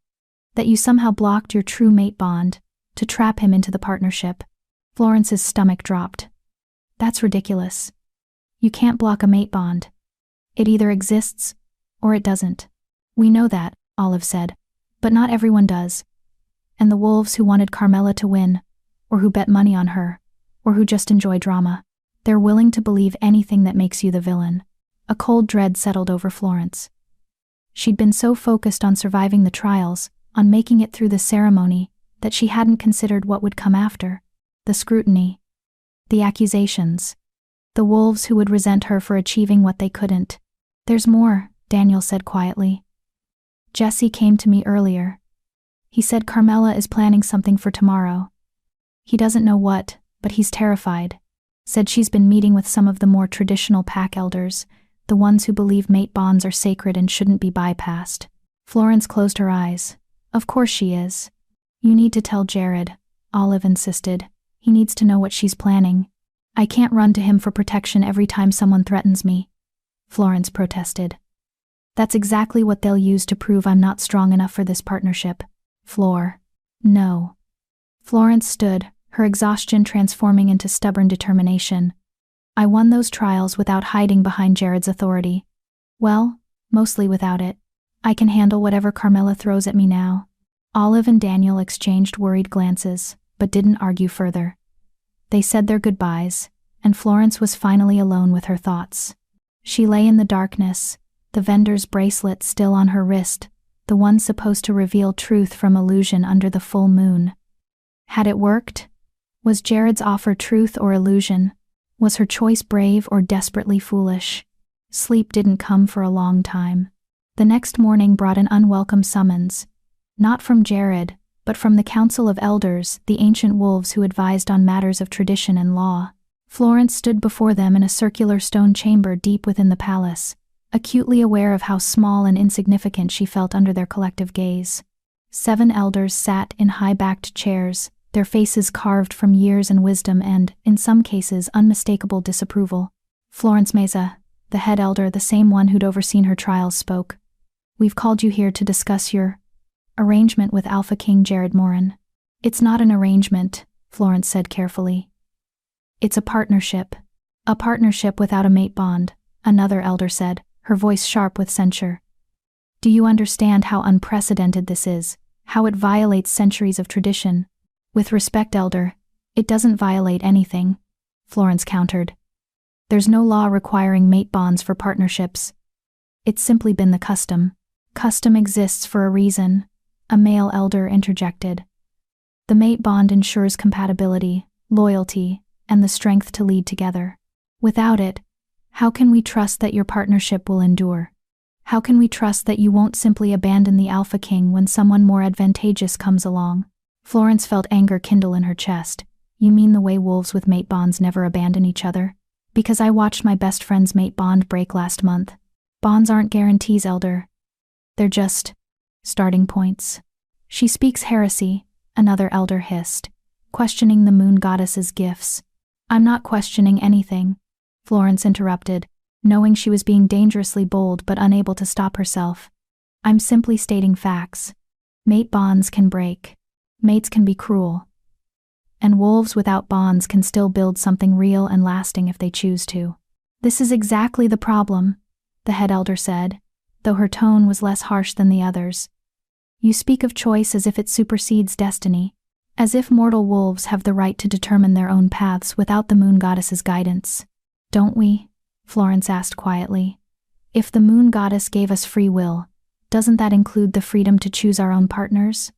That you somehow blocked your true mate bond, to trap him into the partnership." Florence's stomach dropped. "That's ridiculous. You can't block a mate bond. It either exists, or it doesn't." "We know that," Olive said, "but not everyone does. And the wolves who wanted Carmela to win, or who bet money on her, or who just enjoy drama, they're willing to believe anything that makes you the villain." A cold dread settled over Florence. She'd been so focused on surviving the trials, on making it through the ceremony, that she hadn't considered what would come after. The scrutiny. The accusations. The wolves who would resent her for achieving what they couldn't. "There's more," Daniel said quietly. "Jesse came to me earlier. He said Carmela is planning something for tomorrow. He doesn't know what, but he's terrified. Said she's been meeting with some of the more traditional pack elders, the ones who believe mate bonds are sacred and shouldn't be bypassed." Florence closed her eyes. "Of course she is. You need to tell Jared," Olive insisted. "He needs to know what she's planning." "I can't run to him for protection every time someone threatens me," Florence protested. "That's exactly what they'll use to prove I'm not strong enough for this partnership. Flor." "No." Florence stood, her exhaustion transforming into stubborn determination. I won those trials without hiding behind Jared's authority. Well, mostly without it. I can handle whatever Carmela throws at me now. Olive and Daniel exchanged worried glances, but didn't argue further. They said their goodbyes, and Florence was finally alone with her thoughts. She lay in the darkness, the vendor's bracelet still on her wrist, the one supposed to reveal truth from illusion under the full moon. Had it worked? Was Jared's offer truth or illusion? Was her choice brave or desperately foolish? Sleep didn't come for a long time. The next morning brought an unwelcome summons. Not from Jared, but from the Council of Elders, the ancient wolves who advised on matters of tradition and law. Florence stood before them in a circular stone chamber deep within the palace, acutely aware of how small and insignificant she felt under their collective gaze. 7 elders sat in high-backed chairs, their faces carved from years and wisdom and, in some cases, unmistakable disapproval. Florence Meza, the head elder, the same one who'd overseen her trials, spoke. "We've called you here to discuss your arrangement with Alpha King Jared Morin." "It's not an arrangement," Florence said carefully. "It's a partnership. A partnership without a mate bond," another elder said, her voice sharp with censure. "Do you understand how unprecedented this is, how it violates centuries of tradition?" "With respect, elder, it doesn't violate anything," Florence countered. "There's no law requiring mate bonds for partnerships. It's simply been the custom. Custom exists for a reason," a male elder interjected. "The mate bond ensures compatibility, loyalty, and the strength to lead together. Without it, how can we trust that your partnership will endure? How can we trust that you won't simply abandon the Alpha King when someone more advantageous comes along?" Florence felt anger kindle in her chest. "You mean the way wolves with mate bonds never abandon each other? Because I watched my best friend's mate bond break last month. Bonds aren't guarantees, elder. They're just starting points." "She speaks heresy," another elder hissed, questioning the moon goddess's gifts. "I'm not questioning anything," Florence interrupted, knowing she was being dangerously bold but unable to stop herself. "I'm simply stating facts. Mate bonds can break. Mates can be cruel. And wolves without bonds can still build something real and lasting if they choose to." "This is exactly the problem," the head elder said, though her tone was less harsh than the others. "You speak of choice as if it supersedes destiny, as if mortal wolves have the right to determine their own paths without the moon goddess's guidance. Don't we?" Florence asked quietly. "If the moon goddess gave us free will, doesn't that include the freedom to choose our own partners?"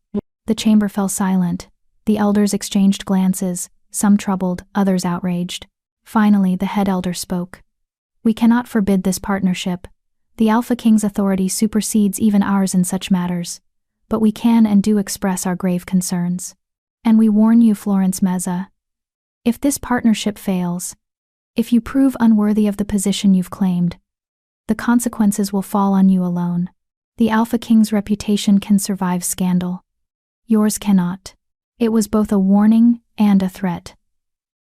The chamber fell silent. The elders exchanged glances, some troubled, others outraged. Finally, the head elder spoke. "We cannot forbid this partnership. The Alpha King's authority supersedes even ours in such matters. But we can and do express our grave concerns. And we warn you, Florence Meza. If this partnership fails, if you prove unworthy of the position you've claimed, the consequences will fall on you alone. The Alpha King's reputation can survive scandal. Yours cannot." It was both a warning and a threat.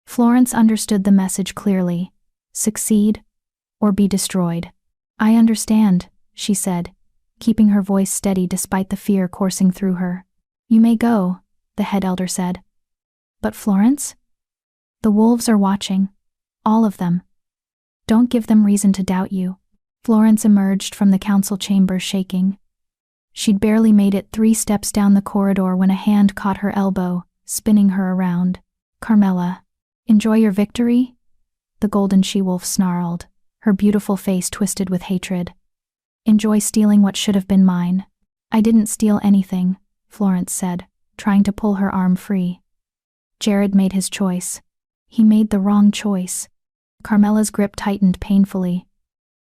Florence understood the message clearly. Succeed or be destroyed. "I understand," she said, keeping her voice steady despite the fear coursing through her. "You may go," the head elder said. "But Florence? The wolves are watching. All of them. Don't give them reason to doubt you." Florence emerged from the council chamber shaking. She'd barely made it 3 steps down the corridor when a hand caught her elbow, spinning her around. "Carmela, enjoy your victory?" The golden she-wolf snarled, her beautiful face twisted with hatred. "Enjoy stealing what should have been mine." "I didn't steal anything," Florence said, trying to pull her arm free. "Jared made his choice. He made the wrong choice." Carmela's grip tightened painfully.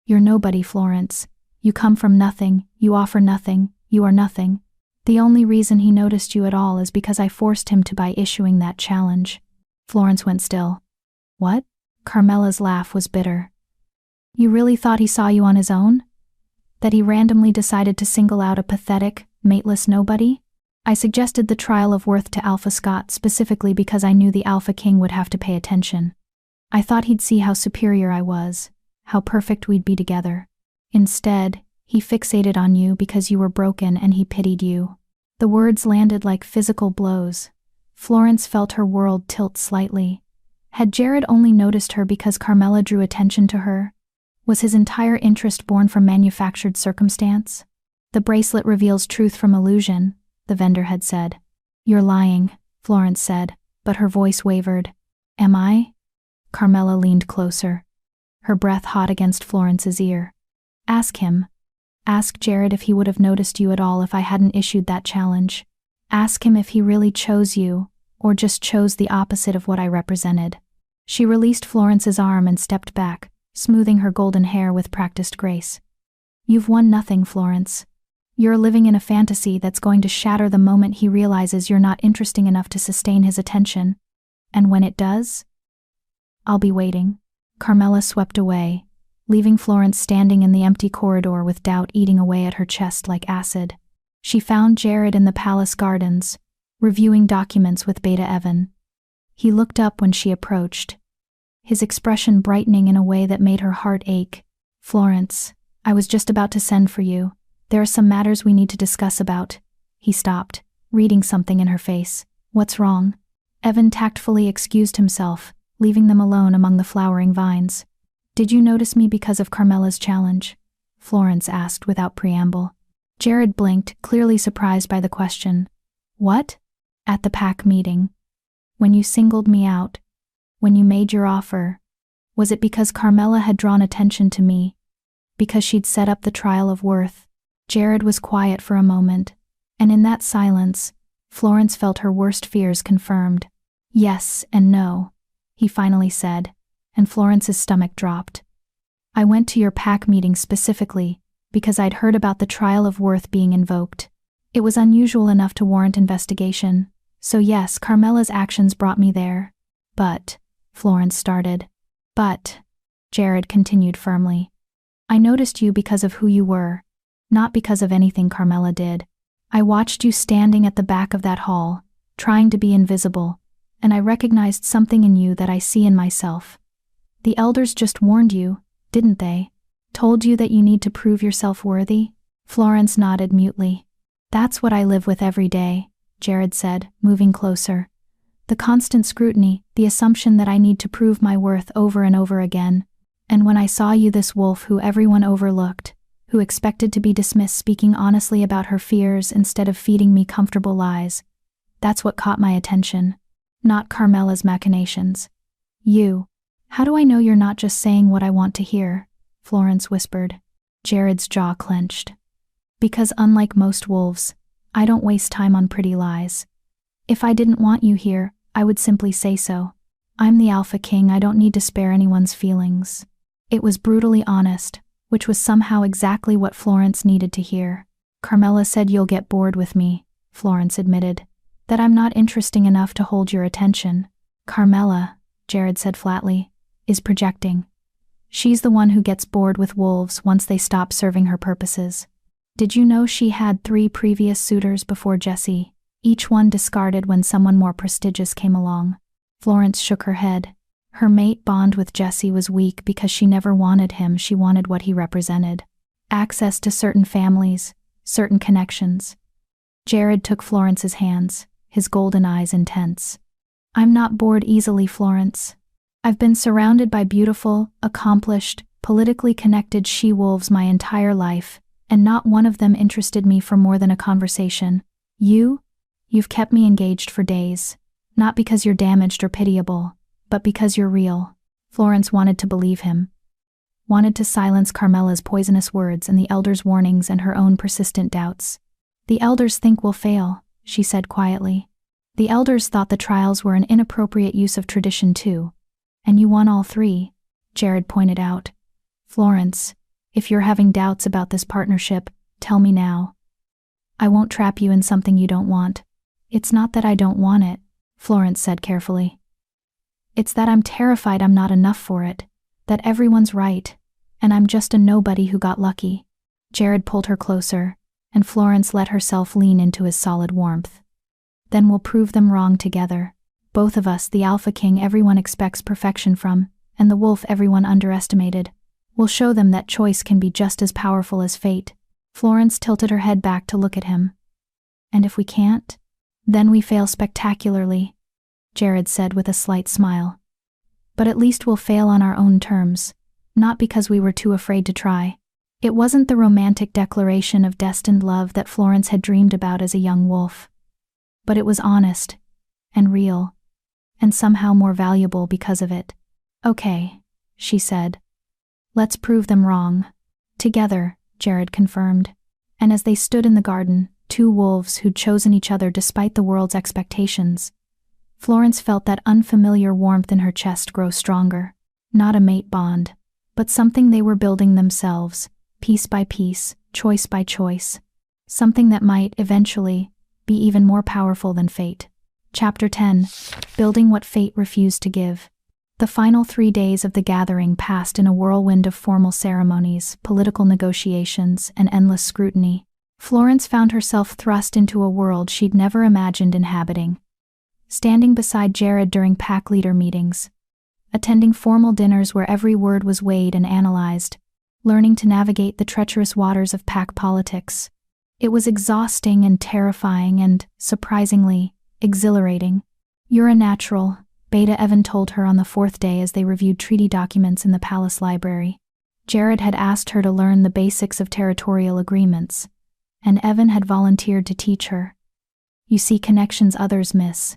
"You're nobody, Florence. You come from nothing, you offer nothing, you are nothing. The only reason he noticed you at all is because I forced him to by issuing that challenge." Florence went still. "What?" Carmela's laugh was bitter. "You really thought he saw you on his own? That he randomly decided to single out a pathetic, mateless nobody? I suggested the trial of worth to Alpha Scott specifically because I knew the Alpha King would have to pay attention. I thought he'd see how superior I was, how perfect we'd be together. Instead, he fixated on you because you were broken and he pitied you." The words landed like physical blows. Florence felt her world tilt slightly. Had Jared only noticed her because Carmela drew attention to her? Was his entire interest born from manufactured circumstance? The bracelet reveals truth from illusion, the vendor had said. You're lying, Florence said, but her voice wavered. Am I? Carmela leaned closer, her breath hot against Florence's ear. Ask him. Ask Jared if he would have noticed you at all if I hadn't issued that challenge. Ask him if he really chose you, or just chose the opposite of what I represented. She released Florence's arm and stepped back, smoothing her golden hair with practiced grace. You've won nothing, Florence. You're living in a fantasy that's going to shatter the moment he realizes you're not interesting enough to sustain his attention. And when it does? I'll be waiting. Carmela swept away, leaving Florence standing in the empty corridor with doubt eating away at her chest like acid. She found Jared in the palace gardens, reviewing documents with Beta Evan. He looked up when she approached, his expression brightening in a way that made her heart ache. Florence, I was just about to send for you. There are some matters we need to discuss about. He stopped, reading something in her face. What's wrong? Evan tactfully excused himself, leaving them alone among the flowering vines. Did you notice me because of Carmela's challenge? Florence asked without preamble. Jared blinked, clearly surprised by the question. What? At the pack meeting. When you singled me out. When you made your offer. Was it because Carmela had drawn attention to me? Because she'd set up the trial of worth? Jared was quiet for a moment, and in that silence, Florence felt her worst fears confirmed. Yes and no, he finally said, and Florence's stomach dropped. I went to your pack meeting specifically because I'd heard about the trial of worth being invoked. It was unusual enough to warrant investigation, so yes, Carmela's actions brought me there. But, Florence started. But, Jared continued firmly. I noticed you because of who you were, not because of anything Carmela did. I watched you standing at the back of that hall, trying to be invisible, and I recognized something in you that I see in myself. The elders just warned you, didn't they? Told you that you need to prove yourself worthy? Florence nodded mutely. That's what I live with every day, Jared said, moving closer. The constant scrutiny, the assumption that I need to prove my worth over and over again. And when I saw you, this wolf who everyone overlooked, who expected to be dismissed speaking honestly about her fears instead of feeding me comfortable lies, that's what caught my attention. Not Carmela's machinations. You. How do I know you're not just saying what I want to hear? Florence whispered. Jared's jaw clenched. Because unlike most wolves, I don't waste time on pretty lies. If I didn't want you here, I would simply say so. I'm the Alpha King, I don't need to spare anyone's feelings. It was brutally honest, which was somehow exactly what Florence needed to hear. Carmela said you'll get bored with me, Florence admitted. That I'm not interesting enough to hold your attention. Carmela, Jared said flatly, is projecting. She's the one who gets bored with wolves once they stop serving her purposes. Did you know she had 3 previous suitors before Jesse, each one discarded when someone more prestigious came along? Florence shook her head. Her mate bond with Jesse was weak because she never wanted him, she wanted what he represented. Access to certain families, certain connections. Jared took Florence's hands, his golden eyes intense. I'm not bored easily, Florence. I've been surrounded by beautiful, accomplished, politically connected she-wolves my entire life, and not one of them interested me for more than a conversation. You've kept me engaged for days, not because you're damaged or pitiable, but because you're real. Florence wanted to believe him. Wanted to silence Carmela's poisonous words and the elders' warnings and her own persistent doubts. The elders think we'll fail, she said quietly. The elders thought the trials were an inappropriate use of tradition too. And you won all 3, Jared pointed out. Florence, if you're having doubts about this partnership, tell me now. I won't trap you in something you don't want. It's not that I don't want it, Florence said carefully. It's that I'm terrified I'm not enough for it, that everyone's right, and I'm just a nobody who got lucky. Jared pulled her closer, and Florence let herself lean into his solid warmth. Then we'll prove them wrong together. Both of us, the Alpha King everyone expects perfection from, and the wolf everyone underestimated. We'll show them that choice can be just as powerful as fate. Florence tilted her head back to look at him. And if we can't? Then we fail spectacularly, Jared said with a slight smile. But at least we'll fail on our own terms, not because we were too afraid to try. It wasn't the romantic declaration of destined love that Florence had dreamed about as a young wolf. But it was honest, and real, and somehow more valuable because of it. "Okay," she said. "Let's prove them wrong." "Together," Jared confirmed. And as they stood in the garden, two wolves who'd chosen each other despite the world's expectations, Florence felt that unfamiliar warmth in her chest grow stronger. Not a mate bond, but something they were building themselves, piece by piece, choice by choice. Something that might, eventually, be even more powerful than fate. Chapter 10. Building What Fate Refused to Give. The final 3 days of the gathering passed in a whirlwind of formal ceremonies, political negotiations, and endless scrutiny. Florence found herself thrust into a world she'd never imagined inhabiting. Standing beside Jared during pack leader meetings, attending formal dinners where every word was weighed and analyzed, learning to navigate the treacherous waters of pack politics. It was exhausting and terrifying and, surprisingly, exhilarating. "You're a natural," Beta Evan told her on the 4th day as they reviewed treaty documents in the palace library. Jared had asked her to learn the basics of territorial agreements, and Evan had volunteered to teach her. "You see connections others miss.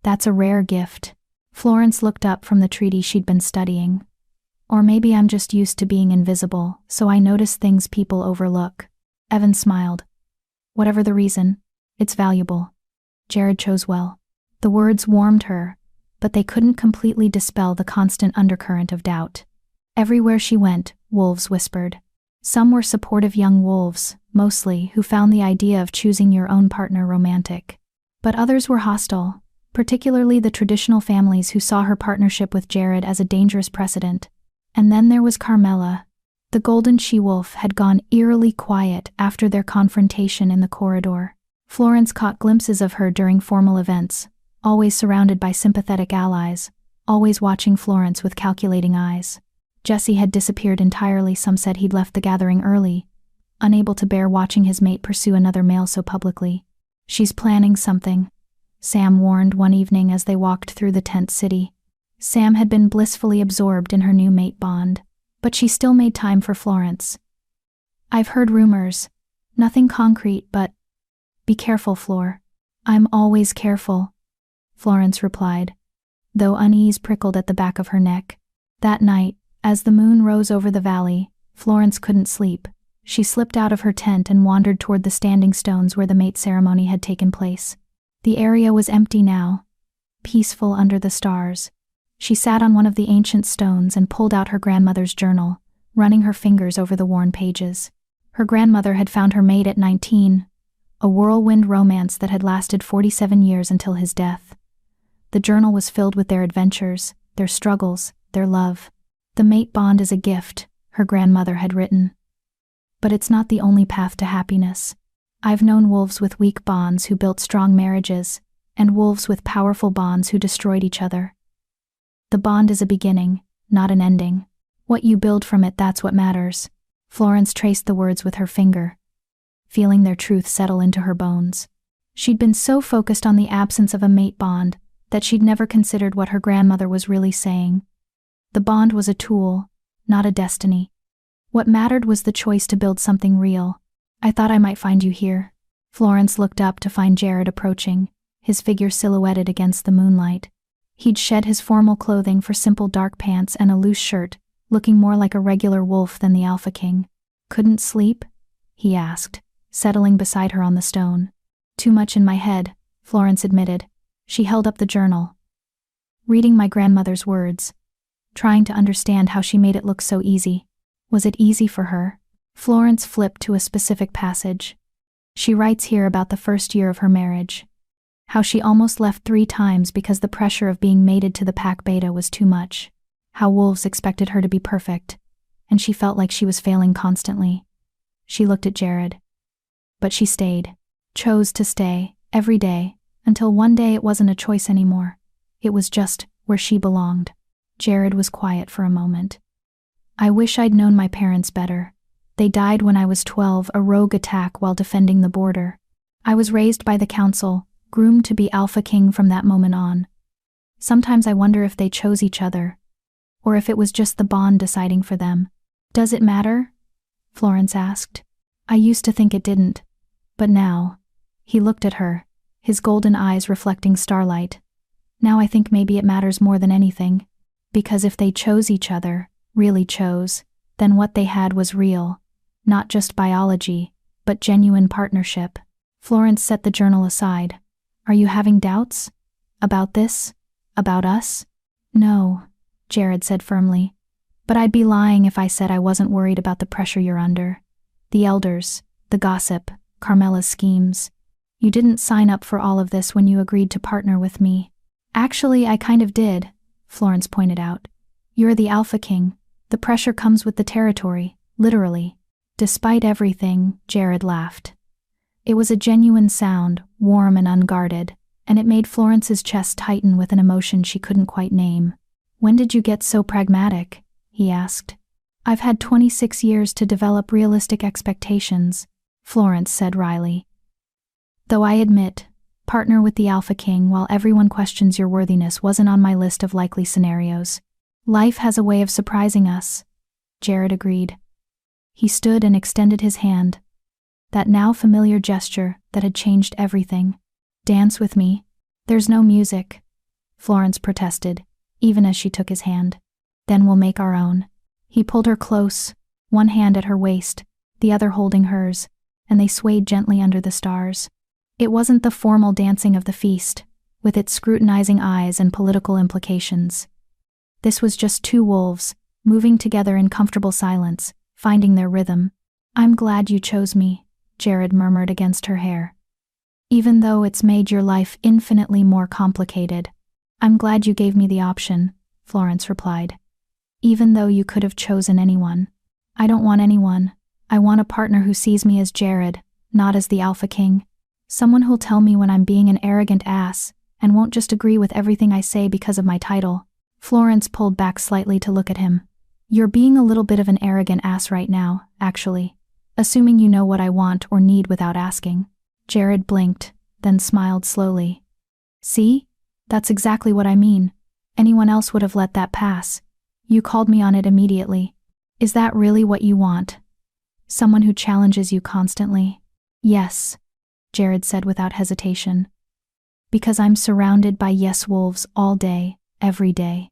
That's a rare gift." Florence looked up from the treaty she'd been studying. "Or maybe I'm just used to being invisible, so I notice things people overlook." Evan smiled. "Whatever the reason, it's valuable." Jared chose well. The words warmed her, but they couldn't completely dispel the constant undercurrent of doubt. Everywhere she went, wolves whispered. Some were supportive young wolves, mostly, who found the idea of choosing your own partner romantic. But others were hostile, particularly the traditional families who saw her partnership with Jared as a dangerous precedent. And then there was Carmela. The golden she-wolf had gone eerily quiet after their confrontation in the corridor. Florence caught glimpses of her during formal events, always surrounded by sympathetic allies, always watching Florence with calculating eyes. Jesse had disappeared entirely. Some said he'd left the gathering early, unable to bear watching his mate pursue another male so publicly. "She's planning something," Sam warned one evening as they walked through the tent city. Sam had been blissfully absorbed in her new mate bond, but she still made time for Florence. "I've heard rumors. Nothing concrete, but—" "Be careful, Flor." "I'm always careful," Florence replied, though unease prickled at the back of her neck. That night, as the moon rose over the valley, Florence couldn't sleep. She slipped out of her tent and wandered toward the standing stones where the mate ceremony had taken place. The area was empty now, peaceful under the stars. She sat on one of the ancient stones and pulled out her grandmother's journal, running her fingers over the worn pages. Her grandmother had found her mate at 19, a whirlwind romance that had lasted 47 years until his death. The journal was filled with their adventures, their struggles, their love. "The mate bond is a gift," her grandmother had written. "But it's not the only path to happiness. I've known wolves with weak bonds who built strong marriages, and wolves with powerful bonds who destroyed each other. The bond is a beginning, not an ending. What you build from it, that's what matters." Florence traced the words with her finger, feeling their truth settle into her bones. She'd been so focused on the absence of a mate bond that she'd never considered what her grandmother was really saying. The bond was a tool, not a destiny. What mattered was the choice to build something real. "I thought I might find you here." Florence looked up to find Jared approaching, his figure silhouetted against the moonlight. He'd shed his formal clothing for simple dark pants and a loose shirt, looking more like a regular wolf than the Alpha King. "Couldn't sleep?" he asked, settling beside her on the stone. "Too much in my head," Florence admitted. She held up the journal, reading my grandmother's words, trying to understand how she made it look so easy. Was it easy for her? Florence flipped to a specific passage. She writes here about the first year of her marriage. How she almost left 3 times because the pressure of being mated to the pack beta was too much. How wolves expected her to be perfect, and she felt like she was failing constantly. She looked at Jared. But she stayed, chose to stay, every day, until one day it wasn't a choice anymore. It was just where she belonged. Jared was quiet for a moment. "I wish I'd known my parents better. They died when I was 12, a rogue attack while defending the border. I was raised by the council, groomed to be Alpha King from that moment on. Sometimes I wonder if they chose each other, or if it was just the bond deciding for them. Does it matter? Florence asked. I used to think it didn't, but now. He looked at her, his golden eyes reflecting starlight. Now I think maybe it matters more than anything, because if they chose each other, really chose, then what they had was real, not just biology, but genuine partnership. Florence set the journal aside. Are you having doubts? About this? About us? No, Jared said firmly. But I'd be lying if I said I wasn't worried about the pressure you're under. The elders, the gossip, Carmela's schemes. You didn't sign up for all of this when you agreed to partner with me. Actually, I kind of did, Florence pointed out. You're the Alpha King. The pressure comes with the territory, literally. Despite everything, Jared laughed. It was a genuine sound, warm and unguarded, and it made Florence's chest tighten with an emotion she couldn't quite name. When did you get so pragmatic? He asked. I've had 26 years to develop realistic expectations, Florence said wryly. Though I admit, partner with the Alpha King while everyone questions your worthiness wasn't on my list of likely scenarios. Life has a way of surprising us, Jared agreed. He stood and extended his hand, that now familiar gesture that had changed everything. Dance with me. There's no music, Florence protested, even as she took his hand. Then we'll make our own. He pulled her close, one hand at her waist, the other holding hers, and they swayed gently under the stars. It wasn't the formal dancing of the feast, with its scrutinizing eyes and political implications. This was just two wolves, moving together in comfortable silence, finding their rhythm. I'm glad you chose me, Jared murmured against her hair. Even though it's made your life infinitely more complicated. I'm glad you gave me the option, Florence replied. Even though you could have chosen anyone. I don't want anyone. I want a partner who sees me as Jared, not as the Alpha King. Someone who'll tell me when I'm being an arrogant ass, and won't just agree with everything I say because of my title. Florence pulled back slightly to look at him. You're being a little bit of an arrogant ass right now, actually. Assuming you know what I want or need without asking. Jared blinked, then smiled slowly. See? That's exactly what I mean. Anyone else would have let that pass. You called me on it immediately. Is that really what you want? Someone who challenges you constantly? Yes, Jared said without hesitation. Because I'm surrounded by yes wolves all day, every day.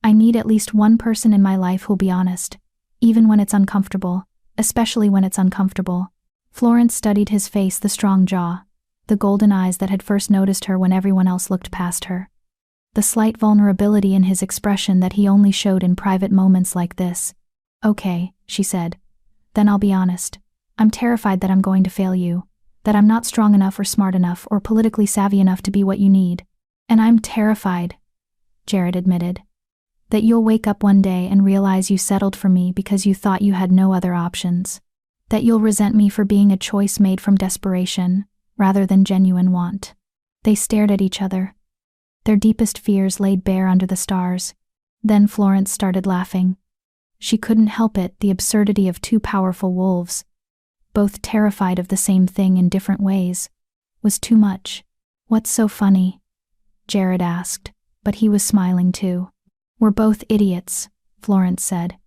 I need at least one person in my life who'll be honest, even when it's uncomfortable, especially when it's uncomfortable. Florence studied his face, the strong jaw, the golden eyes that had first noticed her when everyone else looked past her. The slight vulnerability in his expression that he only showed in private moments like this. Okay, she said. Then I'll be honest. I'm terrified that I'm going to fail you, that I'm not strong enough or smart enough or politically savvy enough to be what you need. And I'm terrified, Jared admitted, that you'll wake up one day and realize you settled for me because you thought you had no other options. That you'll resent me for being a choice made from desperation, rather than genuine want. They stared at each other, their deepest fears laid bare under the stars. Then Florence started laughing. She couldn't help it, the absurdity of two powerful wolves, both terrified of the same thing in different ways, was too much. What's so funny? Jared asked, but he was smiling too. We're both idiots, Florence said.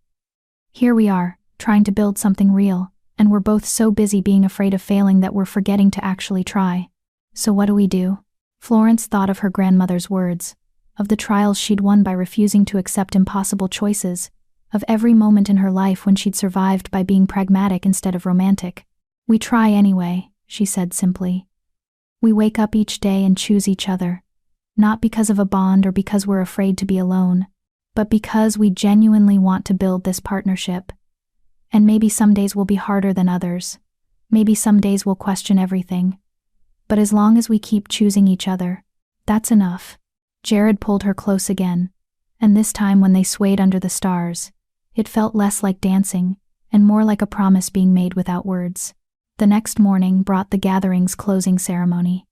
Here we are, trying to build something real, and we're both so busy being afraid of failing that we're forgetting to actually try. So what do? Florence thought of her grandmother's words, of the trials she'd won by refusing to accept impossible choices, of every moment in her life when she'd survived by being pragmatic instead of romantic. We try anyway, she said simply. We wake up each day and choose each other, not because of a bond or because we're afraid to be alone, but because we genuinely want to build this partnership. And maybe some days will be harder than others. Maybe some days we'll question everything. But as long as we keep choosing each other, that's enough. Jared pulled her close again, and this time when they swayed under the stars, it felt less like dancing and more like a promise being made without words. The next morning brought the gathering's closing ceremony.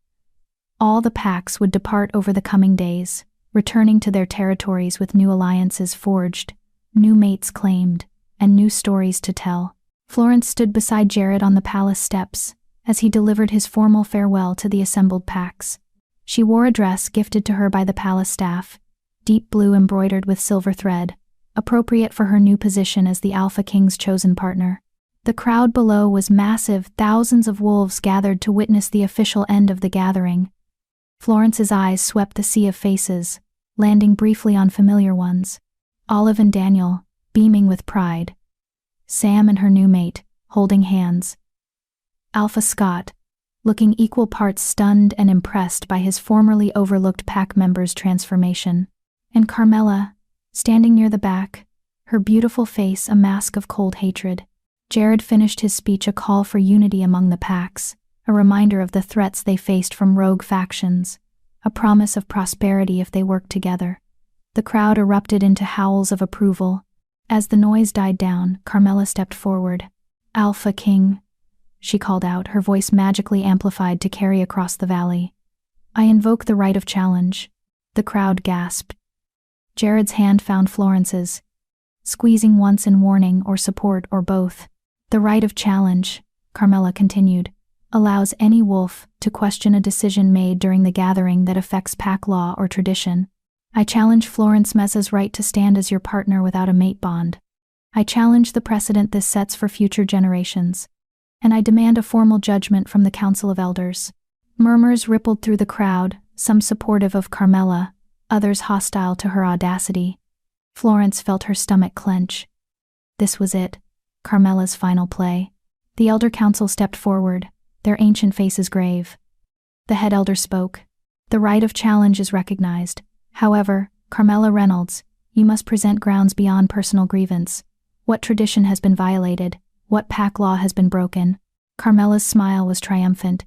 All the packs would depart over the coming days, returning to their territories with new alliances forged, new mates claimed, and new stories to tell. Florence stood beside Jared on the palace steps as he delivered his formal farewell to the assembled packs. She wore a dress gifted to her by the palace staff, deep blue embroidered with silver thread, appropriate for her new position as the Alpha King's chosen partner. The crowd below was massive, thousands of wolves gathered to witness the official end of the gathering. Florence's eyes swept the sea of faces, landing briefly on familiar ones. Olive and Daniel, beaming with pride. Sam and her new mate, holding hands. Alpha Scott, looking equal parts stunned and impressed by his formerly overlooked pack member's transformation. And Carmela, standing near the back, her beautiful face a mask of cold hatred. Jared finished his speech a call for unity among the packs, a reminder of the threats they faced from rogue factions, a promise of prosperity if they worked together. The crowd erupted into howls of approval. As the noise died down, Carmela stepped forward. "Alpha King," she called out, her voice magically amplified to carry across the valley. "I invoke the right of challenge." The crowd gasped. Jared's hand found Florence's, squeezing once in warning or support or both. "The right of challenge," Carmela continued, "allows any wolf to question a decision made during the gathering that affects pack law or tradition. I challenge Florence Mezza's right to stand as your partner without a mate bond. I challenge the precedent this sets for future generations. And I demand a formal judgment from the Council of Elders." Murmurs rippled through the crowd, some supportive of Carmela, others hostile to her audacity. Florence felt her stomach clench. This was it, Carmela's final play. The Elder Council stepped forward, their ancient faces grave. The head elder spoke. "The right of challenge is recognized. However, Carmela Reynolds, you must present grounds beyond personal grievance. What tradition has been violated? What pack law has been broken?" Carmela's smile was triumphant.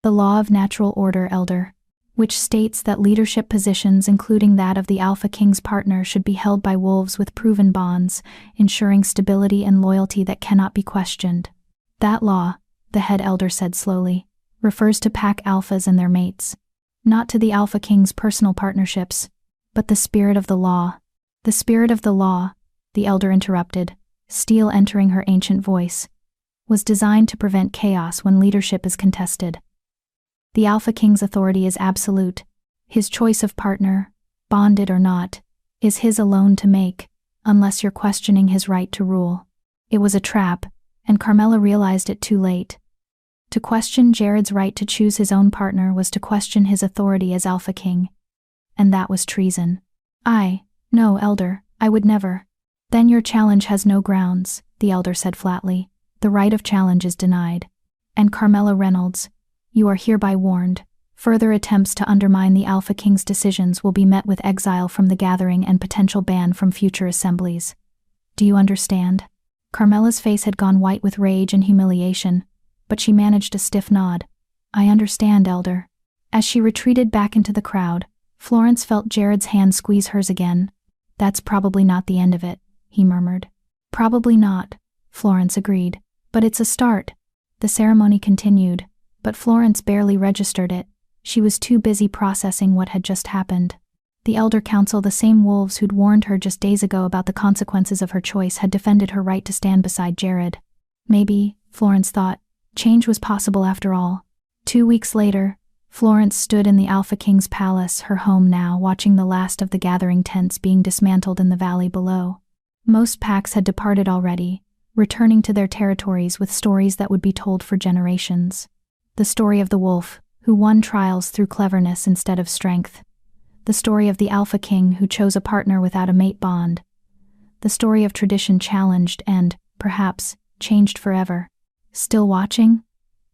"The law of natural order, Elder, which states that leadership positions, including that of the Alpha King's partner, should be held by wolves with proven bonds, ensuring stability and loyalty that cannot be questioned. That law," the head elder said slowly, "refers to pack alphas and their mates. Not to the Alpha King's personal partnerships, but the spirit of the law." "The spirit of the law," the elder interrupted, steel entering her ancient voice, "was designed to prevent chaos when leadership is contested. The Alpha King's authority is absolute. His choice of partner, bonded or not, is his alone to make, unless you're questioning his right to rule." It was a trap, and Carmela realized it too late. To question Jared's right to choose his own partner was to question his authority as Alpha King. And that was treason. "No, Elder, I would never." "Then your challenge has no grounds," the elder said flatly. "The right of challenge is denied. And Carmela Reynolds, you are hereby warned. Further attempts to undermine the Alpha King's decisions will be met with exile from the gathering and potential ban from future assemblies. Do you understand?" Carmela's face had gone white with rage and humiliation, but she managed a stiff nod. "I understand, Elder." As she retreated back into the crowd, Florence felt Jared's hand squeeze hers again. "That's probably not the end of it," he murmured. "Probably not," Florence agreed. "But it's a start." The ceremony continued, but Florence barely registered it. She was too busy processing what had just happened. The Elder Council, the same wolves who'd warned her just days ago about the consequences of her choice, had defended her right to stand beside Jared. Maybe, Florence thought, change was possible after all. 2 weeks later, Florence stood in the Alpha King's palace, her home now, watching the last of the gathering tents being dismantled in the valley below. Most packs had departed already, returning to their territories with stories that would be told for generations. The story of the wolf, who won trials through cleverness instead of strength. The story of the Alpha King, who chose a partner without a mate bond. The story of tradition challenged and, perhaps, changed forever. "Still watching?"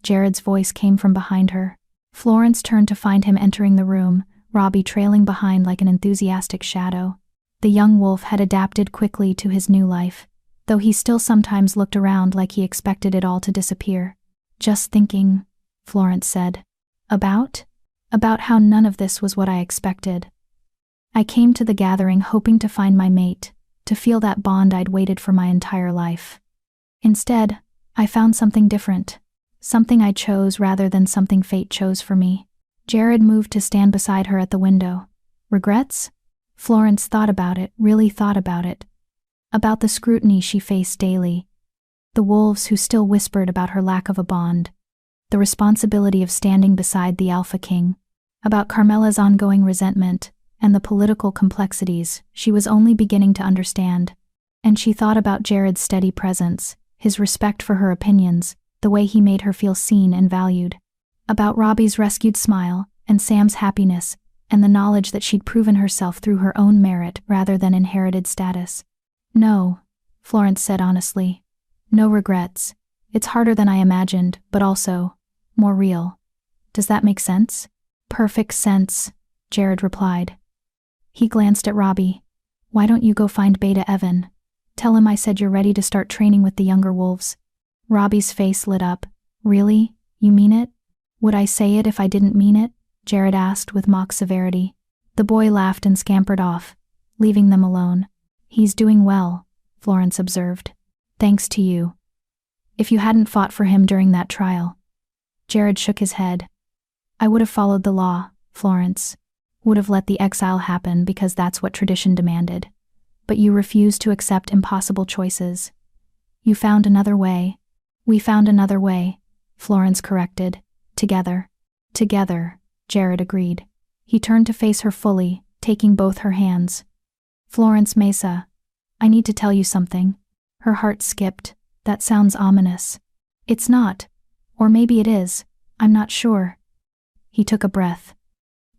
Jared's voice came from behind her. Florence turned to find him entering the room, Robbie trailing behind like an enthusiastic shadow. The young wolf had adapted quickly to his new life, though he still sometimes looked around like he expected it all to disappear. "Just thinking," Florence said. About how none of this was what I expected. I came to the gathering hoping to find my mate, to feel that bond I'd waited for my entire life. Instead, I found something different. Something I chose rather than something fate chose for me." Jared moved to stand beside her at the window. "Regrets?" Florence thought about it, really thought about it. About the scrutiny she faced daily. The wolves who still whispered about her lack of a bond. The responsibility of standing beside the Alpha King. About Carmela's ongoing resentment, and the political complexities she was only beginning to understand. And she thought about Jared's steady presence, his respect for her opinions, the way he made her feel seen and valued. About Robbie's rescued smile, and Sam's happiness, and the knowledge that she'd proven herself through her own merit rather than inherited status. "No," Florence said honestly. "No regrets. It's harder than I imagined, but also more real." "Does that make sense?" "Perfect sense," Jared replied. He glanced at Robbie. "Why don't you go find Beta Evan? Tell him I said you're ready to start training with the younger wolves." Robbie's face lit up. "Really? You mean it?" "Would I say it if I didn't mean it?" Jared asked with mock severity. The boy laughed and scampered off, leaving them alone. "He's doing well," Florence observed. "Thanks to you. If you hadn't fought for him during that trial." Jared shook his head. "I would have followed the law, Florence. Would have let the exile happen because that's what tradition demanded. But you refused to accept impossible choices. You found another way." "We found another way," Florence corrected. "Together." "Together," Jared agreed. He turned to face her fully, taking both her hands. "Florence Mesa, I need to tell you something." Her heart skipped. "That sounds ominous." "It's not. Or maybe it is. I'm not sure." He took a breath.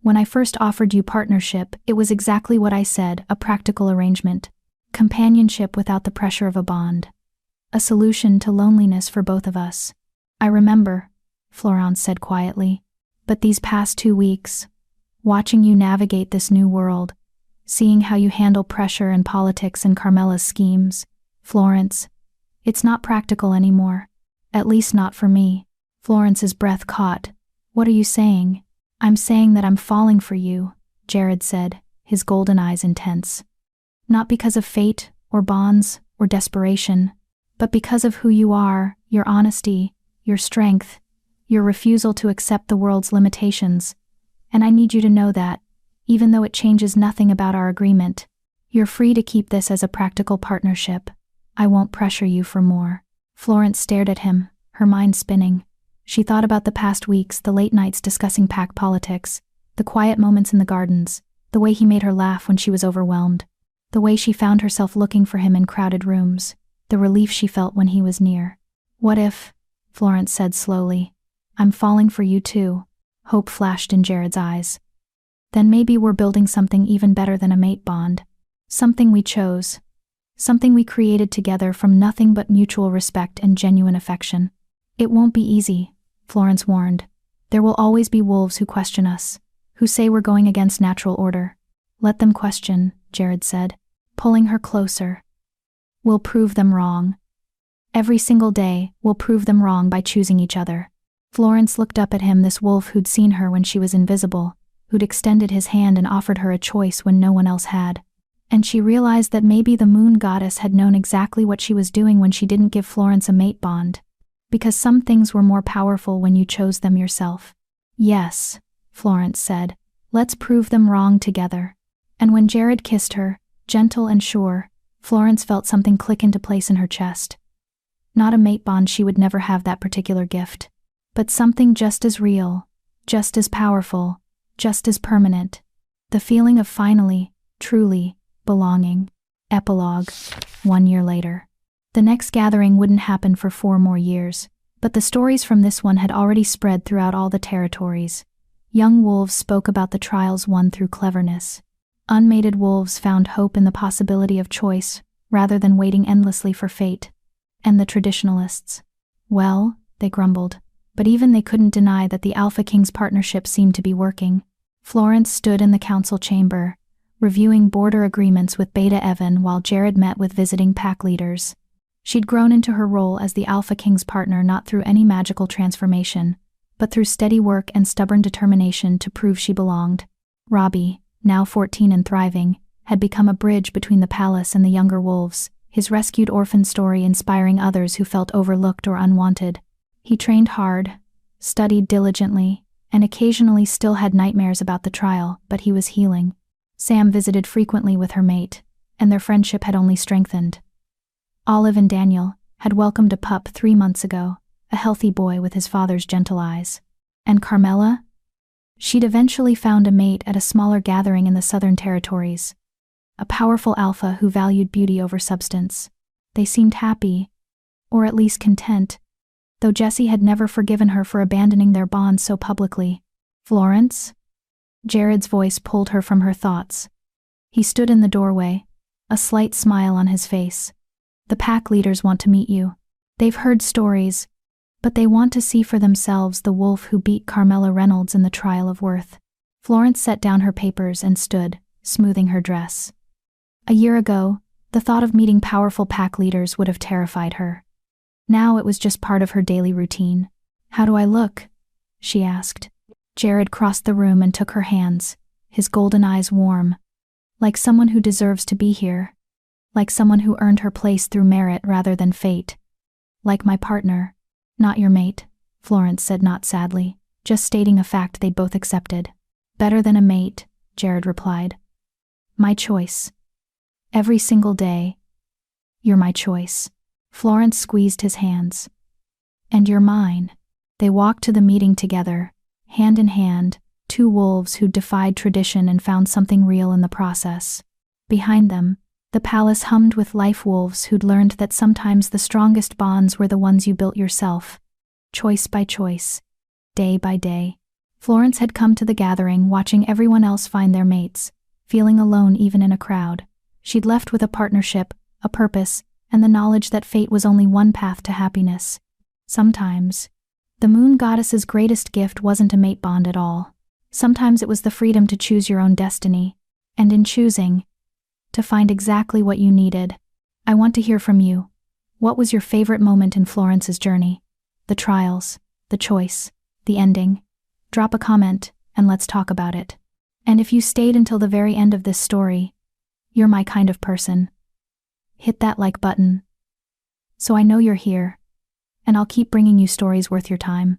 "When I first offered you partnership, it was exactly what I said, a practical arrangement. Companionship without the pressure of a bond. A solution to loneliness for both of us." "I remember," Florence said quietly. "But these past 2 weeks, watching you navigate this new world, seeing how you handle pressure and politics and Carmela's schemes, Florence, it's not practical anymore. At least not for me." Florence's breath caught. "What are you saying?" "I'm saying that I'm falling for you," Jared said, his golden eyes intense. "Not because of fate, or bonds, or desperation, but because of who you are, your honesty, your strength, your refusal to accept the world's limitations. And I need you to know that, even though it changes nothing about our agreement, you're free to keep this as a practical partnership. I won't pressure you for more." Florence stared at him, her mind spinning. She thought about the past weeks, the late nights discussing pack politics, the quiet moments in the gardens, the way he made her laugh when she was overwhelmed, the way she found herself looking for him in crowded rooms, the relief she felt when he was near. "What if," Florence said slowly, "I'm falling for you too?" Hope flashed in Jared's eyes. "Then maybe we're building something even better than a mate bond. Something we chose. Something we created together from nothing but mutual respect and genuine affection." "It won't be easy," Florence warned. "There will always be wolves who question us, who say we're going against natural order." "Let them question," Jared said, pulling her closer. "We'll prove them wrong. Every single day, we'll prove them wrong by choosing each other." Florence looked up at him, this wolf who'd seen her when she was invisible, who'd extended his hand and offered her a choice when no one else had. And she realized that maybe the moon goddess had known exactly what she was doing when she didn't give Florence a mate bond. Because some things were more powerful when you chose them yourself. "Yes," Florence said, "let's prove them wrong together." And when Jared kissed her, gentle and sure, Florence felt something click into place in her chest. Not a mate bond, she would never have that particular gift. But something just as real, just as powerful, just as permanent. The feeling of finally, truly, belonging. Epilogue. 1 year later. The next gathering wouldn't happen for 4 more years, but the stories from this one had already spread throughout all the territories. Young wolves spoke about the trials won through cleverness. Unmated wolves found hope in the possibility of choice, rather than waiting endlessly for fate. And the traditionalists. Well, they grumbled, but even they couldn't deny that the Alpha King's partnership seemed to be working. Florence stood in the council chamber, reviewing border agreements with Beta Evan while Jared met with visiting pack leaders. She'd grown into her role as the Alpha King's partner not through any magical transformation, but through steady work and stubborn determination to prove she belonged. Robbie, now 14 and thriving, had become a bridge between the palace and the younger wolves, his rescued orphan story inspiring others who felt overlooked or unwanted. He trained hard, studied diligently, and occasionally still had nightmares about the trial, but he was healing. Sam visited frequently with her mate, and their friendship had only strengthened. Olive and Daniel had welcomed a pup 3 months ago, a healthy boy with his father's gentle eyes. And Carmela? She'd eventually found a mate at a smaller gathering in the Southern Territories. A powerful alpha who valued beauty over substance. They seemed happy, or at least content, though Jessie had never forgiven her for abandoning their bond so publicly. Florence? Jared's voice pulled her from her thoughts. He stood in the doorway, a slight smile on his face. The pack leaders want to meet you. They've heard stories, but they want to see for themselves the wolf who beat Carmela Reynolds in the trial of Worth. Florence set down her papers and stood, smoothing her dress. A year ago, the thought of meeting powerful pack leaders would have terrified her. Now it was just part of her daily routine. How do I look? She asked. Jared crossed the room and took her hands, his golden eyes warm. Like someone who deserves to be here. Like someone who earned her place through merit rather than fate. Like my partner, not your mate, Florence said, not sadly, just stating a fact they'd both accepted. Better than a mate, Jared replied. My choice. Every single day. You're my choice. Florence squeezed his hands. And you're mine. They walked to the meeting together, hand in hand, two wolves who'd defied tradition and found something real in the process. Behind them, the palace hummed with life wolves who'd learned that sometimes the strongest bonds were the ones you built yourself. Choice by choice. Day by day. Florence had come to the gathering watching everyone else find their mates, feeling alone even in a crowd. She'd left with a partnership, a purpose, and the knowledge that fate was only one path to happiness. Sometimes, the moon goddess's greatest gift wasn't a mate bond at all. Sometimes it was the freedom to choose your own destiny, and in choosing, to find exactly what you needed. I want to hear from you. What was your favorite moment in Florence's journey? The trials, the choice, the ending. Drop a comment, and let's talk about it. And if you stayed until the very end of this story, you're my kind of person. Hit that like button, so I know you're here, and I'll keep bringing you stories worth your time.